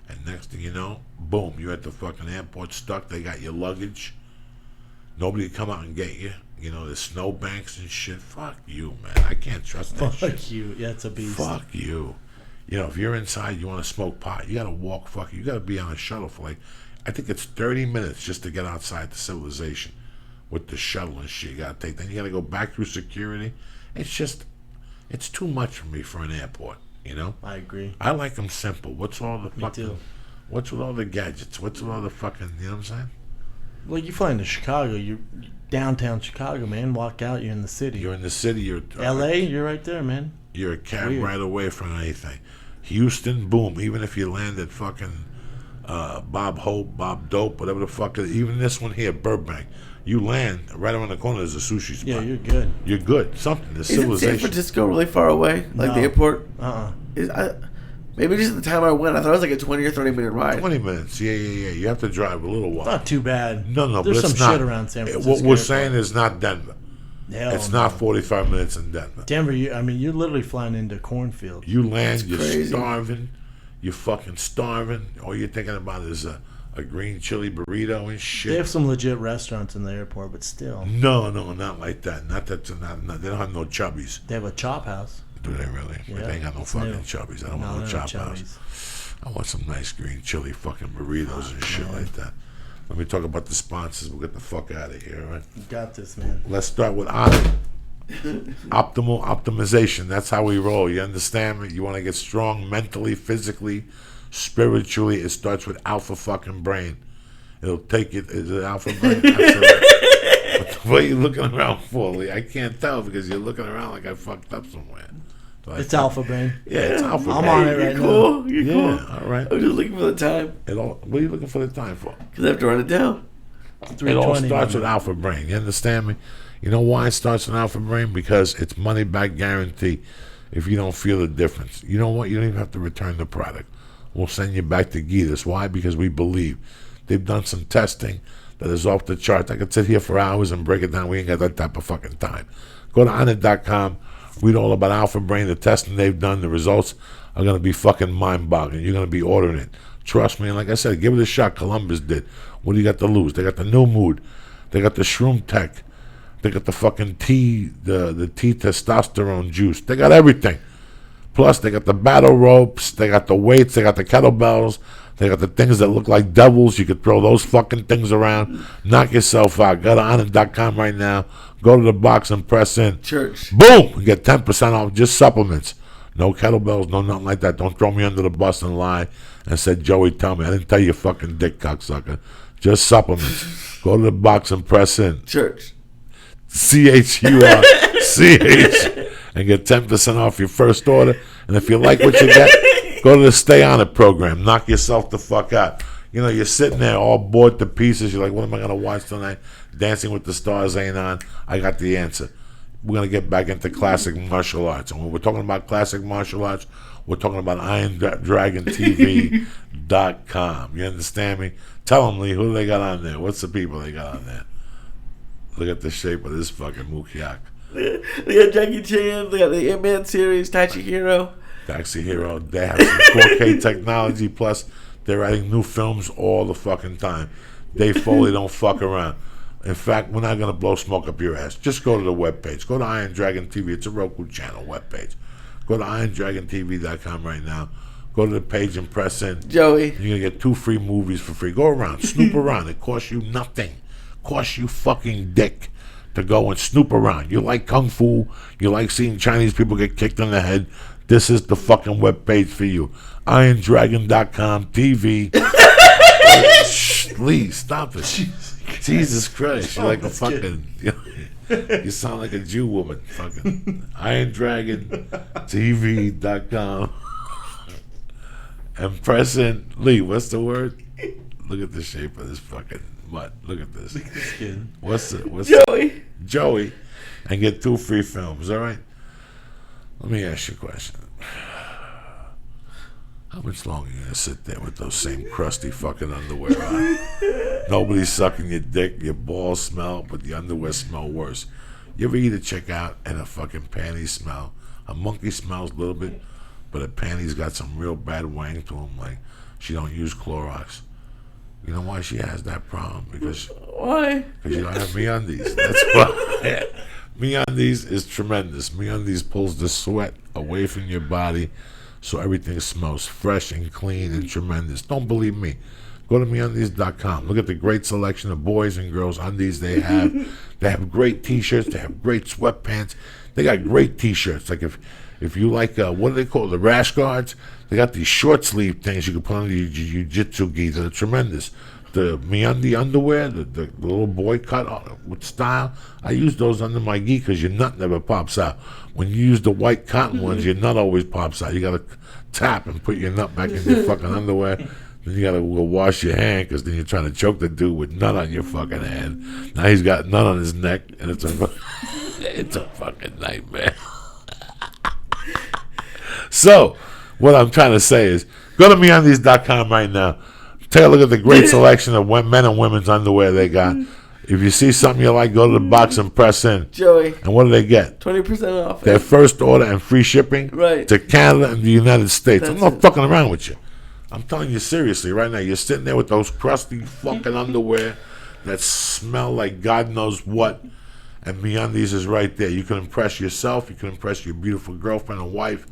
shit. And next thing you know, boom, you're at the fucking airport stuck. They got your luggage. Nobody come out and get you. You know, there's snowbanks and shit. Fuck you, man. I can't trust that shit. Fuck you. Yeah, it's a beast. Fuck you. You know, if you're inside, you want to smoke pot, you got to walk, you got to be on a shuttle for like, I think it's 30 minutes just to get outside the civilization with the shuttle and shit you got to take. Then you got to go back through security. It's too much for me for an airport, you know? I agree. I like them simple. What's all the fucking, too. what's with all the gadgets? What's with all the fucking, you know what I'm saying? Well, you fly into Chicago, you're downtown Chicago, man. Walk out, you're in the city. You're in the city. You're L.A., you're right there, man. You're a cab Weird. right away from anything. Houston, boom. Even if you land at fucking Bob Hope, Bob Dope, whatever the fuck. Even this one here, Burbank. You land right around the corner. There's a sushi spot. Yeah, you're good. You're good. Something. There's Isn't civilization. San Francisco really far away? Like No. the airport? Uh-uh. Maybe just at the time I went, I thought it was like a 20 or 30 minute ride. 20 minutes. Yeah. You have to drive a little while. Not too bad. No, There's but some it's not. shit around San Francisco. What we're saying is not Denver. Hell It's no. not 45 minutes in Denver. Denver, you're literally flying into cornfields. You land, you're crazy. starving. You're fucking starving. All you're thinking about is a green chili burrito and shit. They have some legit restaurants in the airport, but still. No, not like that. Not that. They don't have no chubbies. They have a chop house. Do they really? Yeah, They ain't got no it's fucking new. chubbies. I don't want no they're chop not house. chubbies. I want some nice green chili fucking burritos and shit like that. Let me talk about the sponsors. We'll get the fuck out of here, all right? You got this, man. Let's start with optimal optimization. That's how we roll. You understand me? You want to get strong mentally, physically, spiritually. It starts with alpha fucking brain. It'll take you. Is it alpha brain? What are you looking around for, Lee? I can't tell because you're looking around like I fucked up somewhere. So It's Alpha Brain. Yeah, it's alpha I'm brain. on it right You're cool. now. You're Yeah, cool. all right. I'm just looking for the time What are you looking for the time for? because I have to run it down. It all 320. starts with alpha brain. You understand me? You know why it starts with alpha brain? Because it's money back guarantee if you don't feel the difference. You know what? You don't even have to return the product. We'll send you back to Gitas. Why? Because we believe. They've done some testing that is off the charts. I could sit here for hours and break it down. We ain't got that type of fucking time. Go to Onnit.com. Read all about Alpha Brain, the testing they've done. The results are going to be fucking mind-boggling. You're going to be ordering it. Trust me. And like I said, give it a shot. Columbus did. What do you got to lose? They got the New Mood. They got the Shroom Tech. They got the fucking T, the T testosterone juice. They got everything. Plus, they got the battle ropes. They got the weights. They got the kettlebells. They got the things that look like devils. You could throw those fucking things around. Knock yourself out. Go to Onnit.com right now. Go to the box and press in. Church. Boom! You get 10% off just supplements. No kettlebells, no nothing like that. Don't throw me under the bus and lie and say, Joey, tell me. I didn't tell you fucking dick, cocksucker. Just supplements. Go to the box and press in. Church. CHURCH and get 10% off your first order. And if you like what you get, go to the Stay On It program. Knock yourself the fuck out. You know, you're sitting there all bored to pieces. You're like, what am I going to watch tonight? Dancing with the Stars ain't on. I got the answer. We're going to get back into classic martial arts. And when we're talking about classic martial arts, we're talking about IronDragonTV.com. You understand me? Tell them, Lee, who they got on there? What's the people they got on there? Look at the shape of this fucking Mukyak. They got Jackie Chan. They got the Ant-Man series, Tachihiro. Hero. They have some 4K technology. Plus, they're writing new films all the fucking time. Dave Foley don't fuck around. In fact, we're not going to blow smoke up your ass. Just go to the webpage. Go to Iron Dragon TV. It's a Roku channel webpage. Go to IronDragonTV.com right now. Go to the page and press in. Joey. You're going to get 2 free movies for free. Go around. Snoop around. It costs you nothing. Costs you fucking dick to go and snoop around. You like Kung Fu. You like seeing Chinese people get kicked in the head. This is the fucking webpage for you. IronDragon.com TV. Please, stop it. Jesus Christ. You're like a fucking... You sound like a Jew woman. Fucking IronDragonTV.com. And press in... Lee, what's the word? Look at the shape of this fucking... What? Look at this. Look at the skin. What's Joey. Joey. And get 2 free films, all right? Let me ask you a question. How much longer are you going to sit there with those same crusty fucking underwear on? Nobody's sucking your dick, your balls smell, but the underwear smell worse. You ever eat a chick out and a fucking panty smell? A monkey smells a little bit, but a panty's got some real bad wang to them, like she don't use Clorox. You know why she has that problem? Because Why? you don't have MeUndies. That's why. MeUndies is tremendous. MeUndies pulls the sweat away from your body so everything smells fresh and clean and tremendous. Don't believe me? Go to MeUndies.com. Look at the great selection of boys and girls undies they have. They have great T-shirts. They have great sweatpants. They got great T-shirts. Like if you like, what do they call it? The rash guards? They got these short sleeve things you can put on your jiu-jitsu gi that are tremendous. The MeUndies underwear, the little boy cut with style, I use those under my gi because your nut never pops out. When you use the white cotton ones, your nut always pops out. You got to tap and put your nut back in your fucking underwear. Then you got to go wash your hand because then you're trying to choke the dude with nut on your fucking hand. Now he's got nut on his neck, and it's a fucking nightmare. So, what I'm trying to say is, go to MeUndies.com right now. Take a look at the great selection of men and women's underwear they got. If you see something you like, go to the box and press in. Joey. And what do they get? 20% off. Their first order and free shipping to Canada and the United States. I'm not fucking around with you. I'm telling you seriously right now. You're sitting there with those crusty fucking underwear that smell like God knows what. And MeUndies is right there. You can impress yourself. You can impress your beautiful girlfriend and wife.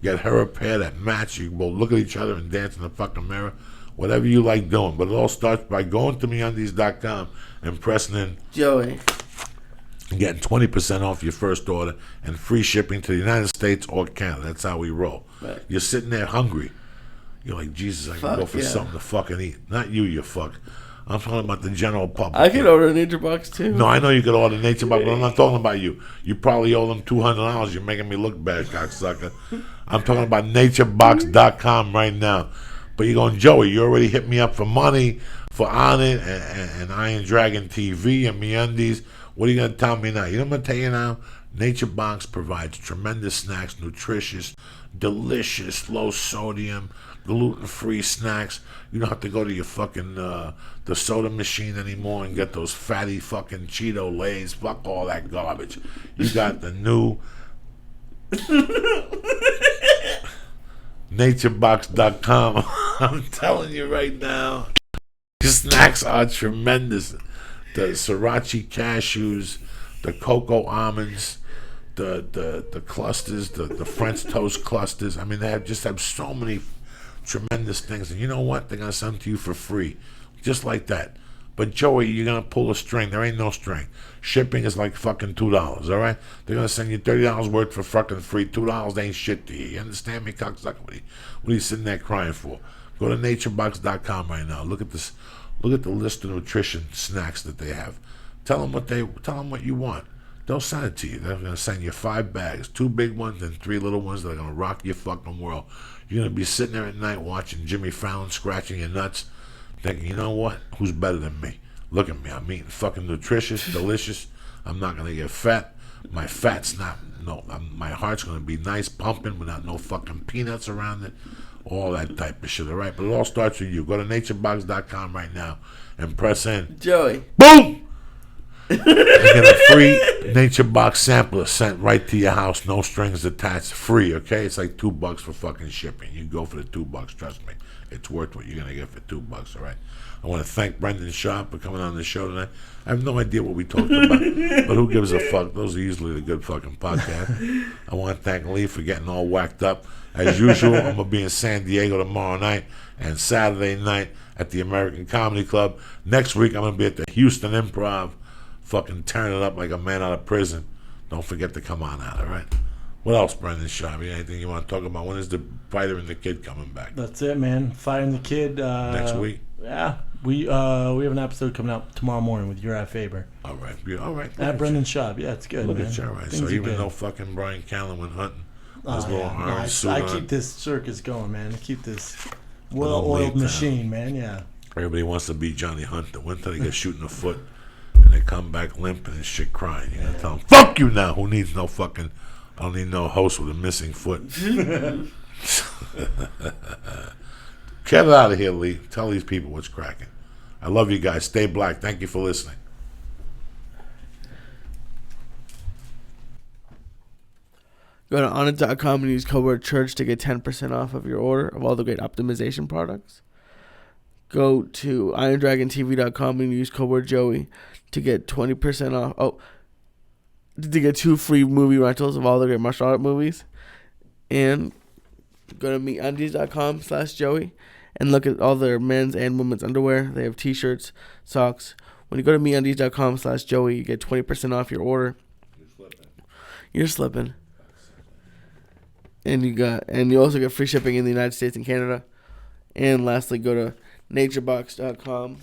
Get her a pair that match. You can both look at each other and dance in the fucking mirror. Whatever you like doing. But it all starts by going to MeUndies.com and pressing in Joey. And getting 20% off your first order and free shipping to the United States or Canada. That's how we roll. Right. You're sitting there hungry. You're like, Jesus, I can go for something to fucking eat. Not you fuck. I'm talking about the general public. I can order a Nature Box too. No, I know you could order Nature Box, but I'm not talking about you. You probably owe them $200. You're making me look bad, cocksucker. I'm talking about naturebox.com right now. But you're going, Joey, you already hit me up for money, for On It, and Iron Dragon TV, and MeUndies. What are you going to tell me now? You know what I'm going to tell you now? Nature Box provides tremendous snacks, nutritious, delicious, low sodium, gluten-free snacks. You don't have to go to your fucking the soda machine anymore and get those fatty fucking Cheeto Lays. Fuck all that garbage. You got the new naturebox.com. I'm telling you right now, the snacks are tremendous. The sriracha cashews, the cocoa almonds, the clusters, the French toast clusters. I mean, they have so many tremendous things. And you know what? They're going to send them to you for free. Just like that. But Joey, you're going to pull a string. There ain't no string. Shipping is like fucking $2, all right? They're going to send you $30 worth for fucking free. $2 ain't shit to you. You understand me, cocksucker? What are you sitting there crying for? Go to naturebox.com right now. Look at this. Look at the list of nutrition snacks that they have. Tell them what you want. They'll send it to you. They're going to send you 5 bags, 2 big ones and 3 little ones that are going to rock your fucking world. You're going to be sitting there at night watching Jimmy Fallon scratching your nuts. thinking, you know what? Who's better than me? Look at me. I'm eating fucking nutritious, delicious. I'm not gonna get fat. My fat's not. No, my heart's gonna be nice, pumping without no fucking peanuts around it. All that type of shit. All right, but it all starts with you. Go to naturebox.com right now and press in. Joey. Boom. You get a free Nature Box sampler sent right to your house, no strings attached, free. Okay, it's like $2 for fucking shipping. You go for the $2. Trust me, it's worth what you're gonna get for $2. All right. I want to thank Brendan Schaub for coming on the show tonight. I have no idea what we talked about, but who gives a fuck? Those are usually the good fucking podcasts. I want to thank Lee for getting all whacked up. As usual, I'm gonna be in San Diego tomorrow night and Saturday night at the American Comedy Club. Next week, I'm gonna be at the Houston Improv. Fucking tearing it up like a man out of prison. Don't forget to come on out, all right? What else, Brendan Schaub? Anything you want to talk about? When is the Fighter and the Kid coming back? That's it, man. Fighter and the Kid. Next week? Yeah. We have an episode coming out tomorrow morning with Uriah Faber. All right. All right. At Brendan Schaub. Yeah, it's good, Look man. at you, all right. Things So even good. though fucking Brian Callen went hunting, Oh, his little yeah. No, orange suit I on, keep this circus going, man. I keep this Little well-oiled lead machine, man. Yeah. everybody wants to be Johnny Hunter. One time they get shot in the foot, and they come back limping and shit crying. You gotta tell them, fuck you now. Who needs no fucking, I don't need no host with a missing foot. Get it out of here, Lee. Tell these people what's cracking. I love you guys. Stay black. Thank you for listening. Go to onnit.com and use code word church to get 10% off of your order of all the great optimization products. Go to IronDragonTV.com and use code word Joey to get 20% off. Oh, to get 2 free movie rentals of all the great martial art movies. And go to MeUndies.com/Joey and look at all their men's and women's underwear. They have t-shirts, socks. When you go to MeUndies.com/Joey, you get 20% off your order. You're slipping. And you also get free shipping in the United States and Canada. And lastly, go to naturebox.com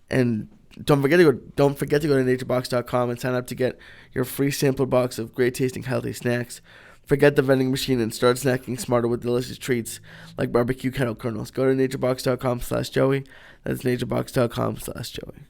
and don't forget to go to naturebox.com and sign up to get your free sampler box of great tasting healthy snacks. Forget the vending machine and start snacking smarter with delicious treats like barbecue kettle kernels. Go to naturebox.com/Joey. That's naturebox.com/Joey.